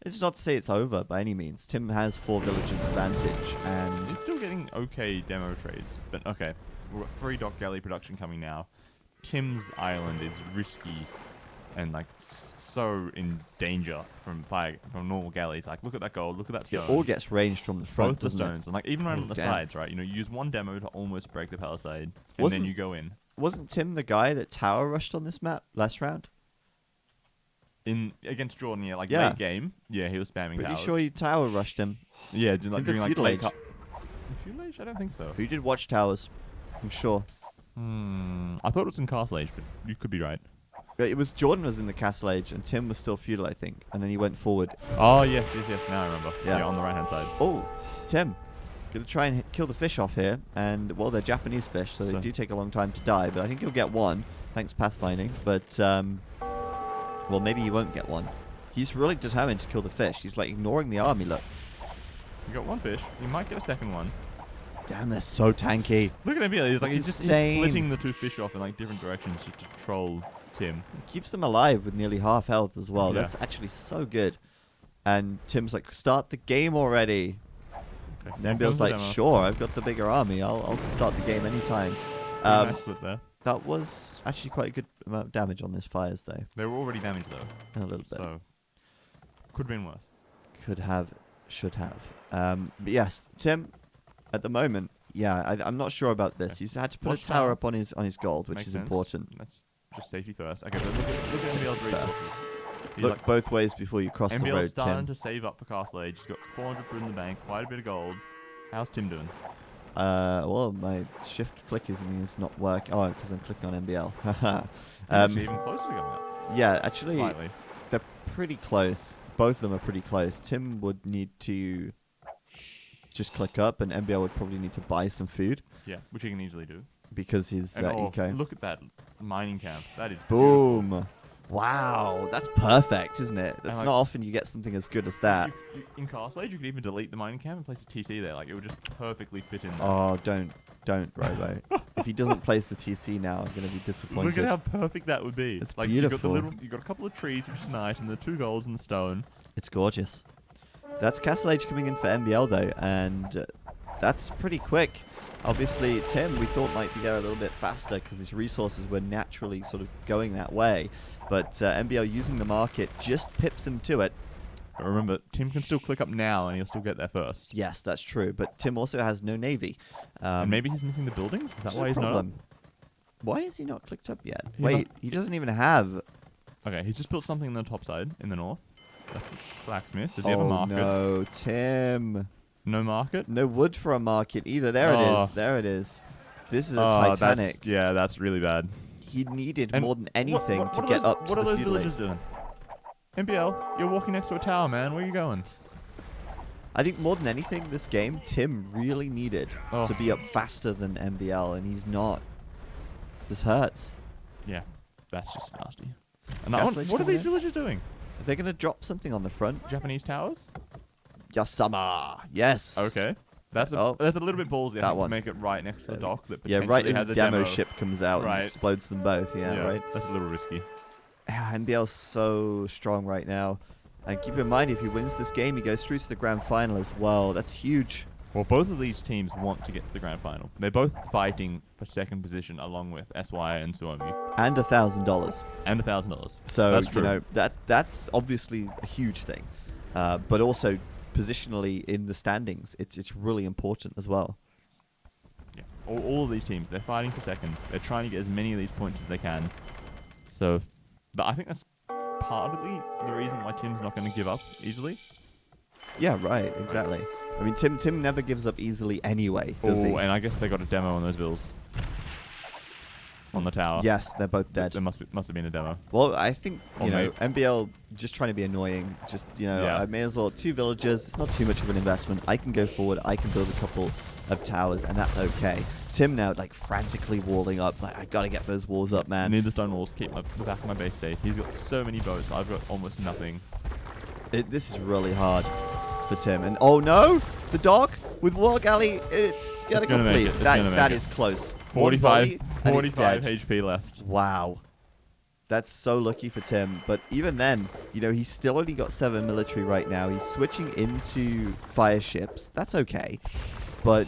It's not to say it's over by any means. Tim has 4 villages advantage, and He's still getting okay demo trades, but okay. We've got 3 dock galley production coming now. Tim's island is risky and like so in danger from normal galleys. Like, look at that gold, look at that it stone. all gets ranged from the front, Both the doesn't it? stones, and like even right Oh, on the damn. sides, right? You know, you use one demo to almost break the palisade, and Wasn't- then you go in. Wasn't Tim the guy that tower rushed on this map last round? In against Jordan, yeah, like Yeah. late game, yeah, he was spamming Pretty towers. sure he tower rushed him. yeah, in the during like feudal late age. cup. Feudal age? I don't think so. Who did watchtowers? I'm sure. I thought it was in Castle Age, but you could be right. It was Jordan was in the Castle Age, and Tim was still feudal, I think. And then he went forward. Oh, yes. Now I remember. Yeah. Yeah, on the right-hand side. Oh, Tim. Gonna try and kill the fish off here. And, well, they're Japanese fish, so they So- do take a long time to die. But I think he'll get one, thanks pathfinding. But, well, maybe he won't get one. He's really determined to kill the fish. He's, like, ignoring the army, look. You got one fish. You might get a second one. Damn, they're so tanky. Look at him here. He's like That's he's insane. splitting the 2 fish off in like different directions just to troll Tim. Keeps them alive with nearly half health as well. Yeah. That's actually so good. And Tim's like, start the game already. Okay. And Bill's like, sure, I've got the bigger army. I'll start the game anytime. Nice split there. That was actually quite a good amount of damage on those fires, though. They were already damaged though, A little bit. so could have been worse. Could have, should have. But yes, Tim, at the moment, yeah, I'm not sure about this. Okay. He's had to put Watch a tower tower. up on his gold, which Makes is sense. important. That's just safety first. Okay, but look at Safety NBL's first. resources. He's Look like, both ways before you cross the NBL's road, starting Tim. to save up for Castle Age. He's got 400 food in the bank, quite a bit of gold. How's Tim doing? Well, my shift click is not working. Oh, because I'm clicking on NBL. He's actually even closer to coming up. Yeah, actually, Slightly. they're pretty close. Both of them are pretty close. Tim would need to just click up, and NBL would probably need to buy some food Yeah, which he can easily do. because his And eco. look at that mining camp. That is beautiful. Boom! Wow, that's perfect, isn't it? That's like- not often you get something as good as that. In Castle Age, you could even delete the mining camp and place a TC there. Like it would just perfectly fit in there. Oh, don't, Robo. If he doesn't place the TC now, I'm gonna be disappointed. Look at how perfect that would be. It's like beautiful. You got a couple of trees, which is nice, and the 2 golds and the stone. It's gorgeous. That's Castle Age coming in for NBL though, and that's pretty quick. Obviously, Tim, we thought might be there a little bit faster because his resources were naturally sort of going that way. But NBL using the market just pips him to it. But remember, Tim can still click up now, and he'll still get there first. Yes, that's true. But Tim also has no navy. And maybe he's missing the buildings. Is that which is why a he's not? Up? problem. Why is he not clicked up yet? He Wait, might- he doesn't even have. Okay, he's just built something on the top side in the north. That's the blacksmith. Does he have a Oh market? no, Tim! No market. No wood for a market either. There it Oh. is. There it is. This is a Oh, Titanic. that's really bad. He needed And more than anything what to are get those, up to What are the those feudal age. villagers doing? NBL, you're walking next to a tower, man. Where are you going? I think more than anything, this game, Tim really needed Oh. to be up faster than MBL, and he's not. This hurts. Yeah, that's just nasty. And that Castle one, Age what are coming these in? villagers doing? Are they going to drop something on the front? Japanese towers? Yasama! Yes! Okay. That's a little bit ballsy. I That think, one. to make it right next to the dock that Yeah, potentially right as has the a demo ship comes out Right. and explodes them both. Yeah, right? That's a little risky. NBL's so strong right now. And keep in mind, if he wins this game, he goes through to the grand final as well. That's huge. Well, both of these teams want to get to the grand final. They're both fighting for second position along with SY and Suomi. And $1,000. And $1,000. So, That's true. you know, that's obviously a huge thing. But also, positionally in the standings, it's really important as well. Yeah. All of these teams, they're fighting for second. They're trying to get as many of these points as they can. So, but I think that's partly the reason why Tim's not going to give up easily. Yeah, right, exactly. I mean, Tim never gives up easily anyway, does he? Oh, and I guess they got a demo on those bills. On the tower. Yes, they're both dead. There must have been a demo. Well, I think, Or you know, maybe- MBL just trying to be annoying. Just, you know, Yeah. I may as well, 2 villagers, it's not too much of an investment. I can go forward, I can build a couple of towers, and that's okay. Tim now, like, frantically walling up. Like, I gotta get those walls up, I man. need the stone walls to keep the back of my base safe. He's got so many boats. I've got almost nothing. This is really hard for Tim. And, oh no! The dog with War Galley, it's gonna gonna make complete. it, it's gonna make That it. is close. One 45, volley, and it's 45 dead. HP left. Wow. That's so lucky for Tim. But even then, you know, he's still only got 7 military right now. He's switching into fire ships. That's okay. But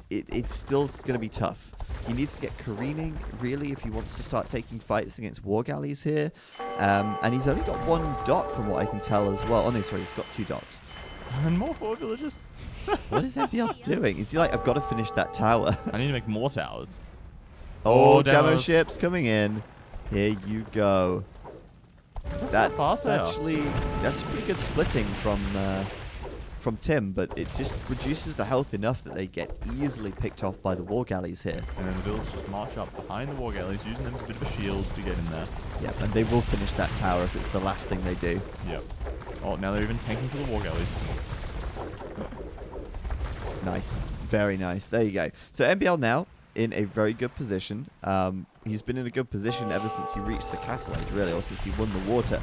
it's still going to be tough. He needs to get careening, really, if he wants to start taking fights against war galleys here. And he's only got 1 dock from what I can tell as well. Oh, no, sorry, he's got 2 docks. And more 4 villages. What is MBL doing? Is he like, I've got to finish that tower? I need to make more towers. Oh, Oh, demo demos. ships coming in. Here you go. fast That's they are. actually that's pretty good splitting from from Tim, but it just reduces the health enough that they get easily picked off by the war galleys here. And then the Bills just march up behind the war galleys, using them as a bit of a shield to get in there. Yep, and they will finish that tower if it's the last thing they do. Yep. Oh, now they're even tanking for the war galleys. Nice. Very nice. There you go. So MBL now in a very good position. He's been in a good position ever since he reached the castle age, really, or since he won the water.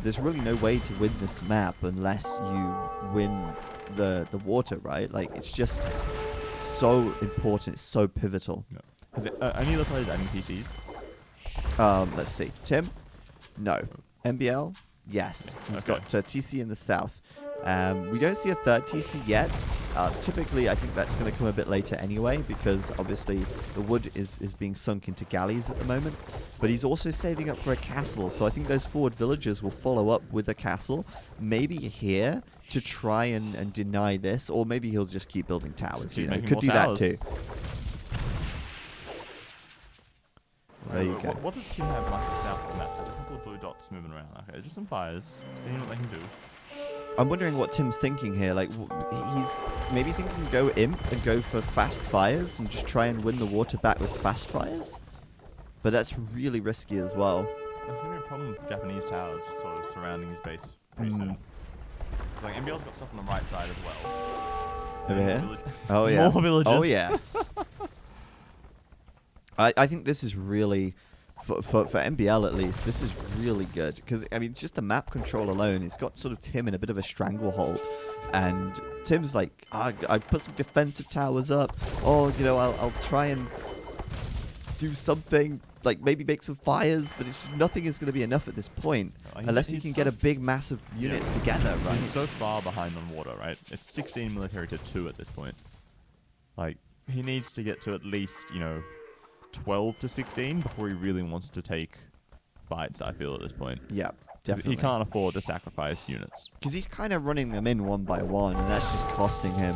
There's really no way to win this map unless you win the water, right? Like, it's just so important. It's so pivotal. Yep. Any other players adding PCs? Let's see. Tim? No. MBL? Yes. He's got TC in the south. We don't see a third TC yet. Typically, I think that's going to come a bit later anyway, because obviously the wood is being sunk into galleys at the moment. But he's also saving up for a castle, so I think those forward villagers will follow up with a castle, maybe here, to try and deny this, or maybe he'll just keep building towers. Keep making could more do towers. that too. There you go. What does Tim have like the south of the map? There's a couple of blue dots moving around. Okay, just some fires. Seeing what they can do. I'm wondering what Tim's thinking here. Like, he's maybe thinking go imp and go for fast fires and just try and win the water back with fast fires. But that's really risky as well. There's going to be a problem with Japanese towers just sort of surrounding his base pretty soon. Like, MBL's got stuff on the right side as well. Over here? Village- Oh yeah. More villages. Oh yes. I think this is really, for MBL at least, this is really good. Because, I mean, just the map control alone, it's got sort of Tim in a bit of a stranglehold. And Tim's like, I put some defensive towers up. Oh, you know, I'll try and do something, like maybe make some fires, but it's just, nothing is going to be enough at this point. Unless he can get a big mass of units together, right? He's so far behind on water, right? It's 16 military to 2 at this point. Like, he needs to get to at least, 12 to 16 before he really wants to take fights, I feel, at this point. Yeah, definitely. He can't afford to sacrifice units. Because he's kind of running them in one by one, and that's just costing him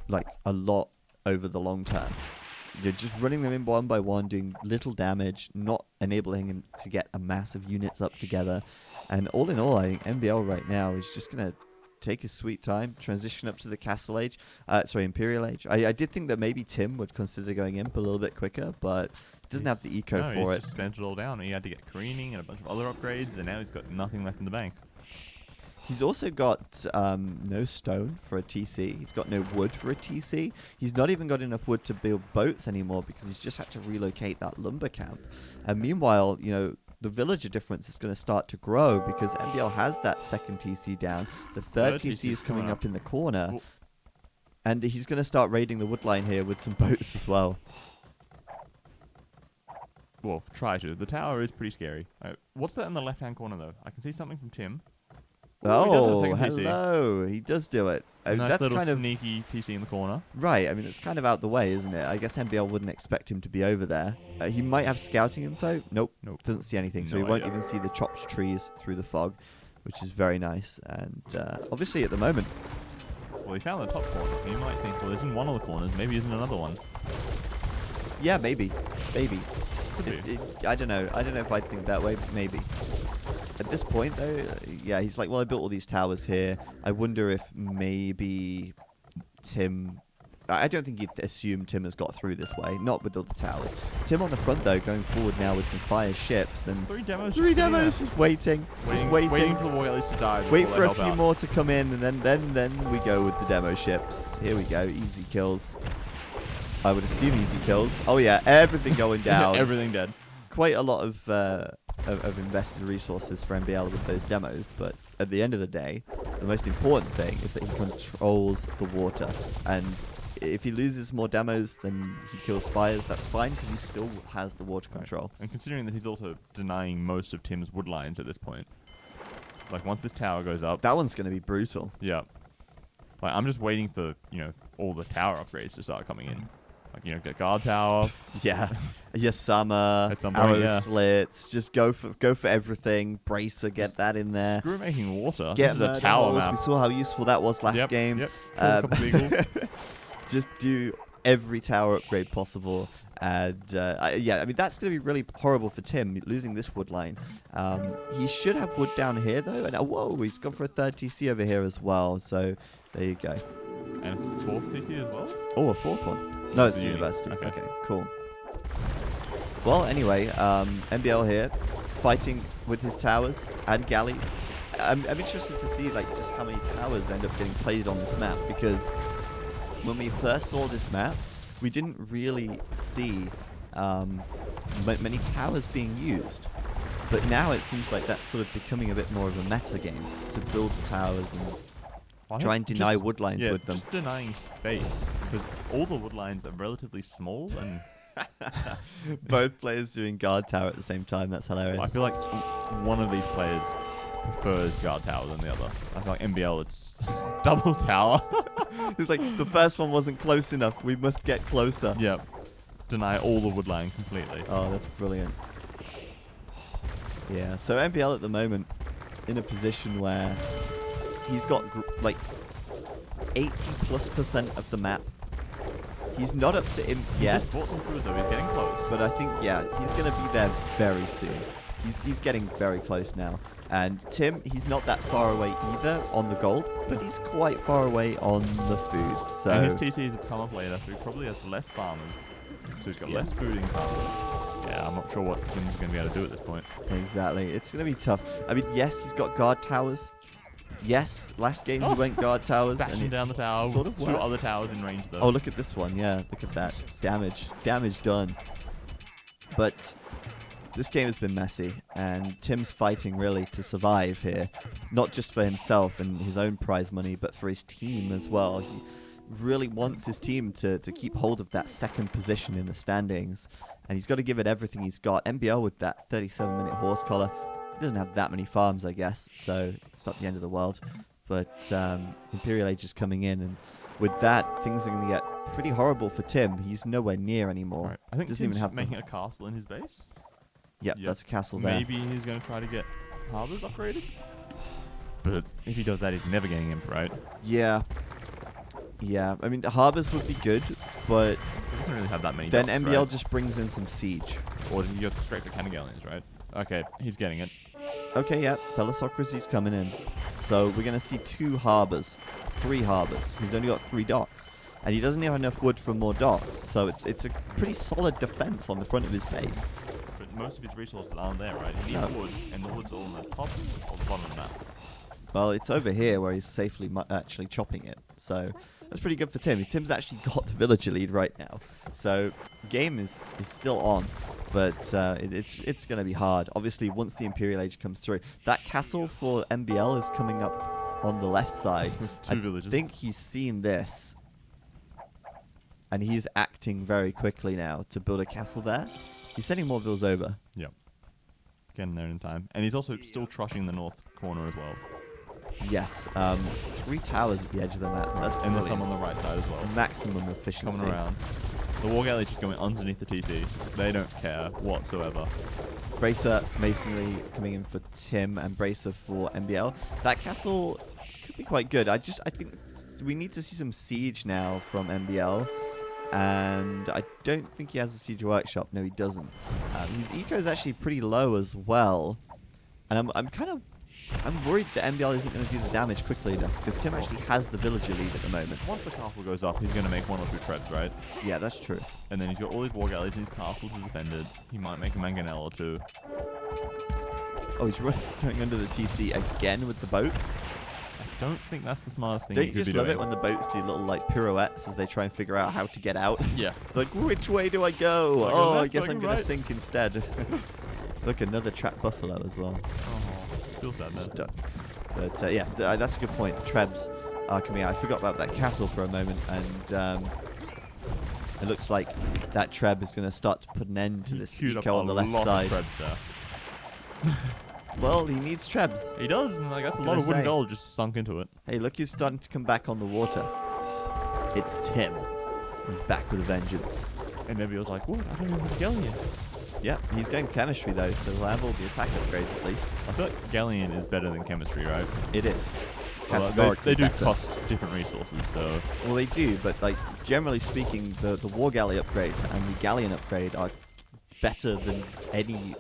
like a lot over the long term. You're just running them in one by one, doing little damage, not enabling him to get a massive units up together. And all in all, I think MBL right now is just going to take his sweet time, transition up to the Castle Age, Imperial Age. I did think that maybe Tim would consider going imp a little bit quicker, but doesn't have the eco for he's it. Just spent it all down. He had to get careening and a bunch of other upgrades, and now he's got nothing left in the bank. He's also got no stone for a TC. He's got no wood for a TC. He's not even got enough wood to build boats anymore because he's just had to relocate that lumber camp. And meanwhile, the villager difference is going to start to grow because MBL has that second TC down. The third TC is coming up in the corner. Well, and he's going to start raiding the wood line here with some boats as well. Well, try to. The tower is pretty scary. What's that in the left-hand corner, though? I can see something from Tim. Oh, he does have a second TC. hello. He does do it. Nice That's little kind of sneaky TC in the corner. right. I mean, it's kind of out the way, isn't it? I guess MBL wouldn't expect him to be over there. He might have scouting info. Nope. Doesn't see anything. So No he won't idea. even see the chopped trees through the fog, which is very nice. And obviously, at the moment, Well, he found the top corner. He might think, well, there's in one of the corners. Maybe there's in another one. yeah, maybe. Could be. I don't know. I don't know if I'd think that way, but maybe. At this point, though, yeah, he's like, well, I built all these towers here. I wonder if maybe Tim... I don't think he'd assume Tim has got through this way, not with all the towers. Tim on the front, though, going forward now with some fire ships. And Three demos. three demos, just waiting. Waiting for the war galleys to die. Wait before for they a help few out. more to come in, and then we go with the demo ships. Here we go, easy kills. I would assume easy kills. Oh yeah, everything going down. Everything dead. Quite a lot of invested resources for MBL with those demos, but at the end of the day, the most important thing is that he controls the water. And if he loses more demos than he kills fires, that's fine because he still has the water control. And considering that he's also denying most of Tim's wood lines at this point, like once this tower goes up, That one's going to be brutal. yeah. Like I'm just waiting for all the tower upgrades to start coming in. Like get guard tower. Yeah, Yasama, At some point, arrow yeah. slits. Just go for everything. Bracer, get that in there. Screw making water. Get This is a murder tower holes. map. We saw how useful that was last game. Yep. Kill a couple of eagles. Just do every tower upgrade possible. And yeah, I mean, that's going to be really horrible for Tim, losing this wood line. He should have wood down here, though. And whoa, he's gone for a third TC over here as well. So there you go. And a fourth TC as well? Oh, a fourth one. No, it's the uni. university. Okay. Okay, cool. Well, anyway, MBL here, fighting with his towers and galleys. I'm interested to see like just how many towers end up getting played on this map, because when we first saw this map, we didn't really see many towers being used. But now it seems like that's sort of becoming a bit more of a meta game to build the towers and try and deny wood lines with them. Just denying space, because all the wood lines are relatively small, and Both players doing guard tower at the same time. That's hilarious. I feel like one of these players prefers guard tower than the other. I feel like MBL, it's double tower. It's like the first one wasn't close enough. We must get closer. Yep. Deny all the wood line completely. Oh, that's brilliant. Yeah, so MBL at the moment in a position where he's got like 80+% of the map. He's not up to him He yet, just brought some food though, he's getting close. but I think, yeah, he's going to be there very soon. He's getting very close now. And Tim, he's not that far away either on the gold, but he's quite far away on the food. So And his TCs have come up later, so he probably has less farmers. So he's got Yeah. less food income. Yeah, I'm not sure what Tim's going to be able to do at this point. exactly, it's going to be tough. I mean, yes, he's got guard towers. Yes, last game he Oh. went guard towers. and Bashing it down the tower sort with of two worked. other towers in range though. Oh, look at this one. Yeah, look at that. Damage done. But this game has been messy, and Tim's fighting really to survive here. Not just for himself and his own prize money, but for his team as well. He really wants his team to keep hold of that second position in the standings, and he's got to give it everything he's got. MBL with that 37-minute horse collar. He doesn't have that many farms, I guess, so it's not the end of the world. But Imperial Age is coming in, and with that, things are going to get pretty horrible for Tim. He's nowhere near anymore. Right. I think Doesn't Tim's even have making a castle in his base. Yep, Yep. that's a castle there. Maybe he's going to try to get harbors upgraded. But if he does that, he's never getting imp, right? Yeah. Yeah, I mean, the harbors would be good, but He doesn't really have that many then docks, MBL right? just brings in some siege. Or he goes straight for cannon galleons, right? Okay, he's getting it. Okay, yeah, Thalassocracy's coming in. So we're going to see 2 harbors, 3 harbors. He's only got 3 docks. And he doesn't have enough wood for more docks, so it's a pretty solid defense on the front of his base. But most of his resources aren't there, right? He needs No. wood, and the wood's all on the top or the bottom of the map. Well, it's over here where he's safely actually chopping it. So that's pretty good for Tim. Tim's actually got the villager lead right now. So game is still on, but it's going to be hard. Obviously, once the Imperial Age comes through, that castle for MBL is coming up on the left side. Two villages. I think he's seen this, and he's acting very quickly now to build a castle there. He's sending more vills over. Yep. Getting there in time. And he's also still trashing the north corner as well. Yes, 3 towers at the edge of the map. That's And there's some brilliant. on the right side as well. Maximum efficiency. Coming around. The war galley's just going underneath the TC. They don't care whatsoever. Bracer Masonry coming in for Tim and Bracer for MBL. That castle could be quite good. I think we need to see some siege now from MBL. And I don't think he has a siege workshop. No, he doesn't. His eco is actually pretty low as well. And I'm worried that MBL isn't going to do the damage quickly enough, because Tim actually has the villager lead at the moment. Once the castle goes up, he's going to make 1 or 2 trebs, right? Yeah, that's true. And then he's got all his war galleys in his castle to defend it. He might make a mangonel or 2. Oh, he's going under the TC again with the boats. I don't think that's the smartest thing Don't he you could just be love doing. it when the boats do little like pirouettes as they try and figure out how to get out? Yeah. Like, which way do I go? Do I go Oh, I left? guess Do I I'm go going to right? sink instead. Look, another trapped buffalo as well. Oh, feels sad, man. Stuck. But yes, that's a good point. The Trebs are coming out. I forgot about that castle for a moment, and it looks like that Treb is going to start to put an end to this Queued up eco on the a left lot side. of trebs there. Well, he needs Trebs. He does, and like that's a I'm lot gonna of wooden say. gold just sunk into it. Hey, look who's starting to come back on the water. It's Tim. He's back with a vengeance. And maybe I was like, what? I don't even have a galleon. Yeah, he's going chemistry though, so he'll have all the attack upgrades at least. I feel like galleon is better than chemistry, right? It is. Well, categorically they do better. cost different resources, so Well, they do, but like generally speaking, the War Galley upgrade and the Galleon upgrade are better than any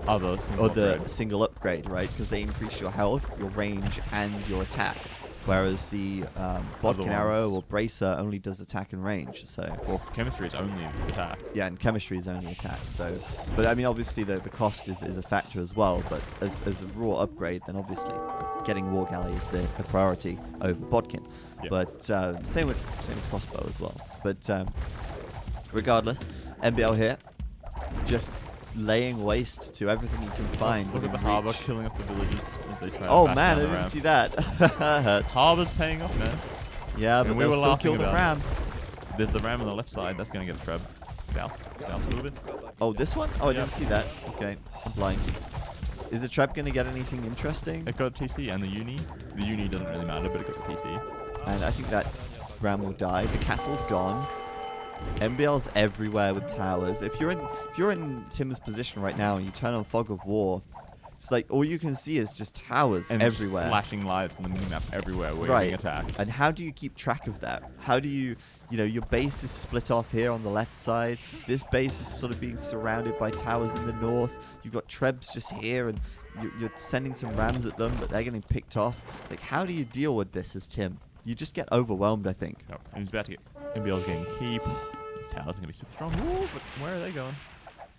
other single other upgrade. single upgrade, right? Because they increase your health, your range, and your attack. Whereas the Other Bodkin Arrow ones- or Bracer only does attack and range. So Well, chemistry is only attack. yeah, and chemistry is only attack. So, but I mean, obviously the cost is a factor as well. But as a raw upgrade, then obviously getting War Galley is the priority over Bodkin. Yeah. But same with crossbow as well. But regardless, MBL here, just laying waste to everything you can find. Look at within the harbour reach. killing off the villagers as they try to Oh bash man, I down the didn't ram. see that. That hurts. Harbour's paying off, man. Yeah, And but we they'll were still laughing kill the about ram. There's the ram on the left side. That's going to get a treb. South a little bit. Oh, this one? Oh, I Yeah. didn't see that. Okay, I'm blind. Is the trap going to get anything interesting? It got TC and the uni. The uni doesn't really matter, but it got the TC. And I think that ram will die. The castle's gone. MBL's everywhere with towers. If you're in Tim's position right now and you turn on Fog of War, it's like all you can see is just towers And just everywhere. flashing lights on the minimap everywhere where you're Right. being attacked. And how do you keep track of that? How do you your base is split off here on the left side. This base is sort of being surrounded by towers in the north. You've got Trebs just here, and you're sending some rams at them, but they're getting picked off. Like, how do you deal with this as Tim? You just get overwhelmed, I think. Yep. And he's about to get MBL's getting keep. These towers are going to be super strong. Ooh, but where are they going?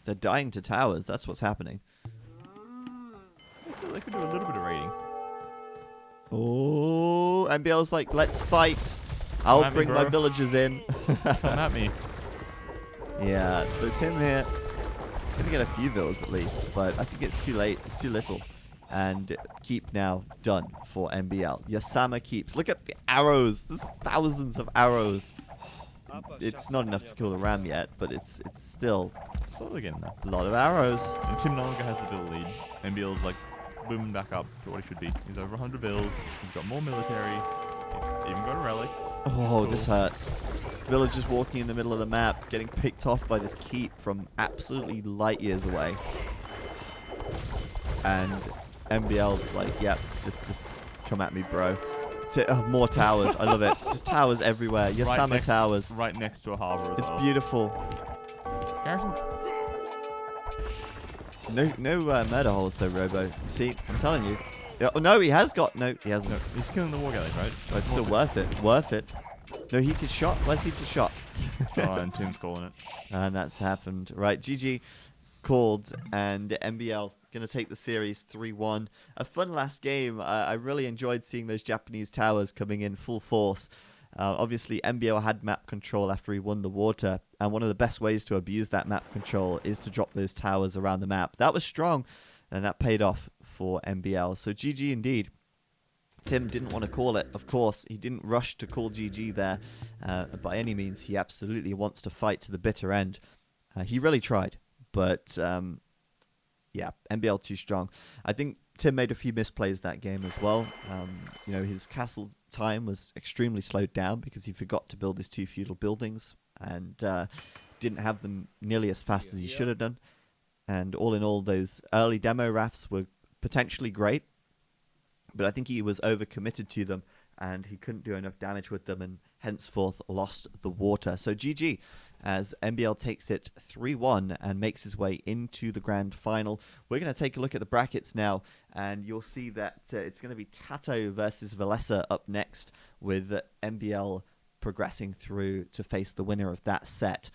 They're dying to towers. That's what's happening. They could do a little bit of raiding. Oh, MBL's like, let's fight. I'll at me, bring my bro. villagers in. Come at me. Yeah, so Tim here, gonna get a few vills at least, but I think it's too late. It's too little. And keep now done for MBL. Yasama keeps. Look at the arrows. There's thousands of arrows. It's not enough to kill the ram yet, but it's still Slowly getting there. a lot of arrows. And Tim no longer has the bill lead. MBL's like booming back up to what he should be. He's over 100 bills. He's got more military. He's even got a relic. Oh, this hurts. Villagers walking in the middle of the map, getting picked off by this keep from absolutely light years away. And MBL's like, yep, just come at me, bro. More towers. I love it. Just towers everywhere. Yasama towers. Right next to a harbour as It's well. beautiful. Garrison. No murder holes though, Robo. You see, I'm telling you. Yeah, oh, no, he has got. No, he hasn't. No, he's killing the war galleys, right? But it's still worth it. Worth it. No heated shot. Where's heated shot? Oh, and Tim's calling it. And that's happened. Right, GG called, and MBL going to take the series 3-1. A fun last game. I really enjoyed seeing those Japanese towers coming in full force. Obviously, MBL had map control after he won the water, and one of the best ways to abuse that map control is to drop those towers around the map. That was strong, and that paid off for MBL. So GG indeed. Tim didn't want to call it, of course. He didn't rush to call GG there by any means. He absolutely wants to fight to the bitter end. He really tried, but yeah, MBL too strong. I think Tim made a few misplays that game as well. His castle time was extremely slowed down because he forgot to build his 2 feudal buildings and didn't have them nearly as fast as he should have done. And all in all, those early demo rafts were potentially great, but I think he was overcommitted to them and he couldn't do enough damage with them and henceforth lost the water. So GG as MBL takes it 3-1 and makes his way into the grand final. We're going to take a look at the brackets now, and you'll see that it's going to be Tato versus Valesa up next, with MBL progressing through to face the winner of that set.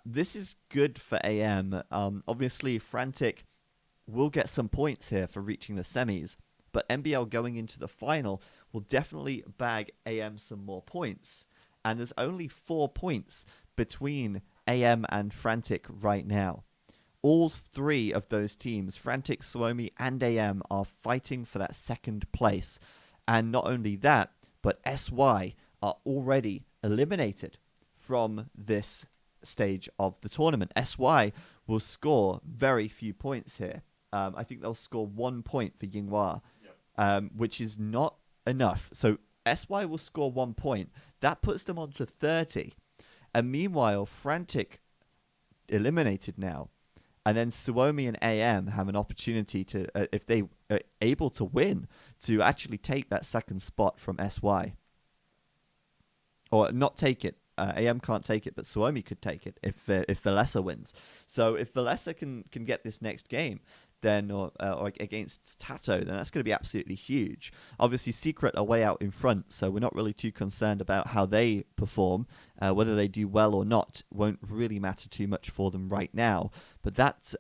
This is good for AM. Obviously, Frantic will get some points here for reaching the semis, but MBL going into the final will definitely bag AM some more points. And there's only 4 points between AM and Frantic right now. All 3 of those teams, Frantic, Suomi, and AM, are fighting for that second place. And not only that, but SY are already eliminated from this stage of the tournament. SY will score very few points here. I think they'll score 1 point for Yinghua, which is not enough. So SY will score 1 point. That puts them on to 30. And meanwhile, Frantic eliminated now. And then Suomi and AM have an opportunity to, if they are able to win, to actually take that second spot from SY. Or not take it. AM can't take it, but Suomi could take it if Vellesa wins. So if Vellesa can get this next game, then or against Tato, then that's going to be absolutely huge. Obviously, Secret are way out in front, so we're not really too concerned about how they perform. Whether they do well or not won't really matter too much for them right now. But that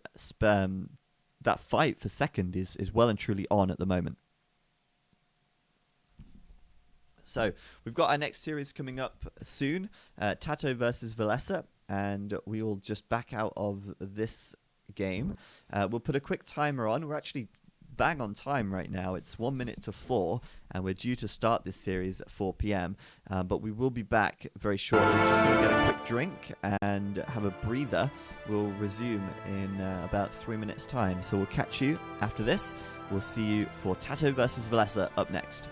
fight for second is well and truly on at the moment. So we've got our next series coming up soon, Tato versus Vellesa, and we will just back out of this game. We'll put a quick timer on. We're actually bang on time right now. It's 1 minute to 4, and we're due to start this series at 4 p.m. But we will be back very shortly. Just going to get a quick drink and have a breather. We'll resume in about 3 minutes' time. So we'll catch you after this. We'll see you for Tato versus Vellesa up next.